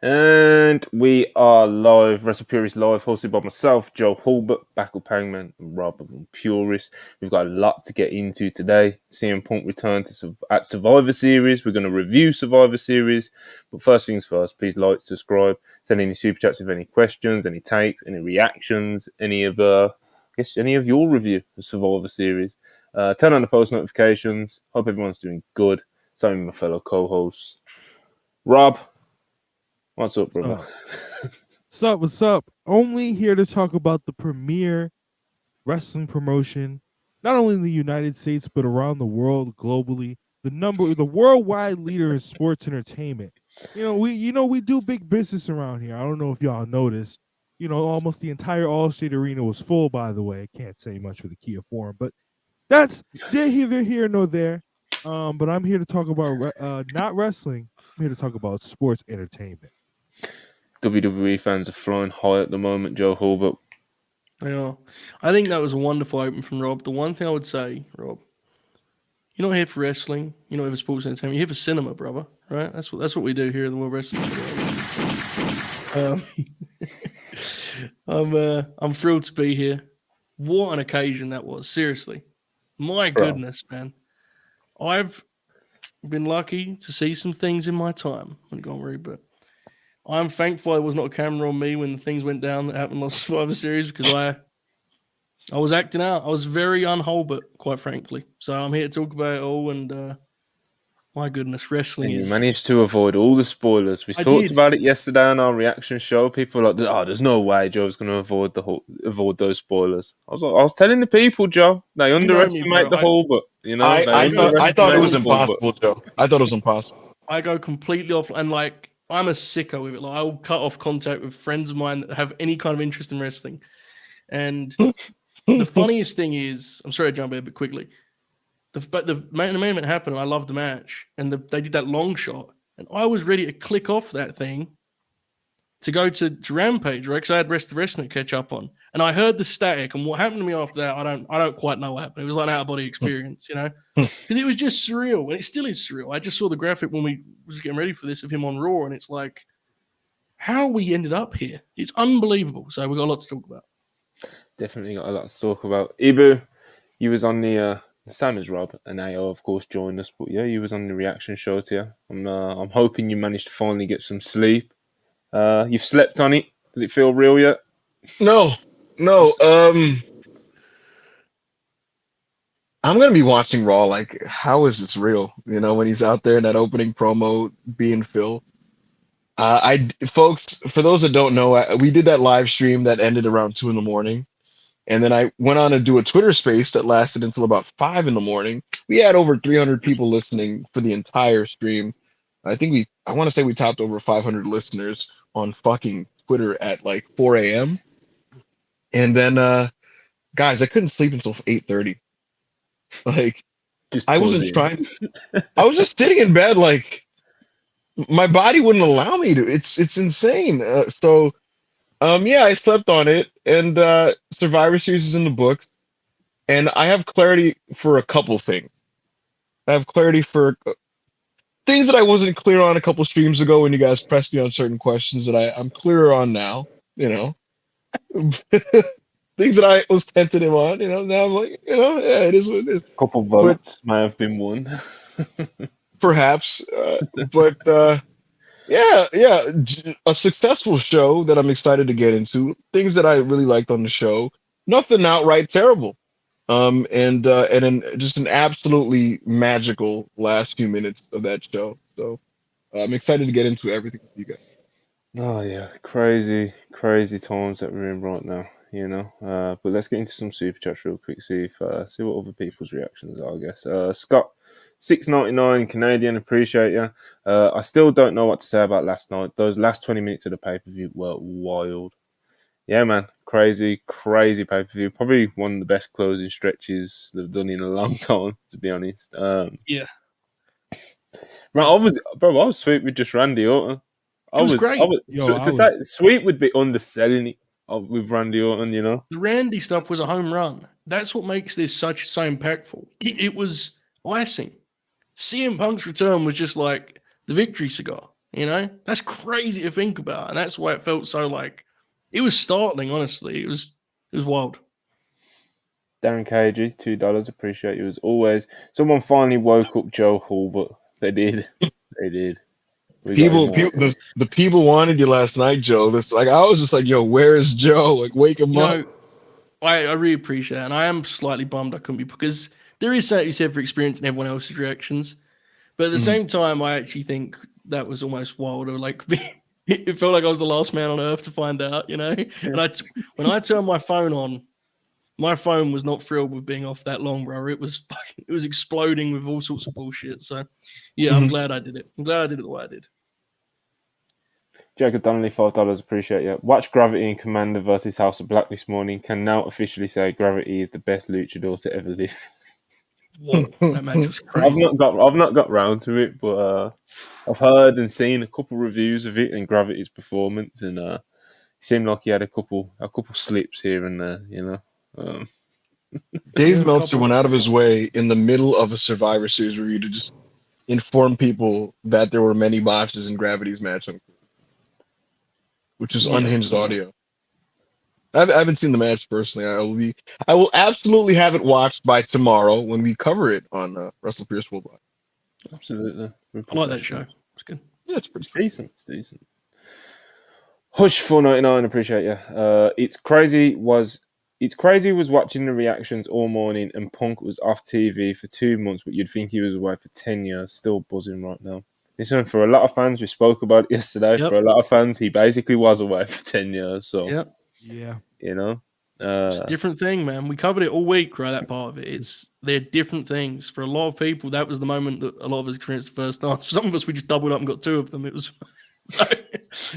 And we are live, WrestlePurist Live, hosted by myself, Joe Hulbert, Backle Pangman, and Rob of Purist. We've got a lot to get into today. CM Punk returned at Survivor Series. We're going to review Survivor Series. But first things first, please like, subscribe, send any super chats with any questions, any takes, any reactions, any of your review of Survivor Series. Turn on the post notifications. Hope everyone's doing good. Same with my fellow co-hosts. Rob, what's up, brother? What's up? Only here to talk about the premier wrestling promotion, not only in the United States, but around the world, globally. The worldwide leader in sports entertainment. We do big business around here. I don't know if y'all noticed. Almost the entire Allstate Arena was full, by the way. I can't say much for the Kia Forum, but that's they're here nor there. But I'm here to talk about not wrestling. I'm here to talk about sports entertainment. WWE fans are flying high at the moment, Joe Hulbert. Yeah, I think that was a wonderful open from Rob. The one thing I would say, Rob, you're not here for wrestling. You're not here for sports entertainment. You're here for cinema, brother. Right? That's what we do here at the World Wrestling Federation. I'm thrilled to be here. What an occasion that was. Seriously, my goodness, man. I've been lucky to see some things in my time. I'm going to read, but I'm thankful there was not a camera on me when the things went down that happened last Survivor Series because I was acting out. I was very unHulbert, quite frankly. So I'm here to talk about it all. And my goodness, wrestling and is. You managed to avoid all the spoilers. We talked about it yesterday on our reaction show. People were like, "Oh, there's no way Joe's going to avoid those spoilers." I was telling the people, Joe, they underestimate the Hulbert. I thought it was impossible, Joe. I thought it was impossible. I go completely off, and like I'm a sicko with it. Like I'll cut off contact with friends of mine that have any kind of interest in wrestling. And the funniest thing is, I'm sorry to jump in a bit quickly. The main event happened, and I loved the match. And they did that long shot, and I was ready to click off that thing to go to Rampage, right? Because I had rest of the wrestling to catch up on. And I heard the static, and what happened to me after that, I don't quite know what happened. It was like an out of body experience, because it was just surreal, and it still is surreal. I just saw the graphic when we was getting ready for this of him on Raw, and it's like, how we ended up here. It's unbelievable. So we got a lot to talk about. Definitely got a lot to talk about. Ibu, you was on the same as Rob, and AO of course joined us, but yeah, you was on the reaction show too. I'm hoping you managed to finally get some sleep. You've slept on it. Does it feel real yet? No. I'm gonna be watching Raw. Like, how is this real? When he's out there in that opening promo being Phil. Folks, for those that don't know, we did that live stream that ended around 2 a.m, and then I went on to do a Twitter space that lasted until about 5 a.m. We had over 300 people listening for the entire stream. I want to say we topped over 500 listeners on fucking Twitter at like 4 a.m. And then, guys, I couldn't sleep until 8:30. Like, I was just sitting in bed, like, my body wouldn't allow me to. It's insane. Yeah, I slept on it, and Survivor Series is in the books, and I have clarity for a couple things. I have clarity for things that I wasn't clear on a couple streams ago when you guys pressed me on certain questions that I'm clearer on now. Things that I was tentative on. Now I'm like, yeah, it is what it is. A couple votes may have been won. Perhaps, but yeah, a successful show that I'm excited to get into. Things that I really liked on the show. Nothing outright terrible. And just an absolutely magical last few minutes of that show. So I'm excited to get into everything with you guys. Oh yeah, crazy times that we're in right now. But let's get into some super chats real quick. See what other people's reactions are. I guess Scott. $6.99 Canadian, appreciate you. I still don't know what to say about last night. Those last 20 minutes of the pay-per-view were wild. Yeah, man. Crazy pay-per-view. Probably one of the best closing stretches they've done in a long time, to be honest. Yeah. Right, I was sweet with just Randy Orton. It was great. Say sweet would be underselling it with Randy Orton, The Randy stuff was a home run. That's what makes this so impactful. It was icing. CM Punk's return was just like the victory cigar. You know, that's crazy to think about, and that's why it felt so like it was startling. Honestly, it was wild. Darren Cagey, $2. Appreciate you as always. Someone finally woke up Joe Hall, but they did. They did. We got him all. The people wanted you last night, Joe. This like I was just like, yo, where is Joe? Like, wake him You up. know, I really appreciate it, and I am slightly bummed I couldn't be, because there is something you said for experiencing everyone else's reactions, but at the same time, I actually think that was almost wilder. Like, it felt like I was the last man on earth to find out, you know. And when I turned my phone on, my phone was not thrilled with being off that long, bro. It was exploding with all sorts of bullshit. So, yeah, I'm glad I did it. I'm glad I did it the way I did. Jacob Donnelly, $5. Appreciate you. Watch Gravity and Commander versus House of Black this morning. Can now officially say Gravity is the best luchador to ever live. Whoa, that match was crazy. I've not got round to it, but I've heard and seen a couple reviews of it and Gravity's performance, and it seemed like he had a couple slips here and there, you know. Dave Meltzer went out of his way in the middle of a Survivor Series review to just inform people that there were many botches in Gravity's match, which is unhinged audio. I haven't seen the match personally. I will absolutely have it watched by tomorrow when we cover it on Russell Pierce Worldwide. Absolutely. I like that show. It's good. Yeah, it's pretty decent. It's decent. Hush 499, appreciate you. It's crazy was watching the reactions all morning, and Punk was off TV for 2 months, but you'd think he was away for 10 years, still buzzing right now. Listen, for a lot of fans, we spoke about it yesterday. Yep. For a lot of fans, he basically was away for 10 years. So, yeah, you know, it's a different thing, man. We covered it all week, right? That part of it. They're different things. For a lot of people, that was the moment that a lot of us experienced the first time. For some of us, we just doubled up and got 2 of them. It was.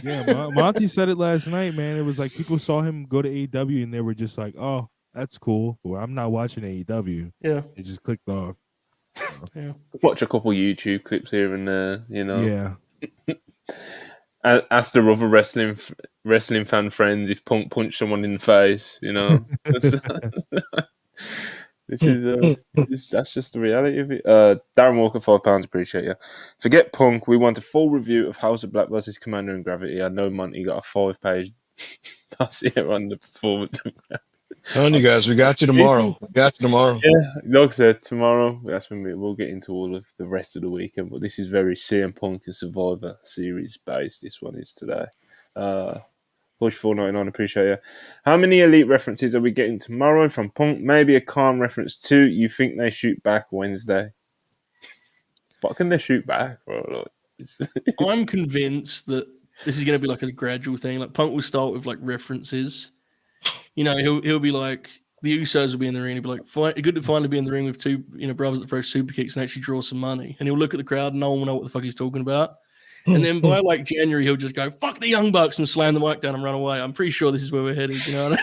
Yeah, Monty said it last night, man. It was like people saw him go to AEW and they were just like, "Oh, that's cool." Well, I'm not watching AEW. Yeah, it just clicked off. Yeah, watch a couple YouTube clips here and there, you know. Yeah. Ask the other wrestling fan friends if Punk punched someone in the face, you know. That's just the reality of it. Darren Walker, £5, appreciate you. Forget Punk. We want a full review of House of Black versus Commander and Gravity. I know Monty got a 5-page dossier on the performance. Telling you guys, we got you tomorrow. Yeah, like I said, tomorrow. That's when we'll get into all of the rest of the weekend. But this is very CM Punk and Survivor Series based. This one is today. Push 499, appreciate you. How many elite references are we getting tomorrow from Punk? Maybe a calm reference too. You think they shoot back Wednesday? What can they shoot back? I'm convinced that this is going to be like a gradual thing. Like Punk will start with like references. You know, he'll be like, the Usos will be in the ring. He'll be like, good to finally be in the ring with 2 brothers that throw super kicks and actually draw some money. And he'll look at the crowd and no one will know what the fuck he's talking about. And then by like January, he'll just go, fuck the Young Bucks, and slam the mic down and run away. I'm pretty sure this is where we're headed. You know,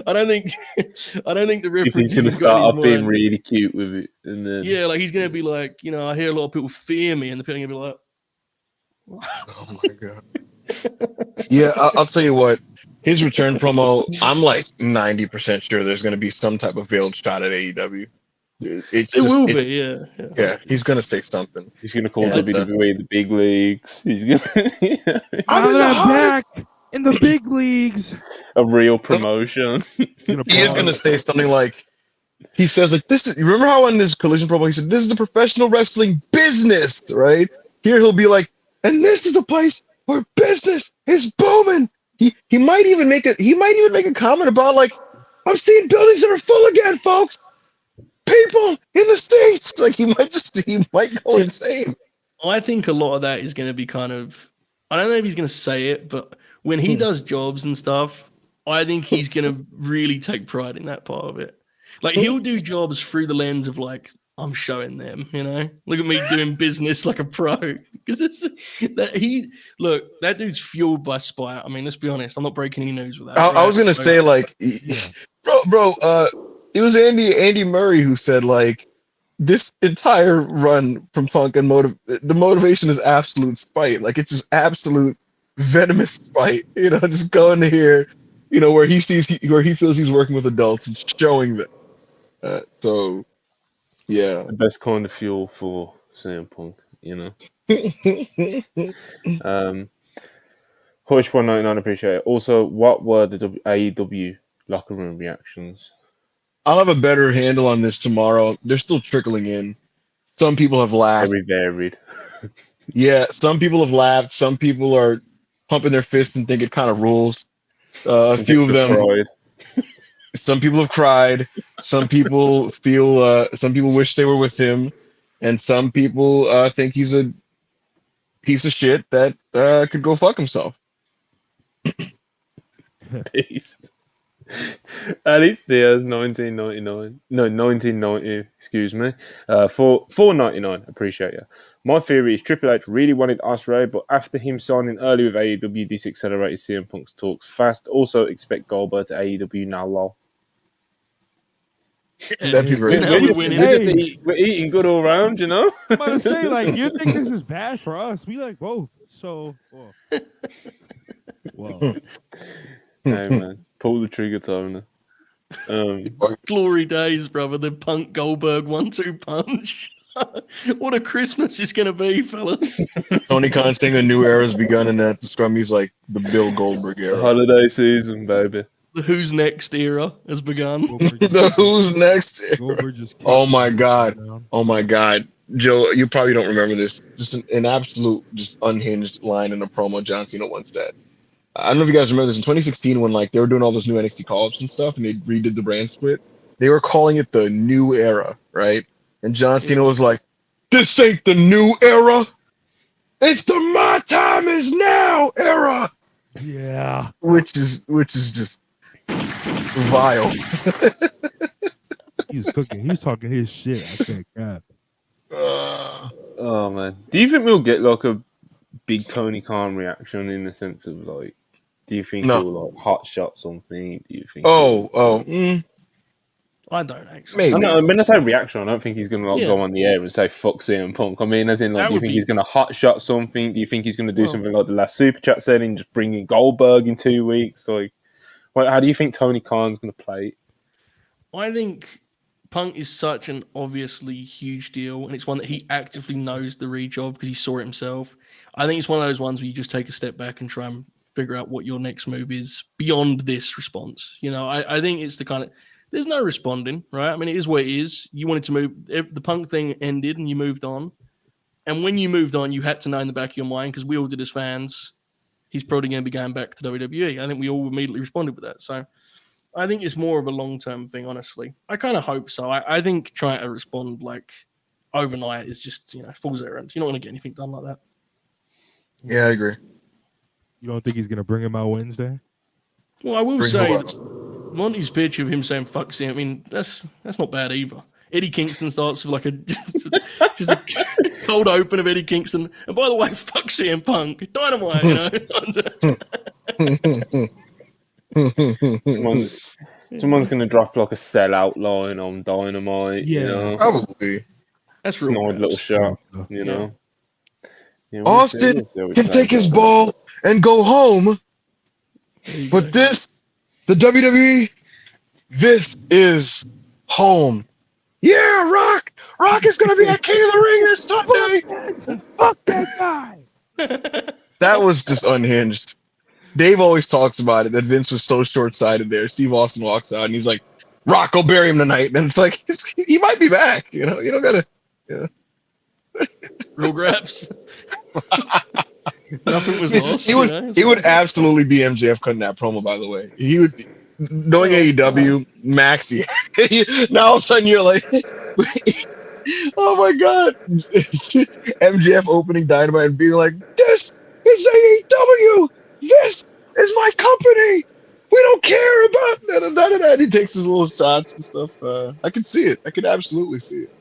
I don't think the reference is going to start off being really cute with it. And then like he's going to be like, you know, I hear a lot of people fear me, and the people are going to be like, oh my God. Yeah, I'll tell you what. His return promo, I'm like 90% sure there's going to be some type of veiled shot at AEW. It will be, yeah. Yeah, he's going to say something. He's going to call WWE the big leagues. He's going to... I'm back in the big leagues. A real promotion. He is going to say something like, he says, like, this is, you remember how in this Collision promo, he said, this is a professional wrestling business, right? Here he'll be like, and this is a place where business is booming. He might even make a comment about like, I'm seeing buildings that are full again, folks. People in the States. Like he might go insane. I think a lot of that is going to be kind of, I don't know if he's going to say it, but when he does jobs and stuff, I think he's going to really take pride in that part of it. Like he'll do jobs through the lens of like, I'm showing them, you know, look at me doing business like a pro. Because that dude's fueled by spite. I mean, let's be honest. I'm not breaking any news with that. I was going to say like, bro, it was Andy Murray who said like, this entire run from Punk and the motivation is absolute spite. Like it's just absolute venomous spite, you know, just going to here, you know, where he feels he's working with adults and showing them. So, yeah. The best kind of fuel for CM Punk. Hush 199, appreciate it. Also, what were the AEW locker room reactions? I'll have a better handle on this tomorrow. They're still trickling in. Some people have laughed. Very varied. Yeah, some people have laughed. Some people are pumping their fists and think it kind of rules. A few of them. Cried. Some people have cried. Some people feel. Some people wish they were with him, and some people think he's a piece of shit that could go fuck himself. Beast. Alex Diaz, 1999. No, 1990. Excuse me. For $4.99. Appreciate you. My theory is Triple H really wanted Ospreay, but after him signing early with AEW, this accelerated CM Punk's talks fast. Also, expect Goldberg to AEW now, lol. That'd be very Now funny. We're eating good all round, you know? I'm about to say, like, you think this is bad for us? We like both. So, well. Hey, man. Pull the trigger, Tony. Glory days, brother. The Punk Goldberg 1-2 punch. What a Christmas it's going to be, fellas. Tony Khan saying a new era's begun, and that Scrummy's like the Bill Goldberg era. Holiday season, baby. The Who's Next era has begun. The Who's Next era. Oh my god. Oh my god. Joe, you probably don't remember this. Just an absolute, just unhinged line in a promo John Cena once said. I don't know if you guys remember this in 2016 when like they were doing all those new NXT call-ups and stuff, and they redid the brand split. They were calling it the new era, right? And John Cena was like, "This ain't the new era. It's the my time is now era." Yeah. Which is just vile. He's cooking. He's talking his shit. I can't cap. Oh man, do you think we'll get like a big Tony Khan reaction in the sense of like, do you think he'll like hot shot something? Do you think? I don't actually. Maybe. When I say reaction, I don't think he's gonna like go on the air and say "fuck CM Punk." I mean, as in like, do you think he's gonna hot shot something? Do you think he's gonna do something like the last Super Chat said and just bring in Goldberg in 2 weeks? Like, how do you think Tony Khan's gonna play it? I think Punk is such an obviously huge deal, and it's one that he actively knows the reach of because he saw it himself. I think it's one of those ones where you just take a step back and try and figure out what your next move is beyond this response. You know, I think it's the kind of, there's no responding, right? I mean, it is what it is. You wanted to move, the Punk thing ended and you moved on. And when you moved on, you had to know in the back of your mind, because we all did as fans, he's probably going to be going back to WWE. I think we all immediately responded with that. So I think it's more of a long-term thing, honestly. I kind of hope so. I think trying to respond like overnight is just, fool's errand. You're not going to get anything done like that. Yeah, I agree. You don't think he's going to bring him out Wednesday? Well, I will say Monty's pitch of him saying "fuck CM," I mean, that's not bad either. Eddie Kingston starts with like just a cold open of Eddie Kingston, and by the way, fuck CM Punk, Dynamite, Someone's gonna drop like a sellout line on Dynamite. Yeah, probably. That's a snide little shot. Austin can take his ball and go home, but the WWE, this is home. Yeah, Rock is gonna be at King of the Ring this Sunday. Fuck that guy. That was just unhinged. Dave always talks about it, that Vince was so short-sighted there. Steve Austin walks out and he's like, "Rock, go bury him tonight." And it's like, he might be back. You don't gotta. Real graps. Nothing was lost. He would absolutely be MJF cutting that promo, by the way. He would, knowing AEW, Maxie. Now all of a sudden you're like, oh my God. MJF opening Dynamite and being like, "This is AEW. This is my company. We don't care about that." He takes his little shots and stuff. I can see it. I can absolutely see it.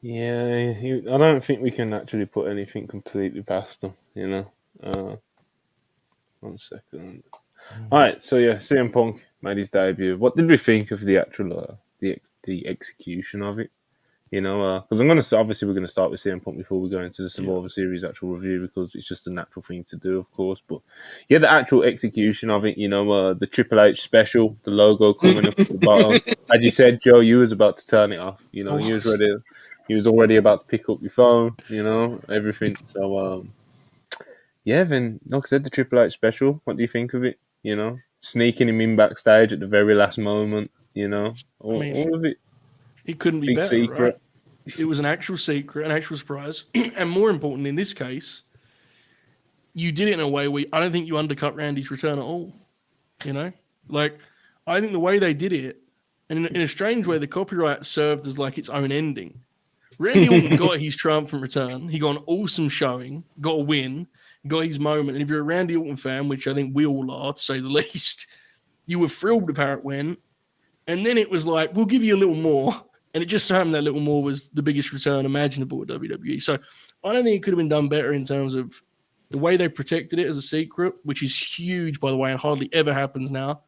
Yeah, I don't think we can actually put anything completely past them, 1 second. All right, so yeah, CM Punk made his debut. What did we think of the actual the execution of it? Because we're going to start with CM Punk before we go into the Survivor Series actual review, because it's just a natural thing to do, of course. But yeah, the actual execution of it, the Triple H special, the logo coming up at the bottom, as you said, Joe, you was about to turn it off. You know, Oh. you was ready. You was already about to pick up your phone. You know, everything. So, yeah. Then, like I said, the Triple H special. What do you think of it? You know, sneaking him in backstage at the very last moment. You know, all of it. It couldn't be Big better, secret. right? It was an actual secret, an actual surprise, and more important in this case, you did it in a way where I don't think you undercut Randy's return at all. You know, like I think the way they did it, and in a strange way, the copyright served as like its own ending. Randy Orton got his triumphant return. He got an awesome showing, got a win, got his moment. And if you're a Randy Orton fan, which I think we all are, to say the least, you were thrilled with how it went. And then it was like, we'll give you a little more. And it just so happened that little more was the biggest return imaginable at WWE. So I don't think it could have been done better in terms of the way they protected it as a secret, which is huge, by the way, and hardly ever happens now.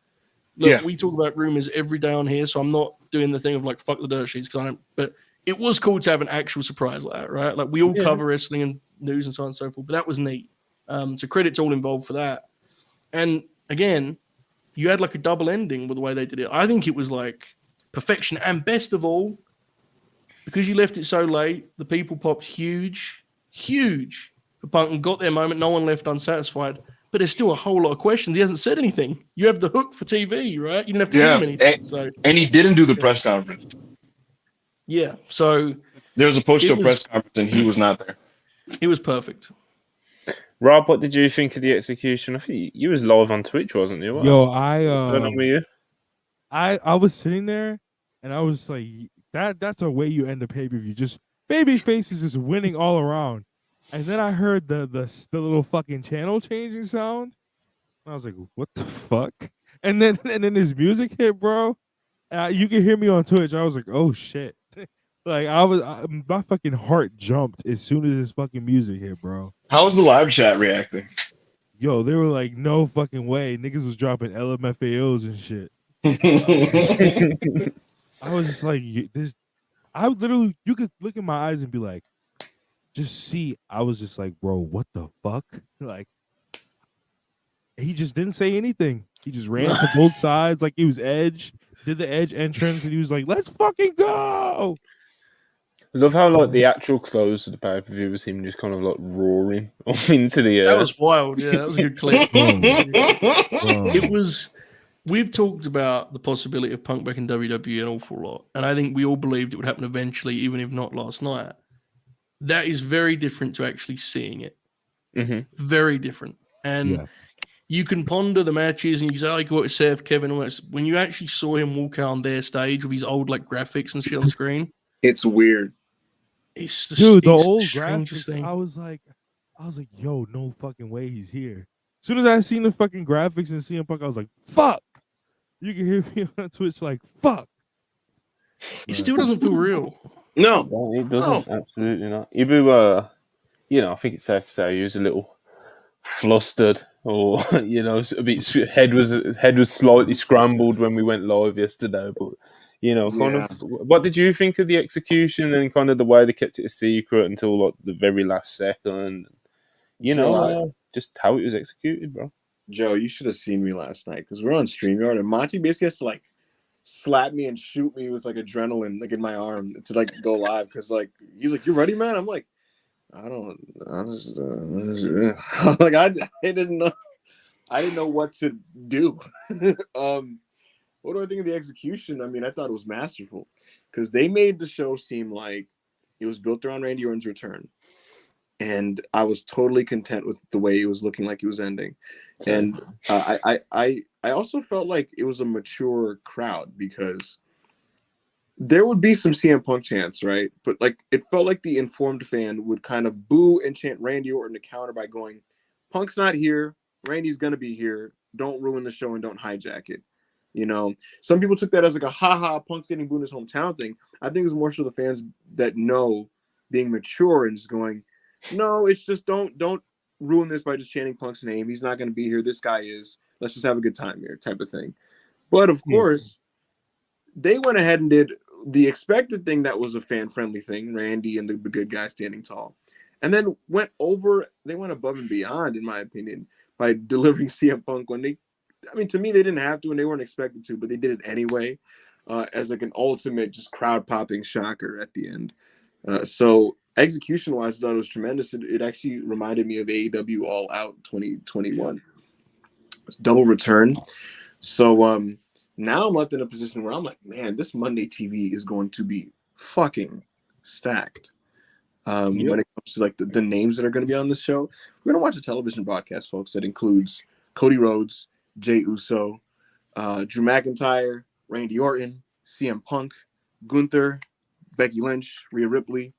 Look, we talk about rumors every day on here, so I'm not doing the thing of like, fuck the dirt sheets, because I don't, but it was cool to have an actual surprise like that, right? Like we all cover wrestling and news and so on and so forth, but that was neat. So credit to all involved for that. And again, you had like a double ending with the way they did it. I think it was like perfection. And best of all, because you left it so late, the people popped huge for Punk and got their moment. No one left unsatisfied. But there's still a whole lot of questions. He hasn't said anything. You have the hook for TV, right? You didn't have to give him anything. And he didn't do the press conference. Yeah. So there was a post-show press conference and he was not there. It was perfect. Rob, what did you think of the execution? I think you was live on Twitch, wasn't you? Yo, I was sitting there and I was like, that's a way you end a pay-per-view. Just baby faces just winning all around. And then I heard the little fucking channel changing sound. And I was like, what the fuck? And then his music hit, bro. You can hear me on Twitch. I was like, oh shit. Like my fucking heart jumped as soon as his fucking music hit, bro. How was the live chat reacting? Yo, they were like, no fucking way. Niggas was dropping LMFAOs and shit. I was just like, I literally, you could look in my eyes and be like, just see. I was just like, bro, what the fuck? Like, he just didn't say anything. He just ran to both sides like he was Edge, did the Edge entrance, and he was like, let's fucking go. I love how like the actual close of the pay-per-view was him just kind of like roaring up into the air. That was wild. Yeah, that was a good clip. It was. We've talked about the possibility of Punk back in WWE an awful lot, and I think we all believed it would happen eventually, even if not last night. That is very different to actually seeing it. Mm-hmm. Very different. And you can ponder the matches and you can say, oh, you got with Seth, Kevin, all that. When you actually saw him walk out on their stage with his old like graphics and shit on screen, it's weird. It's the old graphics thing. I was like, yo, no fucking way he's here. As soon as I seen the fucking graphics and CM Punk, I was like, fuck. You can hear me on Twitch like, fuck. It still doesn't feel real. No, it doesn't. No. Absolutely not. Ibu, I think it's safe to say he was a little flustered, or a bit head was slightly scrambled when we went live yesterday. But kind of, what did you think of the execution and kind of the way they kept it a secret until like the very last second? Just how it was executed, bro. Joe, you should have seen me last night because we're on StreamYard and Monty basically has to like slap me and shoot me with like adrenaline like in my arm to like go live because like he's like, you ready, man? I'm like, I didn't know what to do. What do I think of the execution? I mean, I thought it was masterful because they made the show seem like it was built around Randy Orton's return. And I was totally content with the way it was looking like it was ending. And I also felt like it was a mature crowd because there would be some CM Punk chants, right? But like it felt like the informed fan would kind of boo and chant Randy Orton to counter by going, Punk's not here. Randy's going to be here. Don't ruin the show and don't hijack it. Some people took that as like a haha, Punk's getting booed in his hometown thing. I think it's more so the fans that know being mature and just going, no, it's just don't ruin this by just chanting Punk's name. He's not going to be here. This guy is. Let's just have a good time here, type of thing. But of course, they went ahead and did the expected thing that was a fan-friendly thing, Randy and the good guy standing tall, and then they went above and beyond, in my opinion, by delivering CM Punk when to me, they didn't have to and they weren't expected to, but they did it anyway. as like an ultimate just crowd popping shocker at the end. So execution wise, I thought it was tremendous. It actually reminded me of AEW All Out 2021 double return. So now I'm left in a position where I'm like, man, this Monday TV is going to be fucking stacked. When it comes to like the names that are going to be on this show, we're going to watch a television broadcast, folks, that includes Cody Rhodes, Jey Uso, Drew McIntyre, Randy Orton, CM Punk, Gunther, Becky Lynch, Rhea Ripley,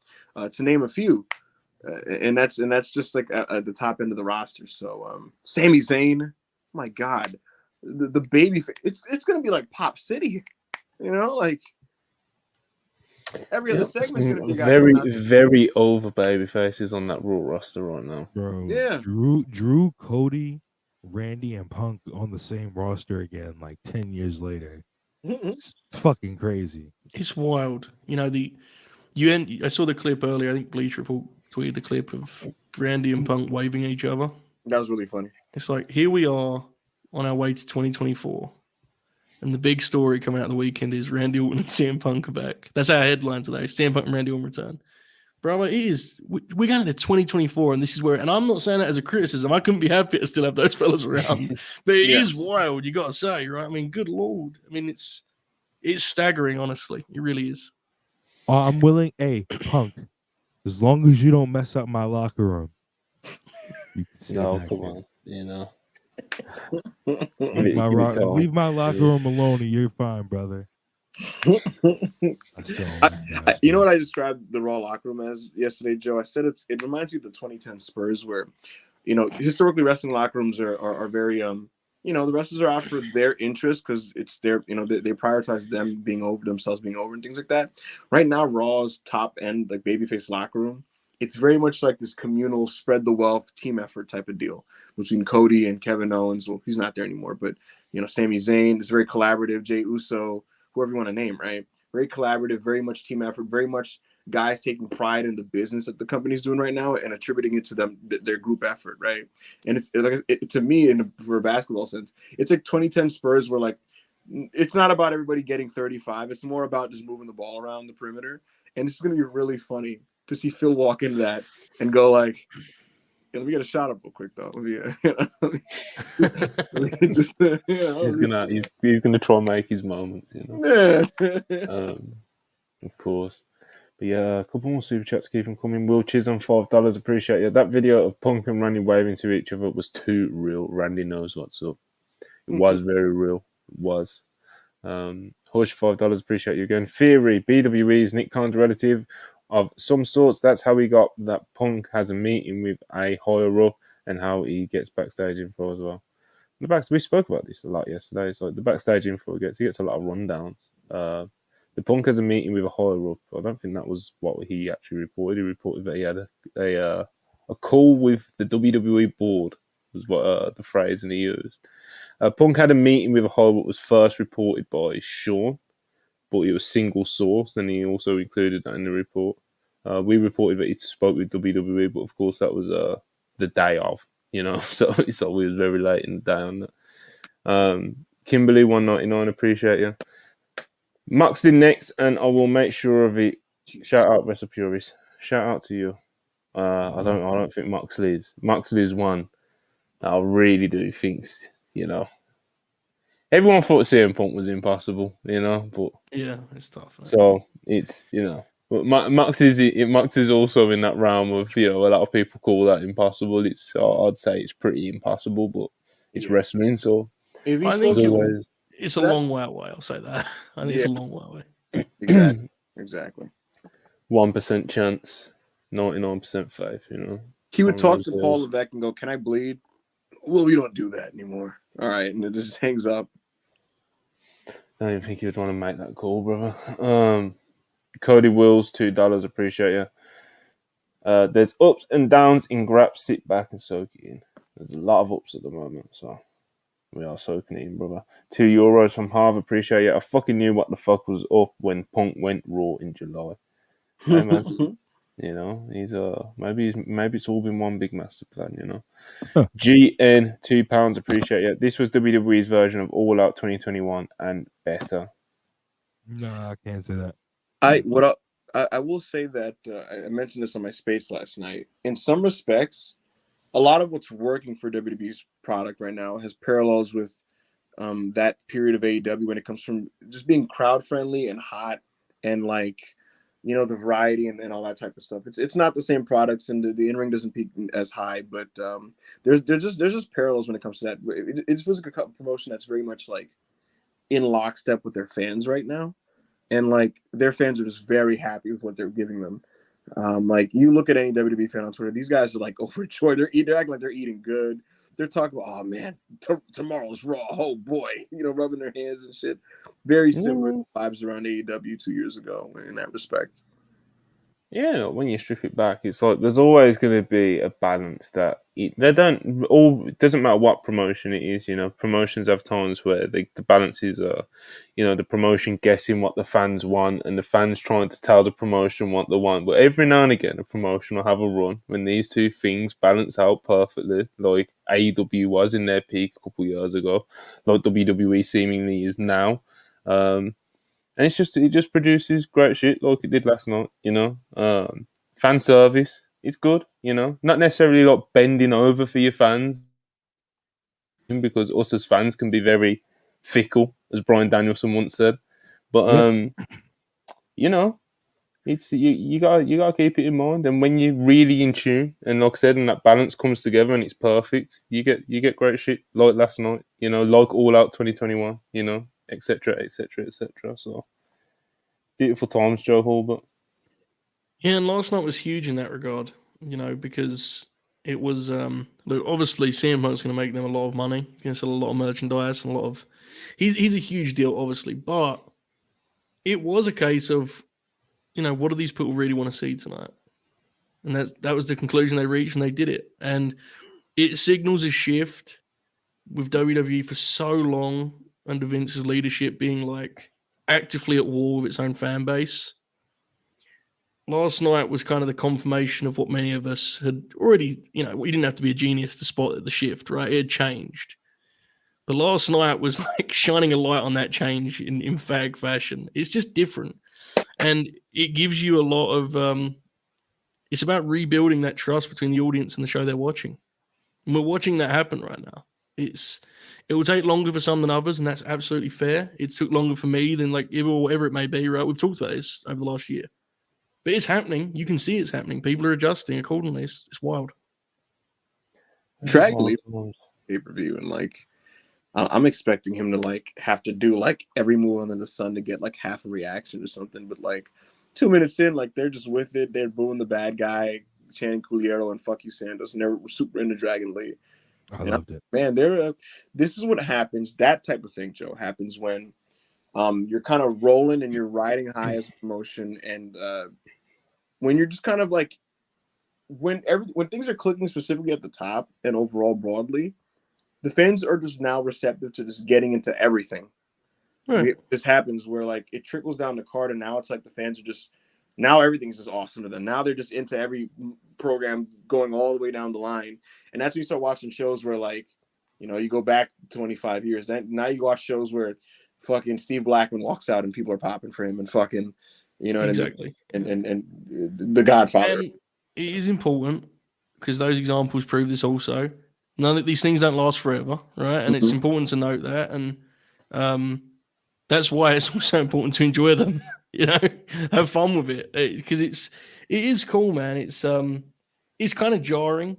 to name a few. And that's just like at the top end of the roster. So Sami Zayn, my God, the baby, it's gonna be like Pop City, like every other segment's gonna be a guy very over baby faces on that Raw roster right now. Bro, Yeah. Drew, Cody, Randy, and Punk on the same roster again, like 10 years later. It's fucking crazy. It's wild. I saw the clip earlier. I think Bleach Report tweeted the clip of Randy and Punk waving at each other. That was really funny. It's like, here we are on our way to 2024. And the big story coming out the weekend is Randy Orton and CM Punk are back. That's our headline today. CM Punk and Randy Orton return. Bro, it is. We're going into 2024, and this is where, and I'm not saying that as a criticism. I couldn't be happy to still have those fellas around. But it is wild, you got to say, right? I mean, good Lord. I mean, it's staggering, honestly. It really is. I'm willing. Hey, Punk, as long as you don't mess up my locker room. No, come on. Leave my locker room alone and you're fine, brother. You know what I described the Raw locker room as yesterday, Joe? I said it reminds me of the 2010 Spurs where, historically wrestling locker rooms are very, the wrestlers are out for their interest because it's their, they prioritize them being over, themselves being over and things like that. Right now, Raw's top end, like babyface locker room, it's very much like this communal spread the wealth team effort type of deal between Cody and Kevin Owens. Well, he's not there anymore, but Sami Zayn is very collaborative. Jey Uso, whoever you want to name, right? Very collaborative, very much team effort, very much guys taking pride in the business that the company's doing right now and attributing it to them, their group effort, right? And it's like to me, for a basketball sense, it's like 2010 Spurs where like it's not about everybody getting 35. It's more about just moving the ball around the perimeter. And it's going to be really funny to see Phil walk into that and go like, hey, let me get a shot up real quick though. He's gonna try and make his moments, of course. But yeah, a couple more super chats keep them coming. Will Chisholm, $5, appreciate you. That video of Punk and Randy waving to each other was too real. Randy knows what's up. It was very real. It was. Hush, $5, appreciate you again. Theory, BWE is Nick Khan's relative of some sorts. That's how we got that Punk has a meeting with a higher up and how he gets backstage info as well. We spoke about this a lot yesterday. So the backstage info he gets a lot of rundowns. The Punk has a meeting with a higher up. I don't think that was what he actually reported. He reported that he had a call with the WWE board, was what the phrase he used. Punk had a meeting with a higher up was first reported by Sean, but it was single sourced, and he also included that in the report. We reported that he spoke with WWE, but of course that was the day of, so we was very late in the day on that. Kimberly, 199, appreciate you. Moxley next, and I will make sure of it. Shout out, Wrestle Purist. Shout out to you. I don't think Moxley's one that I really do thinks, Everyone thought CM Punk was impossible, but yeah, it's tough. Man. So it's but Max is also in that realm of a lot of people call that impossible. I'd say it's pretty impossible, but it's wrestling, so I think it's a long way away. I'll say that. I think it's a long way away. Exactly. 1% chance, 99% faith. He would talk to Paul Levesque and go, "Can I bleed?" Well, we don't do that anymore. All right, and it just hangs up. I don't even think he would want to make that call, brother. Cody Wills, $2, appreciate you. There's ups and downs in Grap. Sit back and soak it in. There's a lot of ups at the moment, so we are soaking it in, brother. €2 from Harvard, appreciate you. I fucking knew what the fuck was up when Punk went Raw in July. Hey, man. He's maybe it's all been one big master plan, GN, £2, appreciate you. This was WWE's version of All Out 2021 and better. No, I can't say that. I will say that I mentioned this on my space last night. In some respects, a lot of what's working for WWE's product right now has parallels with that period of AEW when it comes from just being crowd friendly and hot and like the variety and all that type of stuff. It's not the same products and the in ring doesn't peak as high, but there's just parallels when it comes to that. It feels like a promotion that's very much like in lockstep with their fans right now, and like their fans are just very happy with what they're giving them. Like you look at any WWE fan on Twitter, these guys are like overjoyed. They're acting like they're eating good. They're talking about, oh man, tomorrow's Raw. Oh boy, rubbing their hands and shit. Very similar vibes around AEW 2 years ago in that respect. Yeah, when you strip it back, it's like there's always going to be a balance that they don't all. It doesn't matter what promotion it is. Promotions have times where the balances are, the promotion guessing what the fans want and the fans trying to tell the promotion what they want. But every now and again, a promotion will have a run when these two things balance out perfectly, like AEW was in their peak a couple of years ago, like WWE seemingly is now. And it just produces great shit like it did last night, Fan service, it's good, Not necessarily like bending over for your fans, because us as fans can be very fickle, as Brian Danielson once said. But you know, it's you gotta keep it in mind. And when you're really in tune, and like I said, and that balance comes together and it's perfect, you get great shit like last night, like All Out 2021, etc., etc., etc. So beautiful times, Joe Hulbert. Yeah, and last night was huge in that regard, because it was look, obviously CM Punk's going to make them a lot of money. He's going to sell a lot of merchandise and a lot of. He's a huge deal, obviously, but it was a case of, what do these people really want to see tonight? And that was the conclusion they reached, and they did it. And it signals a shift with WWE for so long under Vince's leadership being like actively at war with its own fan base. Last night was kind of the confirmation of what many of us had already, we didn't have to be a genius to spot the shift, right? It had changed. But last night was like shining a light on that change in fag fashion. It's just different. And it gives you a lot of, it's about rebuilding that trust between the audience and the show they're watching. And we're watching that happen right now. It will take longer for some than others, and that's absolutely fair. It took longer for me than like whatever it may be, right? We've talked about this over the last year. But it's happening. You can see it's happening. People are adjusting accordingly. It's wild. Drag Lee pay-per-view, and like I'm expecting him to like have to do like every move under the sun to get like half a reaction or something. But like 2 minutes in, like they're just with it. They're booing the bad guy, chanting Culiero and fuck you Santos, and they're super into Dragon Lee. I loved it. Man, this is what happens. That type of thing, Joe, happens when you're kind of rolling and you're riding high as a promotion, and when you're just kind of like when things are clicking specifically at the top and overall broadly, the fans are just now receptive to just getting into everything. Right. This happens where like it trickles down the card, and now it's like the fans are just now everything's just awesome to them. Now they're just into every program going all the way down the line, and that's when you start watching shows where like you go back 25 years. Now you watch shows where fucking Steve Blackman walks out and people are popping for him, and fucking Exactly. what I mean? And The Godfather. And it is important because those examples prove this also. None of these things don't last forever, right? And it's important to note that. And that's why it's also important to enjoy them, have fun with it. Because it is cool, man. It's kind of jarring.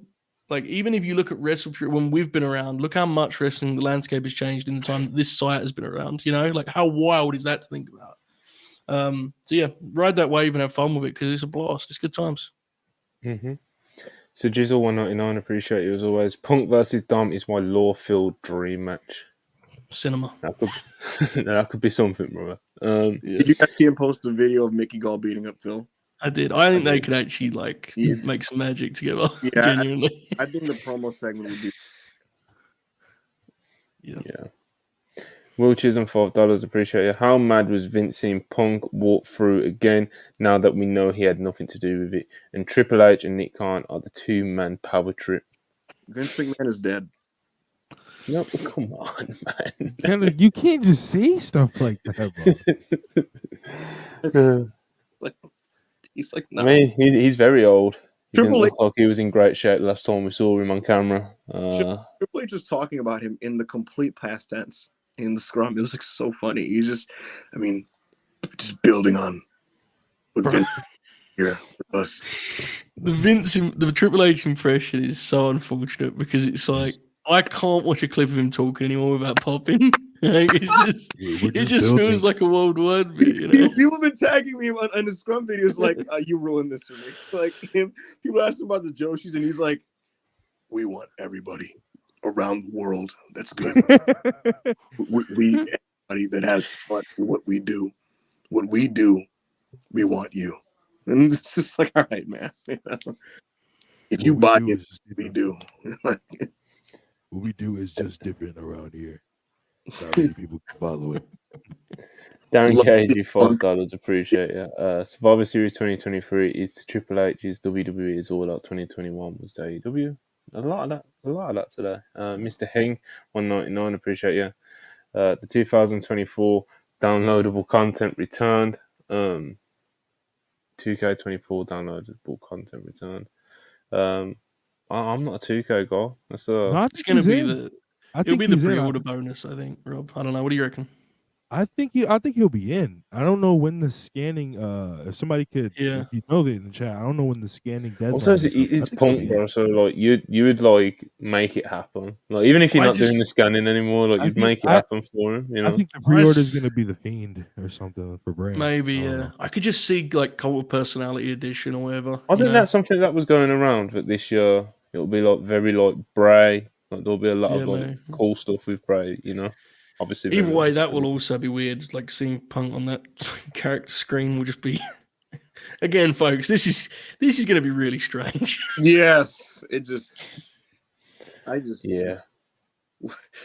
Like, even if you look at wrestling when we've been around, look how much wrestling the landscape has changed in the time this site has been around, like how wild is that to think about? So yeah, ride that wave and have fun with it because it's a blast. It's good times. Mm-hmm. So Jizzle 199, appreciate you as always. Punk versus Dom is my law-filled dream match. Cinema. That could be something, brother. Did you guys see him post a video of Mickey Gall beating up Phil? I did. I think they could actually make some magic together. Yeah, genuinely. I think the promo segment would be. Yeah. Will Chisholm, $5, appreciate you. How mad was Vince seeing Punk walk through again now that we know he had nothing to do with it? And Triple H and Nick Khan are the two-man power trip. Vince McMahon is dead. No, come on, man. You can't just say stuff like that, bro. Like he's like, I no. mean, he's very old. He didn't Triple H, look like he was in great shape last time we saw him on camera. Triple H was talking about him in the complete past tense in the scrum. It was like so funny. He's just, I mean, just building on what Vince here with us. The Triple H impression is so unfortunate because it's like I can't watch a clip of him talking anymore without popping. Like, it just feels like a World War, you know. People have been tagging me on the scrum videos like, you ruined this for me. Like him, people ask him about the Joshis, and he's like, we want everybody around the world that's good. we everybody that has fun with what we do. What we do, we want you. And it's just like, all right, man. If you buy it, we do. What we do is just different around here. Not many people can follow it. Darren Cage, you $5, appreciate it. Survivor Series 2023 is to Triple H's WWE is All Out 2021 was to AEW. A lot of that today. Mr. Heng, $1.99, appreciate you. The 2024 downloadable content returned. 2K24 downloadable content returned. I'm not a 2K guy. That's It's going to be it'll be the he's in. pre-order bonus, I think, Rob. I don't know. What do you reckon? I think he'll be in. I don't know when the scanning. If somebody could, if you know that in the chat, I don't know when the scanning deadline. Also, it's Punk, bro. So like you would like make it happen. Like even if you're not doing the scanning anymore, like you'd make it happen for him. You know. I think the pre-order is gonna be the Fiend or something for Bray. Maybe, yeah. I could just see like Cult of Personality edition or whatever. Wasn't that something that was going around? But this year it'll be like very like Bray. Like there'll be a lot of like cool stuff with Bray. You know. Obviously, either way, that will also be weird. Like seeing Punk on that character screen will just be. Again, folks, this is going to be really strange. Yes,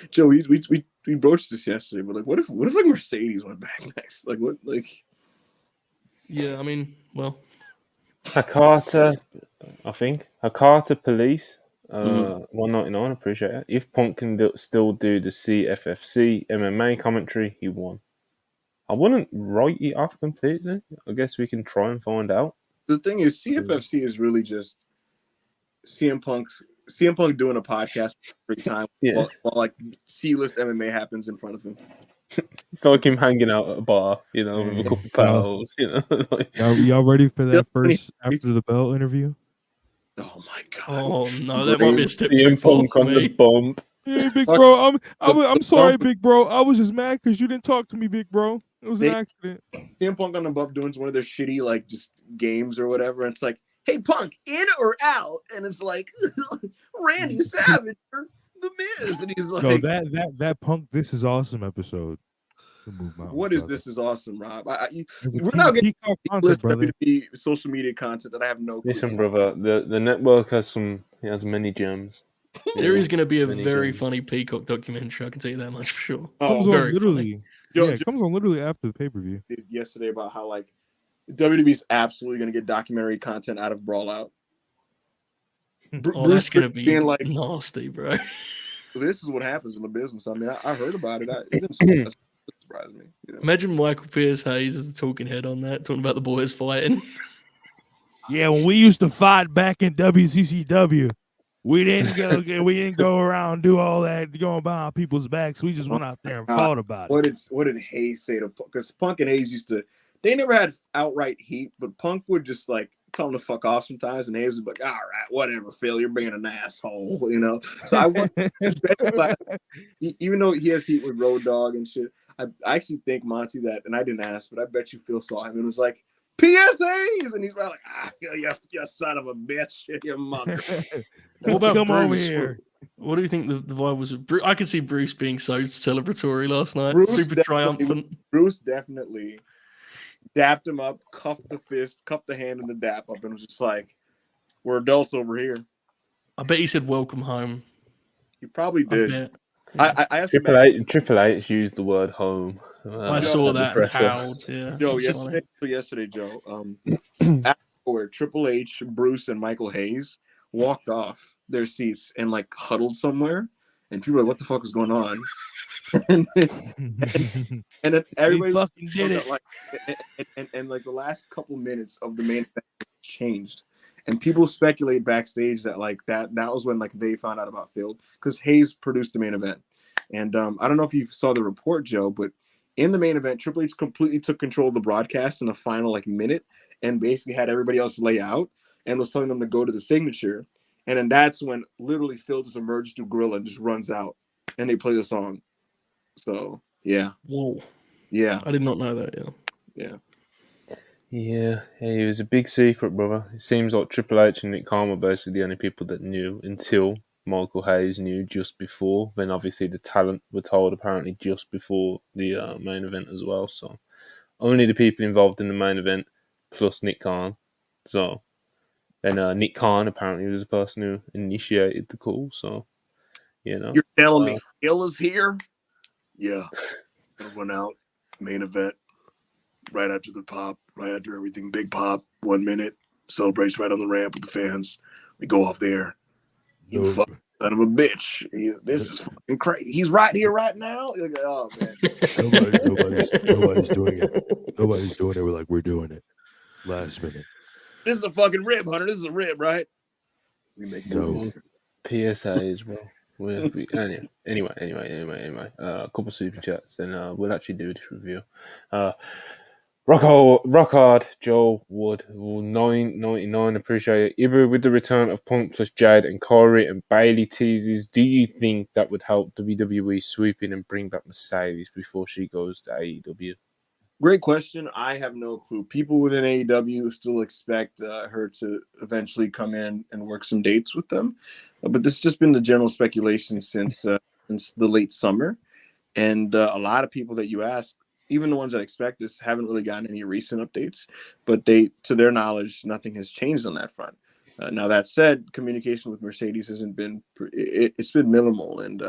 Joe, we broached this yesterday, but like, what if like Mercedes went back next? Like, what, like? Yeah, I mean, well, Hakata, I think Hakata Police. $1.99, appreciate it. If Punk can still do the CFFC MMA commentary, he won. I wouldn't write it off completely. I guess we can try and find out. The thing is, CFFC is really just CM Punk doing a podcast every time while like C-list MMA happens in front of him. It's like him hanging out at a bar, you know, with a couple of pals, you know. Like, y'all ready for that first after the bell interview? Oh my god! Oh no, that might be a step too far for me. The bump. Hey, big bro, I'm sorry, big bro. I was just mad because you didn't talk to me, big bro. It was an accident. CM Punk on the bump doing one of their shitty like just games or whatever. And it's like, hey Punk, in or out? And it's like Randy Savage or The Miz, and he's like, no, that Punk. This is awesome episode. What is this? Is awesome, Rob? We're not getting list WWE social media content that I have no. Listen, brother, the network has many gems. There is going to be a very funny Peacock documentary. I can tell you that much for sure. Comes on literally, it comes on literally after the pay-per-view. Yesterday about how like WWE's absolutely going to get documentary content out of Brawl Out. That's going to be like nasty, bro. This is what happens in the business. I mean, I heard about it. It didn't surprise me. You know? Imagine Michael Pierce Hayes as the talking head on that, talking about the boys fighting. Yeah, when we used to fight back in WCCW, we didn't go around and do all that going behind people's backs. We just went out there and fought about it. What did Hayes say to Punk? Because Punk and Hayes they never had outright heat, but Punk would just like tell him to fuck off sometimes, and Hayes would be like, all right, whatever, Phil, you're being an asshole, you know? So I want, even though he has heat with Road Dogg and shit, I actually think, Monty, that, and I didn't ask, but I bet you Phil saw him and was like, PSAs, and he's like, Phil, you son of a bitch, your mother. What about Come Bruce? Over here. What do you think the vibe was? I could see Bruce being so celebratory last night, super triumphant. Bruce definitely dapped him up, cuffed the fist, cuffed the hand in the dap up, and was just like, we're adults over here. I bet he said welcome home. He probably did. Yeah. I Triple H used the word home. I saw that. Howled, yeah. Joe, yesterday, Joe, where Triple H, Bruce, and Michael Hayes walked off their seats and like huddled somewhere, and people are like, "What the fuck is going on?" and and then He everybody fucking did it. like, and like the last couple minutes of the main event changed, and people speculate backstage that like that was when like they found out about Phil because Hayes produced the main event, and I don't know if you saw the report, Joe, but in the main event, Triple H completely took control of the broadcast in the final like minute, and basically had everybody else lay out and was telling them to go to the signature, and then that's when literally Phil just emerged through Gorilla and just runs out, and they play the song. So yeah, Whoa. yeah, I did not know that. Yeah. Yeah, it was a big secret, brother. It seems like Triple H and Nick Khan were basically the only people that knew until Michael Hayes knew just before. Then obviously the talent were told apparently just before the main event as well. So only the people involved in the main event plus Nick Khan. So then Nick Khan apparently was the person who initiated the call. So You're telling me Phil is here? Yeah, I went out main event right after the pop, right after everything, big pop, 1 minute celebration right on the ramp with the fans. We go off there. You Nope. fucking son of a bitch! This is fucking crazy. He's right here, right now. You're like, oh man, Nobody's doing it. Nobody's doing it. We're doing it. Last minute. this is a fucking rib, Hunter. This is a rib, right? We make movies. No. PSAs, bro. Anyway. A couple super chats, and we'll actually do this review. Rock hard, Joel Wood, 9.99. Appreciate it. Ibu with the return of Punk plus Jade and Corey and Bailey teases. Do you think that would help WWE sweep in and bring back Mercedes before she goes to AEW? Great question. I have no clue. People within AEW still expect her to eventually come in and work some dates with them, but this has just been the general speculation since the late summer, and a lot of people that you ask, even the ones that expect this, haven't really gotten any recent updates. But to their knowledge, nothing has changed on that front. Now that said, communication with Mercedes hasn't been. It's been minimal, and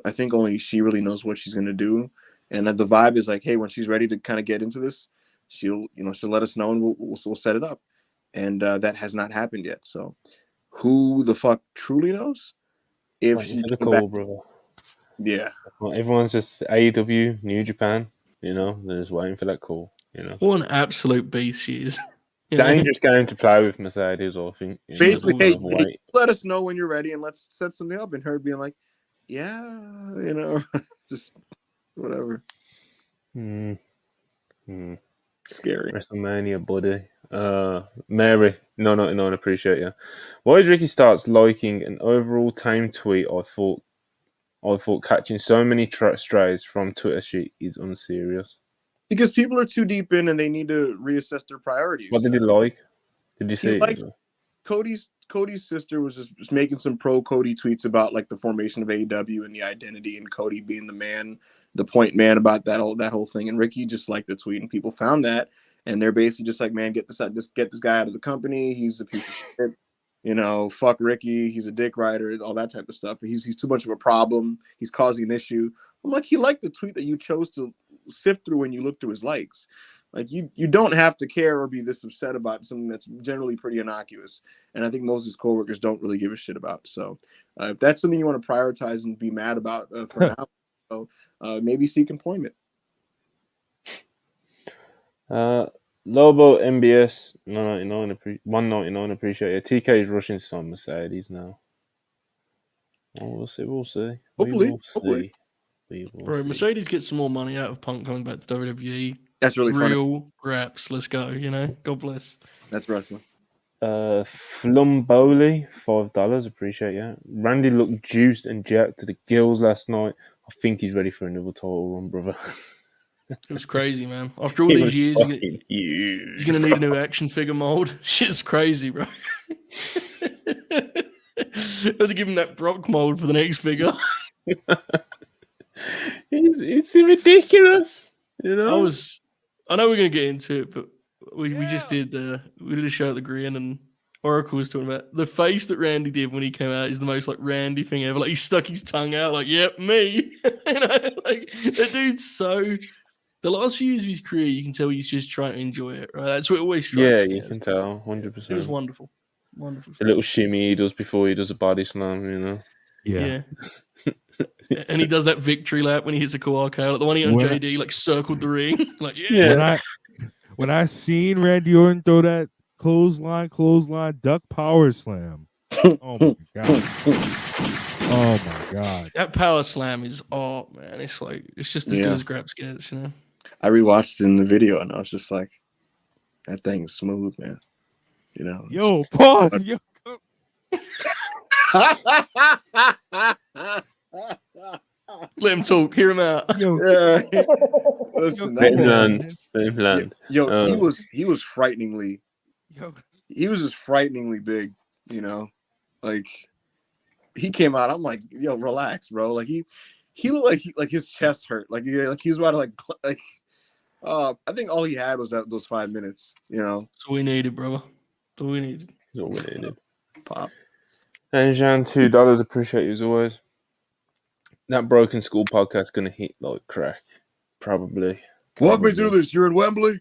I think only she really knows what she's going to do. And the vibe is like, hey, when she's ready to kind of get into this, she'll let us know, and we'll set it up. And that has not happened yet. So, who the fuck truly knows? If she the came call, back, brother. yeah. Well, everyone's just AEW, New Japan. They're just waiting for that call. What an absolute beast she is. You know? Dangerous game to play with Mercedes, I think. Basically, hey, wait. let us know when you're ready, and let's set something up. And her being like, yeah, just whatever. Scary. WrestleMania, buddy. Mary, no, appreciate you. Why is Ricky Starks liking an overall tame tweet? I thought catching so many strays from Twitter sheet is unserious. Because people are too deep in, and they need to reassess their priorities. What did he like? Did you see? Like Cody's sister was just making some pro Cody tweets about like the formation of AEW and the identity, and Cody being the man, the point man about that whole thing. And Ricky just liked the tweet, and people found that, and they're basically just like, man, get this guy out of the company. He's a piece of shit. Fuck Ricky. He's a dick rider, all that type of stuff. He's too much of a problem. He's causing an issue. I'm like, he liked the tweet that you chose to sift through when you look through his likes. Like you don't have to care or be this upset about something that's generally pretty innocuous. And I think most of his coworkers don't really give a shit about. So if that's something you want to prioritize and be mad about for now, maybe seek employment. Lobo MBS 199 appreciate it. TK is rushing some Mercedes now. We'll see. Hopefully. Bro, Mercedes gets some more money out of Punk coming back to WWE. That's really real funny. raps. Let's go. God bless. That's wrestling. Flumboli, $5. Appreciate you. Randy looked juiced and jacked to the gills last night. I think he's ready for another title run, brother. It was crazy, man. After all these years, he's going to need a new action figure mold. Shit's crazy, bro. Have to give him that Brock mold for the next figure. It's ridiculous. I know we're going to get into it, but we just did a show at the Green, and Oracle was talking about the face that Randy did when he came out is the most like Randy thing ever. Like he stuck his tongue out, like, yep, me. Like that dude's so. The last few years of his career, you can tell he's just trying to enjoy it, right? That's what it always strikes. Yeah, you can tell, 100%. It was wonderful. The little shimmy he does before he does a body slam, Yeah. And he does that victory lap when he hits a cool RKO, like the one he on When I- JD, like circled the ring. Like, yeah. When I seen Randy Orton throw that clothesline, duck power slam. Oh my god. Oh my god. That power slam is man. It's like it's just as good Yeah. as Grabs gets, you know. I rewatched it in the video and I was just like, that thing is smooth, man. You know. Yo, pause. Yo. Let him talk. Hear him out. Yo, Yeah. Listen, Yo, Let come him on, learn. man. Let him learn. he was frighteningly Yo, he was just frighteningly big, you know. Like he came out, I'm like, yo, relax, bro. Like he looked like his chest hurt. Like he was about to I think all he had was those 5 minutes, you know. That's all we needed, brother. That's all we needed. That's all we needed. Pop. And Jean, $2. Appreciate you as always. That Broken School podcast gonna hit like crack, probably. Walk me through this. You're in Wembley.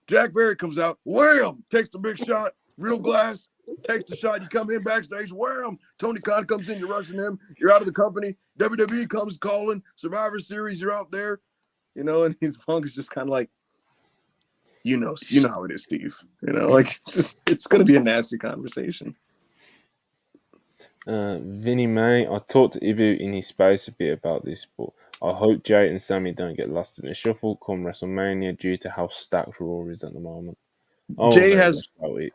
Jack Barrett comes out. Wham! Takes the big shot. Real glass. Takes the shot. You come in backstage. Wham! Tony Khan comes in. You're rushing him. You're out of the company. WWE comes calling. Survivor Series. You're out there. You know, and his Punk is just kind of like, you know how it is, Steve. You know, like it's gonna be a nasty conversation. Vinny May, I talked to Ibu in his space a bit about this, but I hope Jay and Sammy don't get lost in the shuffle come WrestleMania due to how stacked Raw is at the moment. Oh, Jay very has much so it.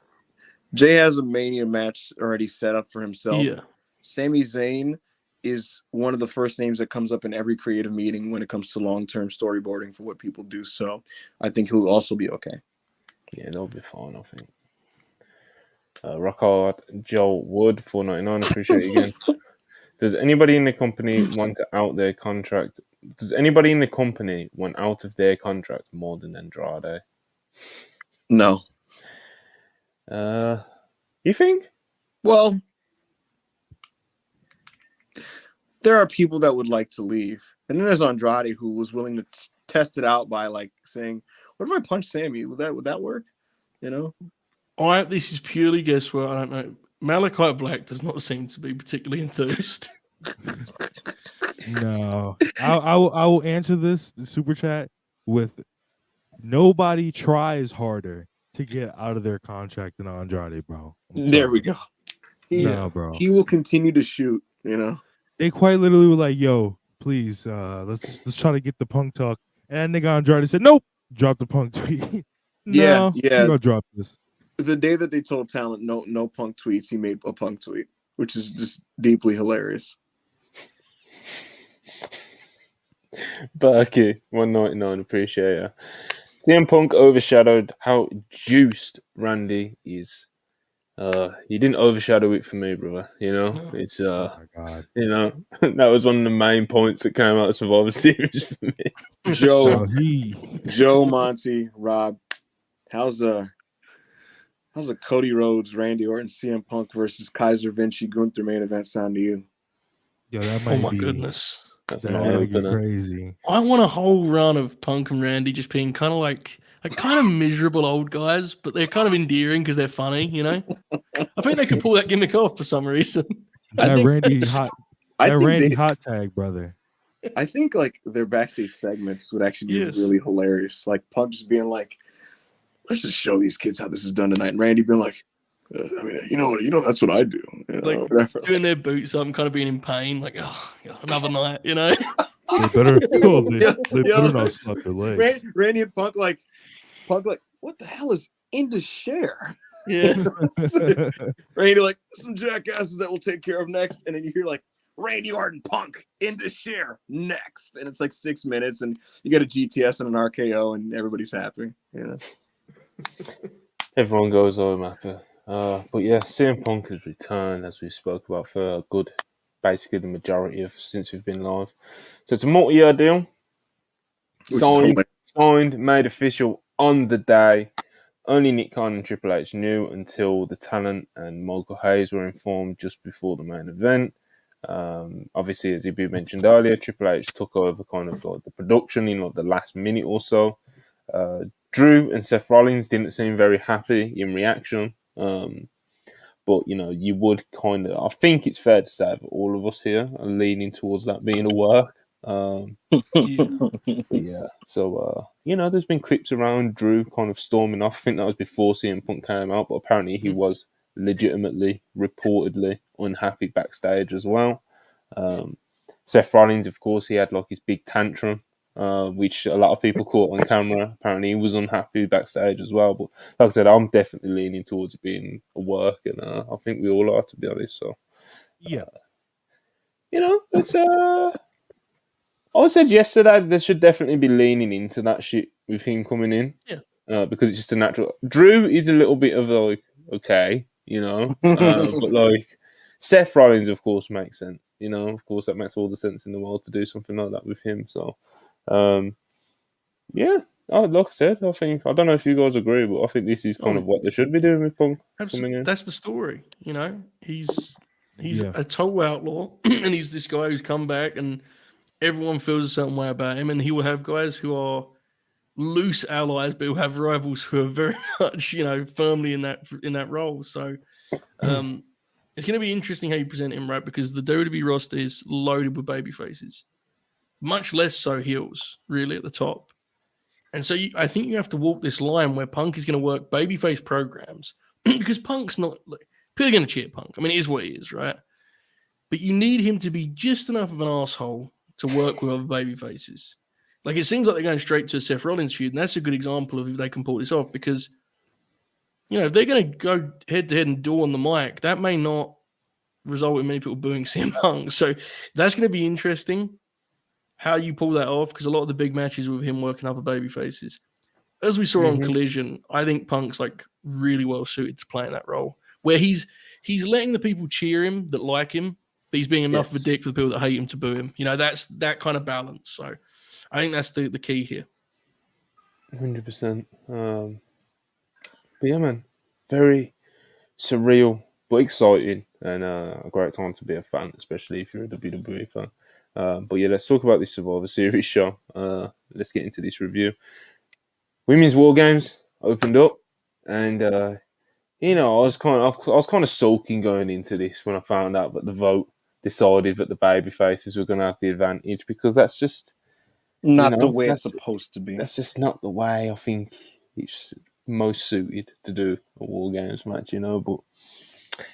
Jay has a Mania match already set up for himself. Yeah. Sami Zayn is one of the first names that comes up in every creative meeting when it comes to long-term storyboarding for what people do. So I think he'll also be okay. Yeah, they'll be fine, I think. Rock hard, Joel Wood, $4.99. Appreciate it again. Does anybody in the company want to out their contract? Does anybody in the company want out of their contract more than Andrade? No. You think? Well, there are people that would like to leave. And then there's Andrade who was willing to test it out by like saying, what if I punch Sammy? Would that work? You know? This is purely guesswork. I don't know. Malachi Black does not seem to be particularly enthused. no. I will answer the super chat with nobody tries harder to get out of their contract than Andrade, bro. There we go. Bro. He will continue to shoot, you know. They quite literally were like, yo, please, let's try to get the Punk talk. And nigga Andrade said, nope, drop the Punk tweet. Yeah. We're gonna drop this. The day that they told Talent no Punk tweets, he made a Punk tweet, which is just deeply hilarious. Berkey, $1.99. Appreciate it. CM Punk overshadowed how juiced Randy is. He didn't overshadow it for me, brother. You know, it's oh my God. You know, that was one of the main points that came out of Survivor Series for me. Joe, Monty, Rob, how's a Cody Rhodes, Randy Orton, CM Punk versus Kaiser, Vinci, Gunther main event sound to you? Yo, that might be. Goodness. That's crazy. I want a whole run of Punk and Randy just being kind of like kind of miserable old guys, but they're kind of endearing because they're funny, you know? I think they could pull that gimmick off for some reason. Randy hot tag, brother. I think like their backstage segments would actually be really hilarious. Like Punk just being like, let's just show these kids how this is done tonight. And Randy being like, I mean, you know, that's what I do. You know, like doing their boots up and kind of being in pain, like, oh, God, another night, you know? They better not slap their legs. Randy and Punk like, what the hell is into share? Yeah. Randy like, some jackasses that we'll take care of next. And then you hear like, Randy Orton Punk into share next. And it's like 6 minutes and you get a GTS and an RKO and everybody's happy. You know? Everyone goes home happy. But yeah, CM Punk has returned, as we spoke about, for a good, basically the majority of since we've been live. So it's a multi-year deal. Signed, made official on the day. Only Nick Khan and Triple H knew until the Talent and Michael Hayes were informed just before the main event. Obviously, as Ibu mentioned earlier, Triple H took over kind of like the production in like the last minute or so. Drew and Seth Rollins didn't seem very happy in reaction. But you would kind of. I think it's fair to say that all of us here are leaning towards that being a work. Yeah. But yeah, so there's been clips around Drew kind of storming off. I think that was before CM Punk came out, but apparently he was legitimately, reportedly unhappy backstage as well. Seth Rollins, of course, he had like his big tantrum, which a lot of people caught on camera. Apparently, he was unhappy backstage as well. But like I said, I'm definitely leaning towards it being a work, and I think we all are, to be honest. So Yeah. it's I said yesterday there should definitely be leaning into that shit with him coming in. Yeah. Because it's just a natural. Drew is a little bit of like, okay, but like Seth Rollins, of course, makes sense. Of course, that makes all the sense in the world to do something like that with him. So, yeah, like I said, I don't know if you guys agree, but I think this is kind of what they should be doing with Punk coming in. That's the story. He's Yeah. a total outlaw, and he's this guy who's come back, and everyone feels a certain way about him, and he will have guys who are loose allies, but who have rivals who are very much, firmly in that role. So, it's going to be interesting how you present him, right? Because the WWE roster is loaded with baby faces, much less so heels, really, at the top. And so I think you have to walk this line where Punk is going to work babyface programs because Punk's not people are going to cheer Punk. I mean, it is what it is, right? But you need him to be just enough of an asshole to work with other baby faces. Like, it seems like they're going straight to a Seth Rollins feud, and that's a good example of if they can pull this off because, if they're going to go head to head and duel on the mic, that may not result in many people booing CM Punk. So that's going to be interesting how you pull that off because a lot of the big matches with him working other baby faces. As we saw on Collision, I think Punk's like really well suited to playing that role where he's letting the people cheer him that like him, but he's being enough of a dick for the people that hate him to boo him. That's that kind of balance. So I think that's the key here. 100%. But yeah, man, very surreal but exciting and a great time to be a fan, especially if you're a WWE fan. But yeah, let's talk about this Survivor Series show. Let's get into this review. Women's War Games opened up, and I was kind of sulking going into this when I found out that the vote decided that the baby faces were going to have the advantage because that's just not the way it's supposed to be. That's just not the way I think it's most suited to do a War Games match, But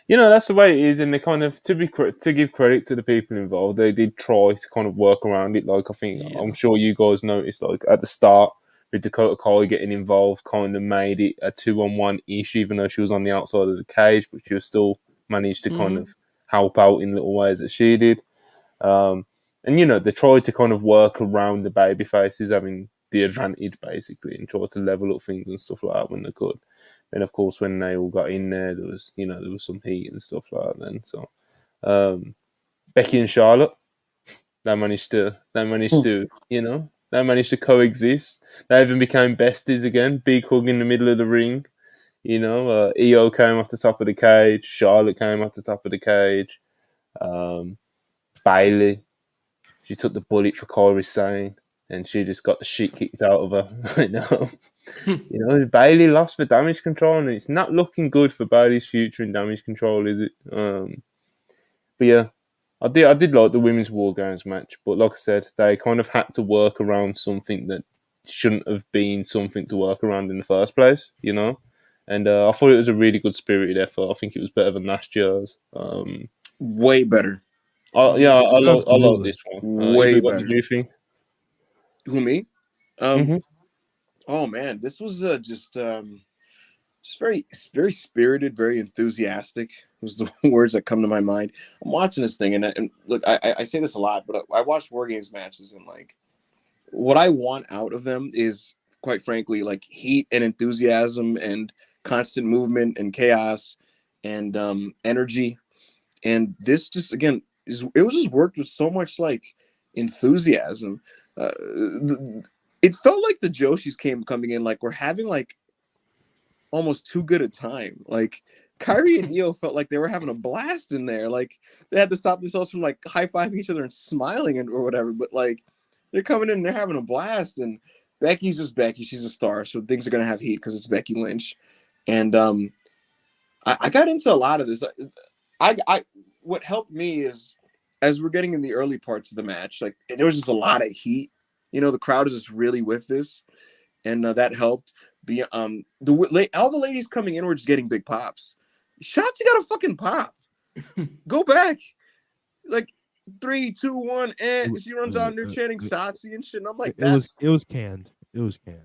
that's the way it is, and they kind of to give credit to the people involved, they did try to kind of work around it. Like I'm sure you guys noticed, like at the start with Dakota Kai getting involved, kind of made it a 2-on-1 ish, even though she was on the outside of the cage, but she was still managed to kind of help out in little ways that she did. And they tried to kind of work around the baby faces having the advantage basically, and try to level up things and stuff like that when they could. And of course, when they all got in there, there was some heat and stuff like that. Then so Becky and Charlotte, they managed to coexist. They even became besties again. Big hug in the middle of the ring. Io came off the top of the cage. Charlotte came off the top of the cage. Bailey, she took the bullet for Kairi Sane, and she just got the shit kicked out of her. Bailey lost for Damage Control, and it's not looking good for Bailey's future in Damage Control, is it? But yeah, I did like the Women's War Games match, but like I said, they kind of had to work around something that shouldn't have been something to work around in the first place, And I thought it was a really good spirited effort. I think it was better than last year's. Way better. I like this one. Way what better. did you think? Who, me? Oh man, this was just very, very spirited, very enthusiastic. Was the words that come to my mind. I'm watching this thing, and look, I say this a lot, but I watch War Games matches, and like, what I want out of them is, quite frankly, like heat and enthusiasm and constant movement and chaos and energy. And this just again it was just worked with so much like enthusiasm. It felt like the Joshis coming in like we're having like almost too good a time. Like Kyrie and Io felt like they were having a blast in there. Like they had to stop themselves from like high-fiving each other and smiling or whatever. But like they're coming in and they're having a blast. And Becky's just Becky. She's a star. So things are going to have heat because it's Becky Lynch. And I got into a lot of this. I what helped me is as we're getting in the early parts of the match, like there was just a lot of heat. You know, the crowd is just really with this, and that helped. All the ladies coming in were just getting big pops. Shotzi got a fucking pop. Go back, like 3, 2, 1, and she runs out and they're chanting Shotzi and shit. And I'm like, it was canned. It was canned.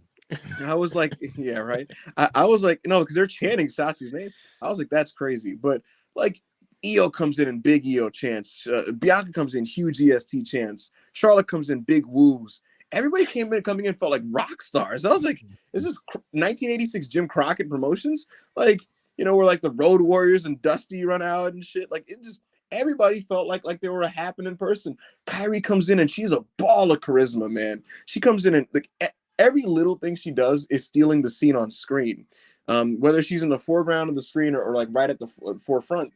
I was like, yeah, right. I was like, no, because they're chanting Shotzi's name. I was like, that's crazy. But like, Io comes in and big Io chants. Bianca comes in, huge EST chants. Charlotte comes in, big woos. Everybody coming in felt like rock stars. I was like, is this 1986 Jim Crockett Promotions? Like, you know, where like the Road Warriors and Dusty run out and shit. Like it just everybody felt like they were a happening person. Kyrie comes in and she's a ball of charisma, man. She comes in and like every little thing she does is stealing the scene on screen. Whether she's in the foreground of the screen or like right at the forefront,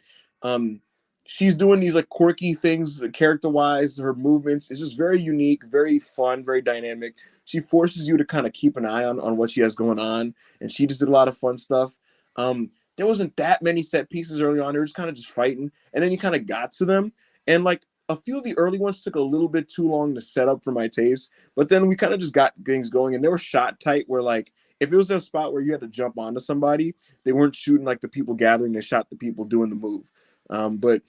she's doing these like quirky things character-wise. Her movements is just very unique, very fun, very dynamic. She forces you to kind of keep an eye on what she has going on, and she just did a lot of fun stuff. There wasn't that many set pieces early on. They were just kind of just fighting, and then you kind of got to them, and like a few of the early ones took a little bit too long to set up for my taste, but then we kind of just got things going, and they were shot tight where like if it was a spot where you had to jump onto somebody, they weren't shooting like the people gathering, they shot the people doing the move. But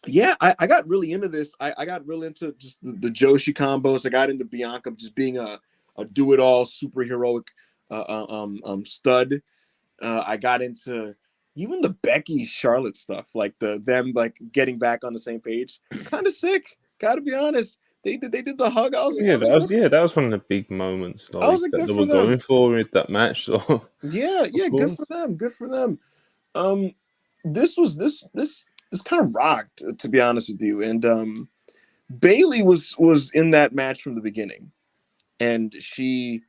yeah, I got really into this. I got really into just the Joshi combos. I got into Bianca just being a do-it-all superheroic stud. I got into even the Becky Charlotte stuff, like them like getting back on the same page. Kind of sick, gotta be honest. They did the hug. I was like, that was one of the big moments I was like, that good they for were them. going for with that match. So Yeah, good for them. Good for them. This kind of rocked, to be honest with you. And Bailey was in that match from the beginning, and she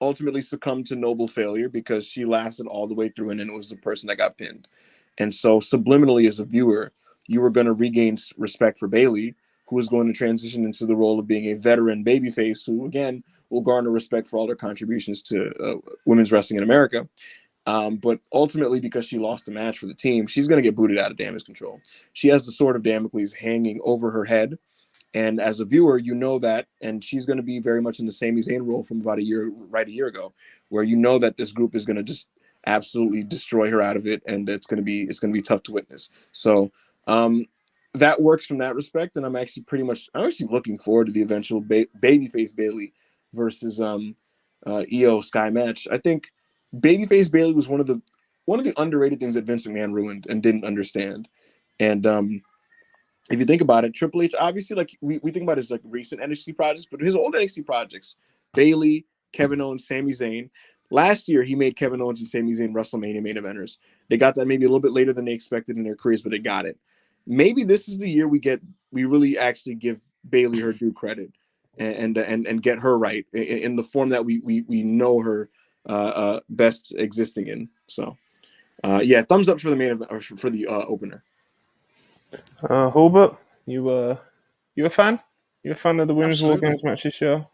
ultimately succumbed to noble failure because she lasted all the way through, and then it was the person that got pinned. And so subliminally, as a viewer, you were going to regain respect for Bailey, who is going to transition into the role of being a veteran babyface, who again will garner respect for all their contributions to women's wrestling in America. But ultimately, because she lost the match for the team, she's going to get booted out of Damage Control. She has the sword of Damocles hanging over her head. And as a viewer, you know that, and she's going to be very much in the Sami Zayn role from about a year ago, where you know that this group is going to just absolutely destroy her out of it, and it's going to be tough to witness. So that works from that respect, and I'm actually looking forward to the eventual babyface Bailey versus Io Sky match. I think babyface Bailey was one of the underrated things that Vince McMahon ruined and didn't understand, and if you think about it, Triple H, obviously, like we think about his like recent NXT projects, but his old NXT projects, Bailey, Kevin Owens, Sami Zayn. Last year, he made Kevin Owens and Sami Zayn WrestleMania main eventers. They got that maybe a little bit later than they expected in their careers, but they got it. Maybe this is the year we really actually give Bailey her due credit and get her right in the form that we know her best existing in. So, yeah, thumbs up for the main event or for the opener. Hulbert, you a fan? You a fan of the women's War Games match this year?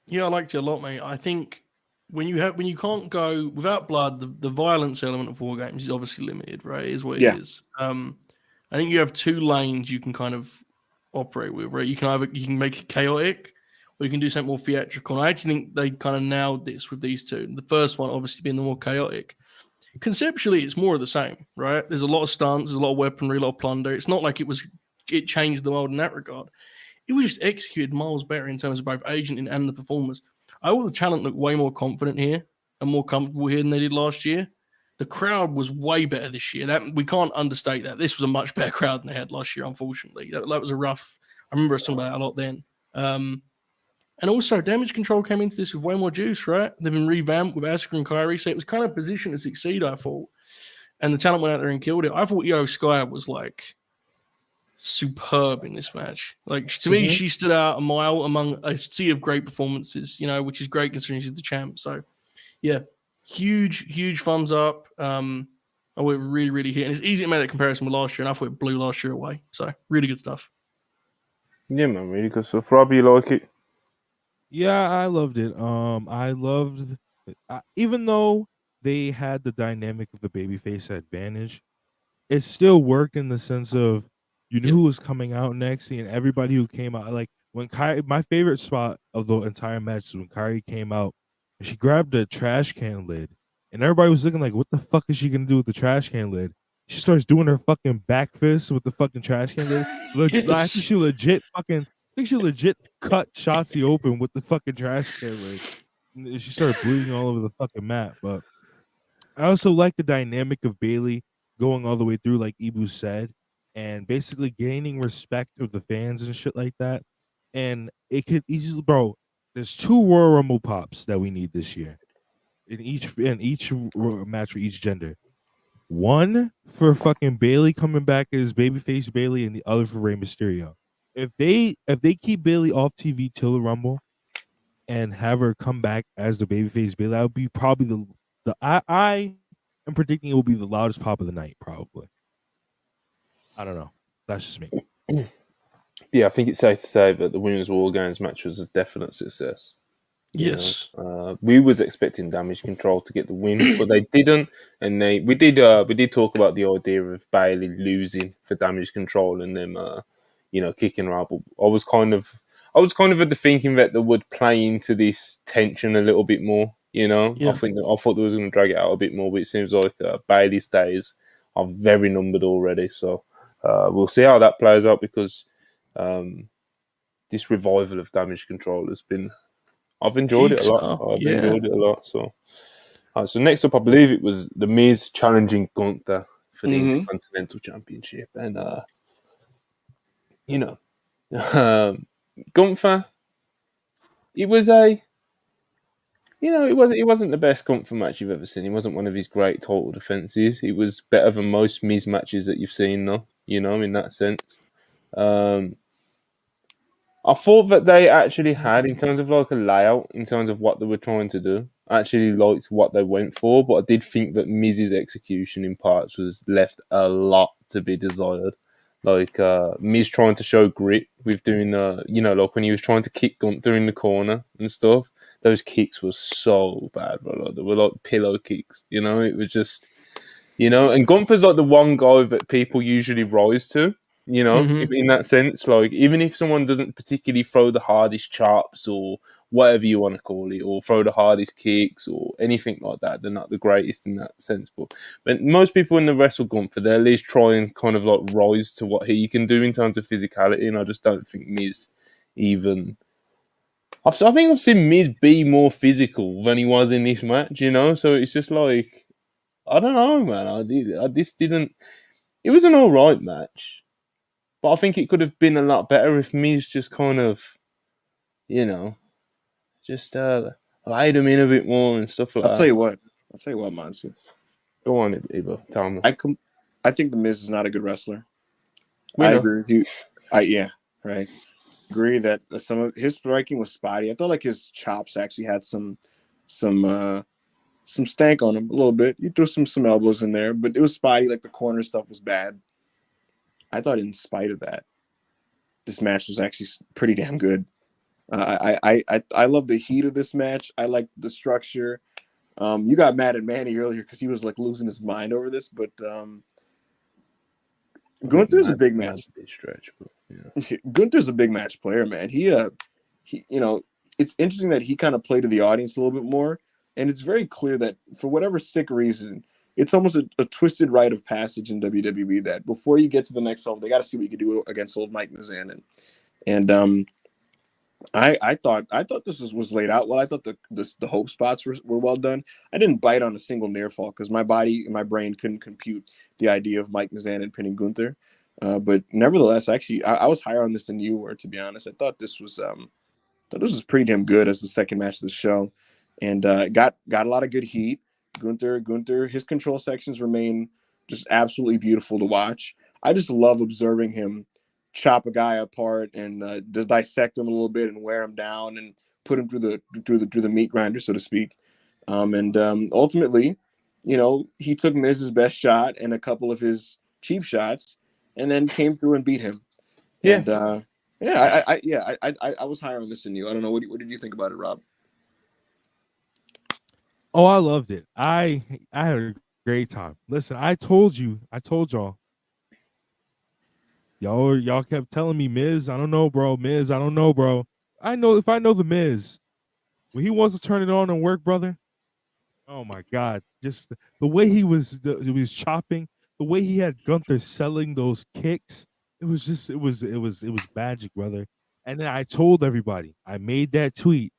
Yeah, I liked it a lot, mate. I think when you can't go without blood, the violence element of War Games is obviously limited, right? It is what it is. I think you have two lanes you can kind of operate with, right? You can make it chaotic, or you can do something more theatrical. And I actually think they kind of nailed this with these two. The first one, obviously, being the more chaotic. Conceptually, it's more of the same, right? There's a lot of stunts, there's a lot of weaponry, a lot of plunder. It's not like it changed the world in that regard. It was just executed miles better in terms of both agenting and the performers. I thought the talent looked way more confident here and more comfortable here than they did last year. The crowd was way better this year. That we can't understate that. This was a much better crowd than they had last year, unfortunately. That was a rough. I remember us talking about that a lot then. And also, Damage Control came into this with way more juice, right? They've been revamped with Asuka and Kyrie, so it was kind of positioned to succeed, I thought. And the talent went out there and killed it. I thought Io Sky was like superb in this match. Like to me, she stood out a mile among a sea of great performances, which is great considering she's the champ. So yeah, huge thumbs up. I would really, really hit. And it's easy to make that comparison with last year, and I thought it blew last year away. So really good stuff. Yeah, man, really good stuff. Rob, you like it? Yeah, I loved it. I loved, even though they had the dynamic of the babyface advantage, it still worked in the sense of you knew Yep. who was coming out next, and everybody who came out. Like when Kyrie, my favorite spot of the entire match is when Kyrie came out and she grabbed a trash can lid, and everybody was looking like, "What the fuck is she gonna do with the trash can lid?" She starts doing her fucking back fist with the fucking trash can lid. I think Yes. she legit fucking. I think she legit cut Shotzi open with the fucking trash can lid. And she started bleeding all over the fucking mat. But I also like the dynamic of Bailey going all the way through, like Ibu said, and basically gaining respect of the fans and shit like that. And it could easily, bro. There's 2 Royal Rumble pops that we need this year in each match for each gender. One for fucking Bailey coming back as babyface Bailey, and the other for Rey Mysterio. If they keep Bailey off TV till the Rumble and have her come back as the babyface Bailey, that would be probably I am predicting it will be the loudest pop of the night. Probably. I don't know. That's just me. Yeah, I think it's safe to say that the Women's War Games match was a definite success. Yes. We was expecting Damage Control to get the win, but they didn't. And we did talk about the idea of Bailey losing for Damage Control and them, kicking her out. But I was kind of of the thinking that they would play into this tension a little bit more. I Yeah. thought they was going to drag it out a bit more, but it seems like Bailey's days are very numbered already. So we'll see how that plays out because this revival of Damage Control has been. I've enjoyed Big it a lot. stuff. I've Yeah. enjoyed it a lot. So next up, I believe it was the Miz challenging Gunther for the Mhm. Intercontinental Championship, and Gunther. It was it wasn't the best Gunther match you've ever seen. It wasn't one of his great total defenses. It was better than most Miz matches that you've seen, though. In that sense. I thought that they actually had, in terms of like a layout, in terms of what they were trying to do, I actually liked what they went for, but I did think that Miz's execution in parts was left a lot to be desired. Like Miz trying to show grit with doing, like when he was trying to kick Gunther in the corner and stuff. Those kicks were so bad, bro. Like, they were like pillow kicks. It was just, and Gunther's like the one guy that people usually rise to, Mhm. in that sense. Like, even if someone doesn't particularly throw the hardest chops or whatever you want to call it, or throw the hardest kicks or anything like that, they're not the greatest in that sense. But most people in the wrestle Gunther, they at least try and kind of like rise to what he can do in terms of physicality, and I just don't think Miz even. I think I've seen Miz be more physical than he was in this match, So it's just like, I don't know, man. This didn't. It was an all right match, but I think it could have been a lot better if Miz just kind of, you know, just laid him in a bit more and stuff like I'll tell that. you what. I'll tell you what, Monty. Go on, Eva. Tell me. I think the Miz is not a good wrestler. We I know. agree with you. Yeah, right. Agree that some of his striking was spotty. I thought like his chops actually had some some stank on him a little bit. He threw some elbows in there, but it was spotty. Like the corner stuff was bad. I thought in spite of that, this match was actually pretty damn good. I love the heat of this match. I like the structure. You got mad at Manny earlier because he was like losing his mind over this, but I think Gunther's a big Mad's match. a bit stretch, but yeah. Gunther's a big match player, man. He, it's interesting that he kind of played to the audience a little bit more, and it's very clear that for whatever sick reason, it's almost a twisted rite of passage in WWE that before you get to the next level, they got to see what you can do against old Mike Mizanin. And I thought this was laid out well. I thought the hope spots were well done. I didn't bite on a single near fall because my body and my brain couldn't compute the idea of Mike Mizanin pinning Gunther. But nevertheless, actually, I was higher on this than you were, to be honest. I thought this was pretty damn good as the second match of the show, and got a lot of good heat. Gunther, his control sections remain just absolutely beautiful to watch. I just love observing him chop a guy apart and just dissect him a little bit and wear him down and put him through the meat grinder, so to speak. And ultimately, he took Miz's best shot and a couple of his cheap shots, and then came through and beat him. Yeah. And I was higher on this than you. I don't know. What did you think about it, Rob? Oh, I loved it. I had a great time. Listen, I told y'all. Y'all kept telling me, Miz, I don't know, bro. Miz, I don't know, bro. I know if I know the Miz, when he wants to turn it on and work, brother. Oh my God! Just the way he was chopping, the way he had Gunther selling those kicks. It was magic, brother. And then I told everybody. I made that tweet.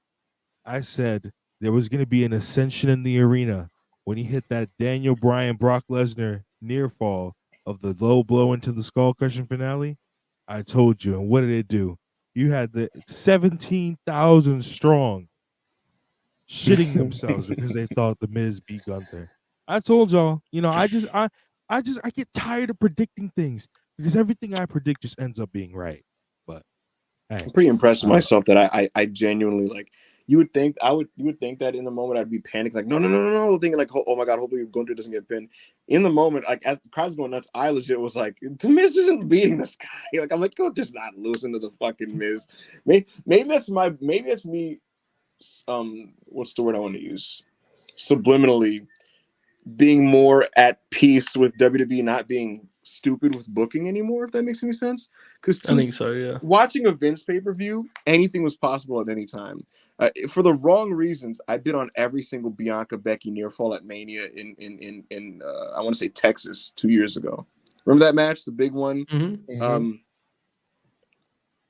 I said there was going to be an ascension in the arena when he hit that Daniel Bryan Brock Lesnar near fall of the low blow into the skull crushing finale. I told you, and what did it do? You had the 17,000 strong shitting themselves because they thought the Miz beat Gunther. I told y'all, I get tired of predicting things because everything I predict just ends up being right. But hey, I'm pretty impressed with uh, myself that I genuinely like. You would think that in the moment I'd be panicking, like no, thinking like, oh my God, hopefully Gunther doesn't get pinned. In the moment, like as the crowd's going nuts, I legit was like, the Miz isn't beating this guy. Like I'm like, Gunther's not losing to the fucking Miz. Maybe that's me. What's the word I want to use? Subliminally being more at peace with WWE not being stupid with booking anymore, if that makes any sense. Because I think so, yeah. watching a Vince pay-per-view, anything was possible at any time. For the wrong reasons, I bid on every single Bianca Becky near fall at Mania in I want to say Texas 2 years ago. Remember that match, the big one? Mm-hmm.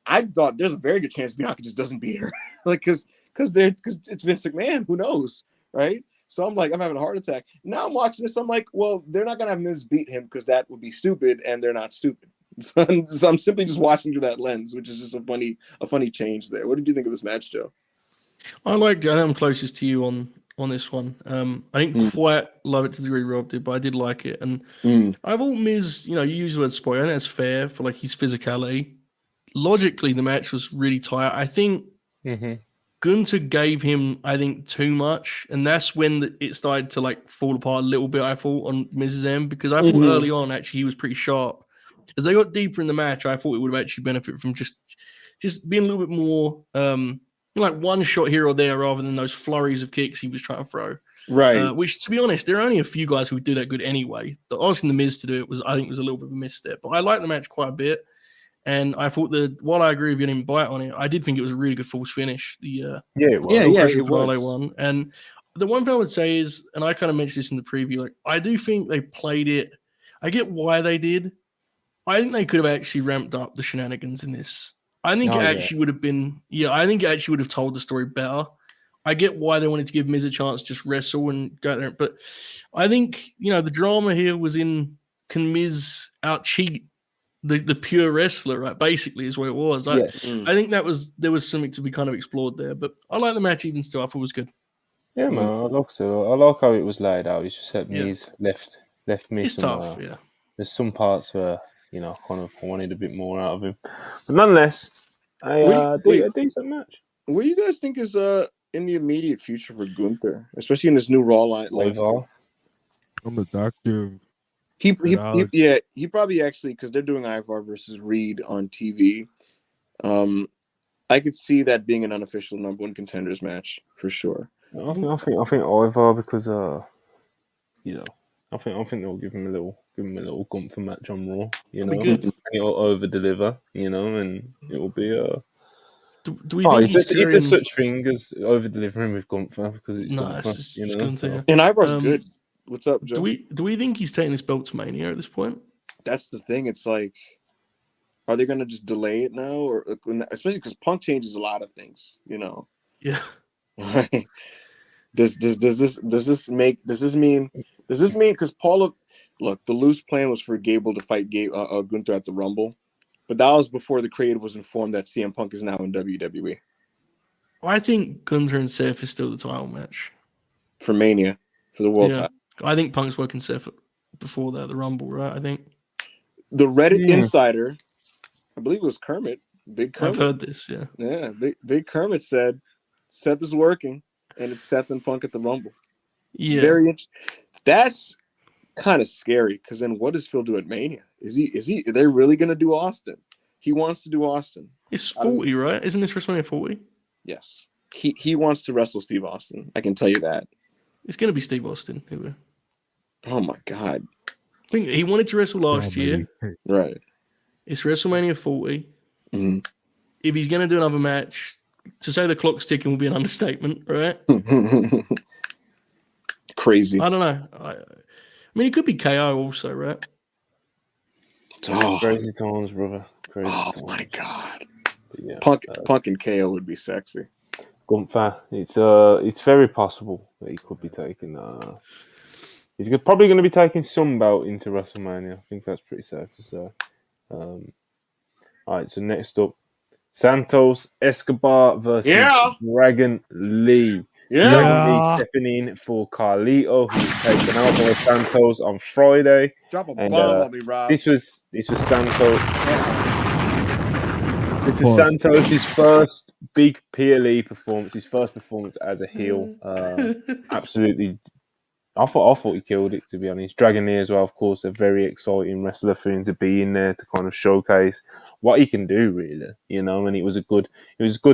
I thought there's a very good chance Bianca just doesn't beat her, like because it's Vince McMahon. Who knows, right? So I'm like, I'm having a heart attack. Now I'm watching this. I'm like, well, they're not gonna have Miz beat him because that would be stupid, and they're not stupid. So I'm simply just watching through that lens, which is just a funny change there. What did you think of this match, Joe? I think I'm closest to you on this one. I didn't quite love it to the degree Rob did, but I did like it. And I thought Miz, you use the word spoil. I think that's fair for like his physicality. Logically, the match was really tight. I think Gunther gave him, too much, and that's when it started to like fall apart a little bit. I thought on Miz's end because I thought early on actually he was pretty sharp. As they got deeper in the match, I thought it would have actually benefited from just being a little bit more like one shot here or there rather than those flurries of kicks he was trying to throw. Right. Which, to be honest, there are only a few guys who would do that good anyway. Asking the Miz to do it was a little bit of a misstep. But I liked the match quite a bit. And I thought that while I agree with you and bite on it, I did think it was a really good false finish. It was one. And the one thing I would say is, and I kind of mentioned this in the preview, like I do think they played it. I get why they did. I think they could have actually ramped up the shenanigans in this. I think it actually would have been, I think it actually would have told the story better. I get why they wanted to give Miz a chance to just wrestle and go there. But I think, the drama here was in, can Miz out cheat the pure wrestler, right? Basically is what it was. I think there was something to be kind of explored there. But I like the match even still. I thought it was good. Yeah, man, I like how it was laid out. It's just that Miz left me It's some. tough, yeah. There's some parts where kind of wanted a bit more out of him, but nonetheless, a decent match. What do you guys think is in the immediate future for Gunther, especially in this new Raw line? I'm the doctor. He probably actually, because they're doing Ivar versus Reed on TV. I could see that being an unofficial number one contenders match for sure. I think Ivar because I think they'll give him a little Gunther match on Raw, Be good. and it'll over deliver, and it will be Do we think is there such thing as over delivering with Gunther because it's Gunther, it's just Gunther, yeah. And Ivar's good. What's up, Joe? Do we think he's taking this belt to Mania at this point? That's the thing. It's like, are they going to just delay it now, or especially because Punk changes a lot of things, Yeah. Right. Does this mean because look, the loose plan was for Gable to fight Gunther at the Rumble, but that was before the creative was informed that CM Punk is now in WWE. I think Gunther and Seth is still the title match for Mania, for the world title. I think Punk's working Seth before that, the Rumble, right? I think the Reddit insider, I believe it was Kermit, Big Kermit. I've heard this, yeah. Yeah, Big Kermit said Seth is working, and it's Seth and Punk at the Rumble. Yeah, very interesting. That's kind of scary because then what does Phil do at Mania? Are they really going to do Austin? He wants to do Austin. It's 40, right? Isn't this WrestleMania 40? Yes, he wants to wrestle Steve Austin. I can tell you that. It's going to be Steve Austin. I Oh my god. think he wanted to wrestle last Oh, year. maybe. Right. It's WrestleMania 40. Mhm. If he's going to do another match, to say the clock's ticking will be an understatement, right? Crazy. I don't know. I mean, it could be KO also, right? Oh, Crazy times, brother. Crazy times. my god. But yeah, Punk and KO would be sexy. Gunther. It's very possible that he could be taking. He's probably going to be taking some belt into WrestleMania. I think that's pretty safe to say. All right, so next up, Santos Escobar versus Yeah. Dragon Lee. Yeah. Dragon Lee stepping in for Carlito, who's taken out by Santos on Friday. Drop a And bomb on me, Rob. this was Santos. This is Pause. Santos' first big PLE performance. His first performance as a heel. Absolutely. I thought he killed it, to be honest. Dragon Lee as well, of course, a very exciting wrestler for him to be in there to kind of showcase what he can do, really. And it was good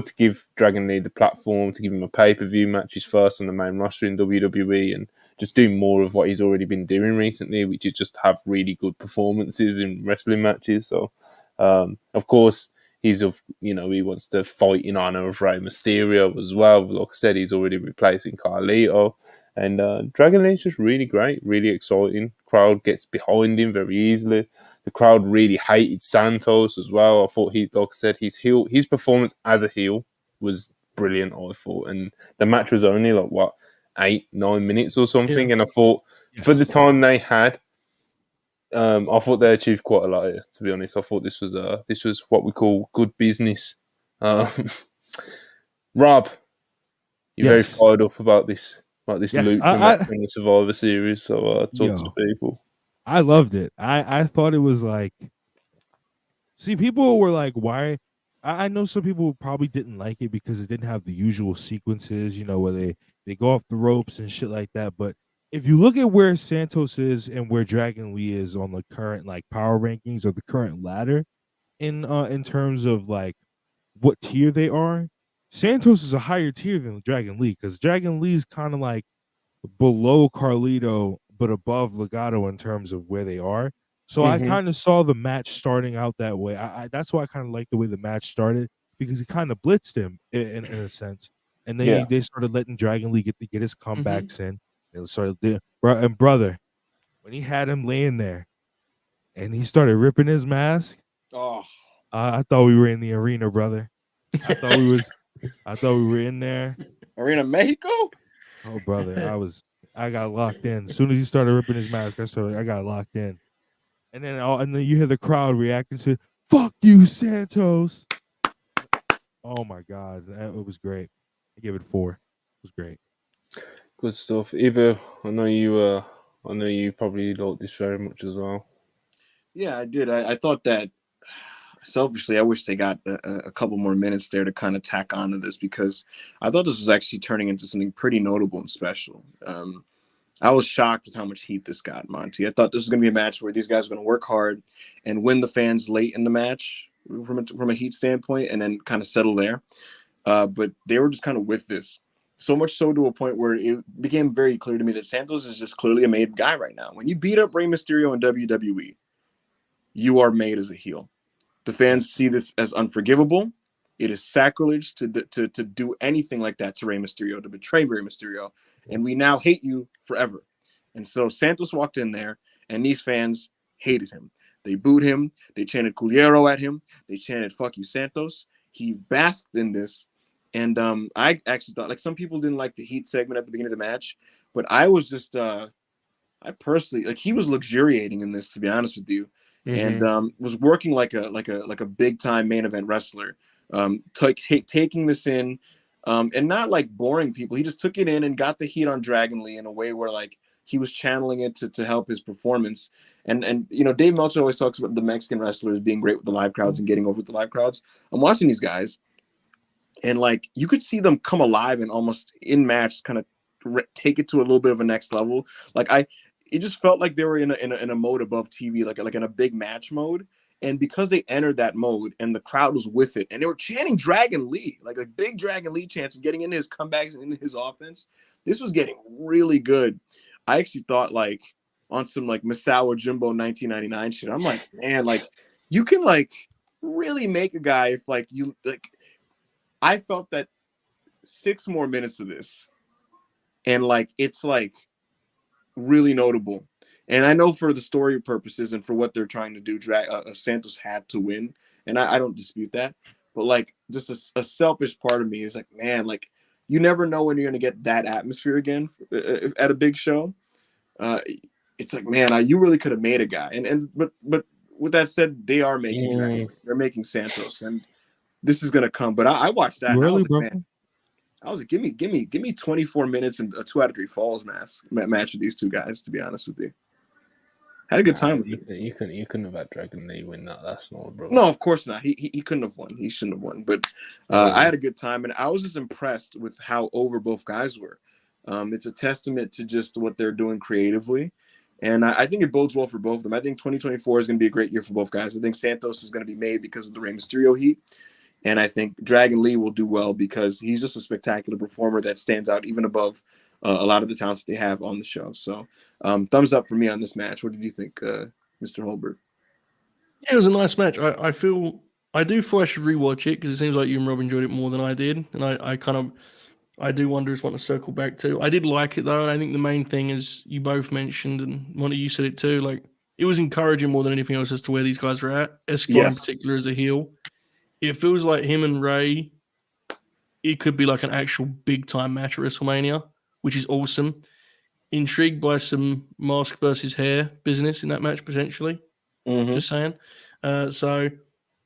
to give Dragon Lee the platform, to give him a pay-per-view match, his first on the main roster in WWE, and just do more of what he's already been doing recently, which is just have really good performances in wrestling matches. So, of course, he wants to fight in honor of Rey Mysterio as well. Like I said, he's already replacing Carlito. And Dragon Lee's just really great, really exciting. Crowd gets behind him very easily. The crowd really hated Santos as well. I thought like I said, his performance as a heel was brilliant, I thought. And the match was only 8-9 minutes or something. Yeah. And I thought for the time they had, I thought they achieved quite a lot here, to be honest. I thought this was what we call good business. Rob, you're very fired up about this. This Yes, Lucha match in the Survivor Series, so talk to the people. I loved it. I thought it was like, see, people were like, why? I know some people probably didn't like it because it didn't have the usual sequences, where they go off the ropes and shit like that. But if you look at where Santos is and where Dragon Lee is on the current power rankings or the current ladder in terms of what tier they are, Santos is a higher tier than Dragon Lee because Dragon Lee is kind of below Carlito, but above Legato in terms of where they are. So I kind of saw the match starting out that way. That's why I kind of like the way the match started because it kind of blitzed him in a sense, and then they started letting Dragon Lee get his comebacks in. They started and brother, when he had him laying there, and he started ripping his mask. Oh, I thought we were in the arena, brother. I thought we were in there. Arena Mexico? Oh, brother, I got locked in. As soon as he started ripping his mask, I got locked in. And then you hear the crowd reacting to, "Fuck you, Santos." Oh my god, it was great. I gave it 4. It was great. Good stuff. Eva, I know you probably liked this very much as well. Yeah, I did. I thought that selfishly, I wish they got a couple more minutes there to kind of tack onto this because I thought this was actually turning into something pretty notable and special. I was shocked with how much heat this got, Monty. I thought this was going to be a match where these guys are going to work hard and win the fans late in the match from a heat standpoint and then kind of settle there. But they were just kind of with this. So much so to a point where it became very clear to me that Santos is just clearly a made guy right now. When you beat up Rey Mysterio in WWE, you are made as a heel. The fans see this as unforgivable. It is sacrilege to do anything like that to Rey Mysterio, to betray Rey Mysterio. And we now hate you forever. And so Santos walked in there, and these fans hated him. They booed him. They chanted Culero at him. They chanted, "Fuck you, Santos." He basked in this. And I actually thought, some people didn't like the heat segment at the beginning of the match, but I was just, I personally, he was luxuriating in this, to be honest with you. And was working like a big time main event wrestler, taking this in, and not boring people. He just took it in and got the heat on Dragon Lee in a way where he was channeling it to help his performance. And Dave Meltzer always talks about the Mexican wrestlers being great with the live crowds and getting over with the live crowds. I'm watching these guys, and you could see them come alive and almost in match kind of take it to a little bit of a next level. It just felt like they were in a mode above TV, like in a big match mode. And because they entered that mode and the crowd was with it, and they were chanting Dragon Lee, like big Dragon Lee chants, and getting into his comebacks and into his offense, this was getting really good. I actually thought like on some like Misawa Jimbo 1999 shit. I'm like, man, like you can like really make a guy if like you like. I felt that 6 more minutes of this, and like it's like really notable. And I know for the story purposes and for what they're trying to do, Santos had to win, and I don't dispute that. But like, just a selfish part of me is like, man, like you never know when you're gonna get that atmosphere again at a big show. Uh, it's like, man, you really could have made a guy. But with that said, they are making Dragon. They're making Santos, and this is gonna come. But I watched that, and I was like, man. I was like, give me 24 minutes and a 2 out of 3 falls match with these two guys. To be honest with you, had a good time with it. You couldn't have had Dragon Lee win that. That's not, bro. No, of course not. He couldn't have won. He shouldn't have won. But I had a good time, and I was just impressed with how over both guys were. It's a testament to just what they're doing creatively, and I think it bodes well for both of them. I think 2024 is going to be a great year for both guys. I think Santos is going to be made because of the Rey Mysterio heat. And I think Dragon Lee will do well because he's just a spectacular performer that stands out even above a lot of the talents that they have on the show. So thumbs up for me on this match. What did you think, Mr. Holbert? Yeah, it was a nice match. I feel I do feel I should rewatch it because it seems like you and Rob enjoyed it more than I did. And I do wonder if I want to circle back to. I did like it though, and I think the main thing is you both mentioned, and one of you said it too, like it was encouraging more than anything else as to where these guys are at. Escobar in particular as a heel. It feels like him and Ray, it could be like an actual big time match at WrestleMania, which is awesome. Intrigued by some mask versus hair business in that match potentially. Just saying. So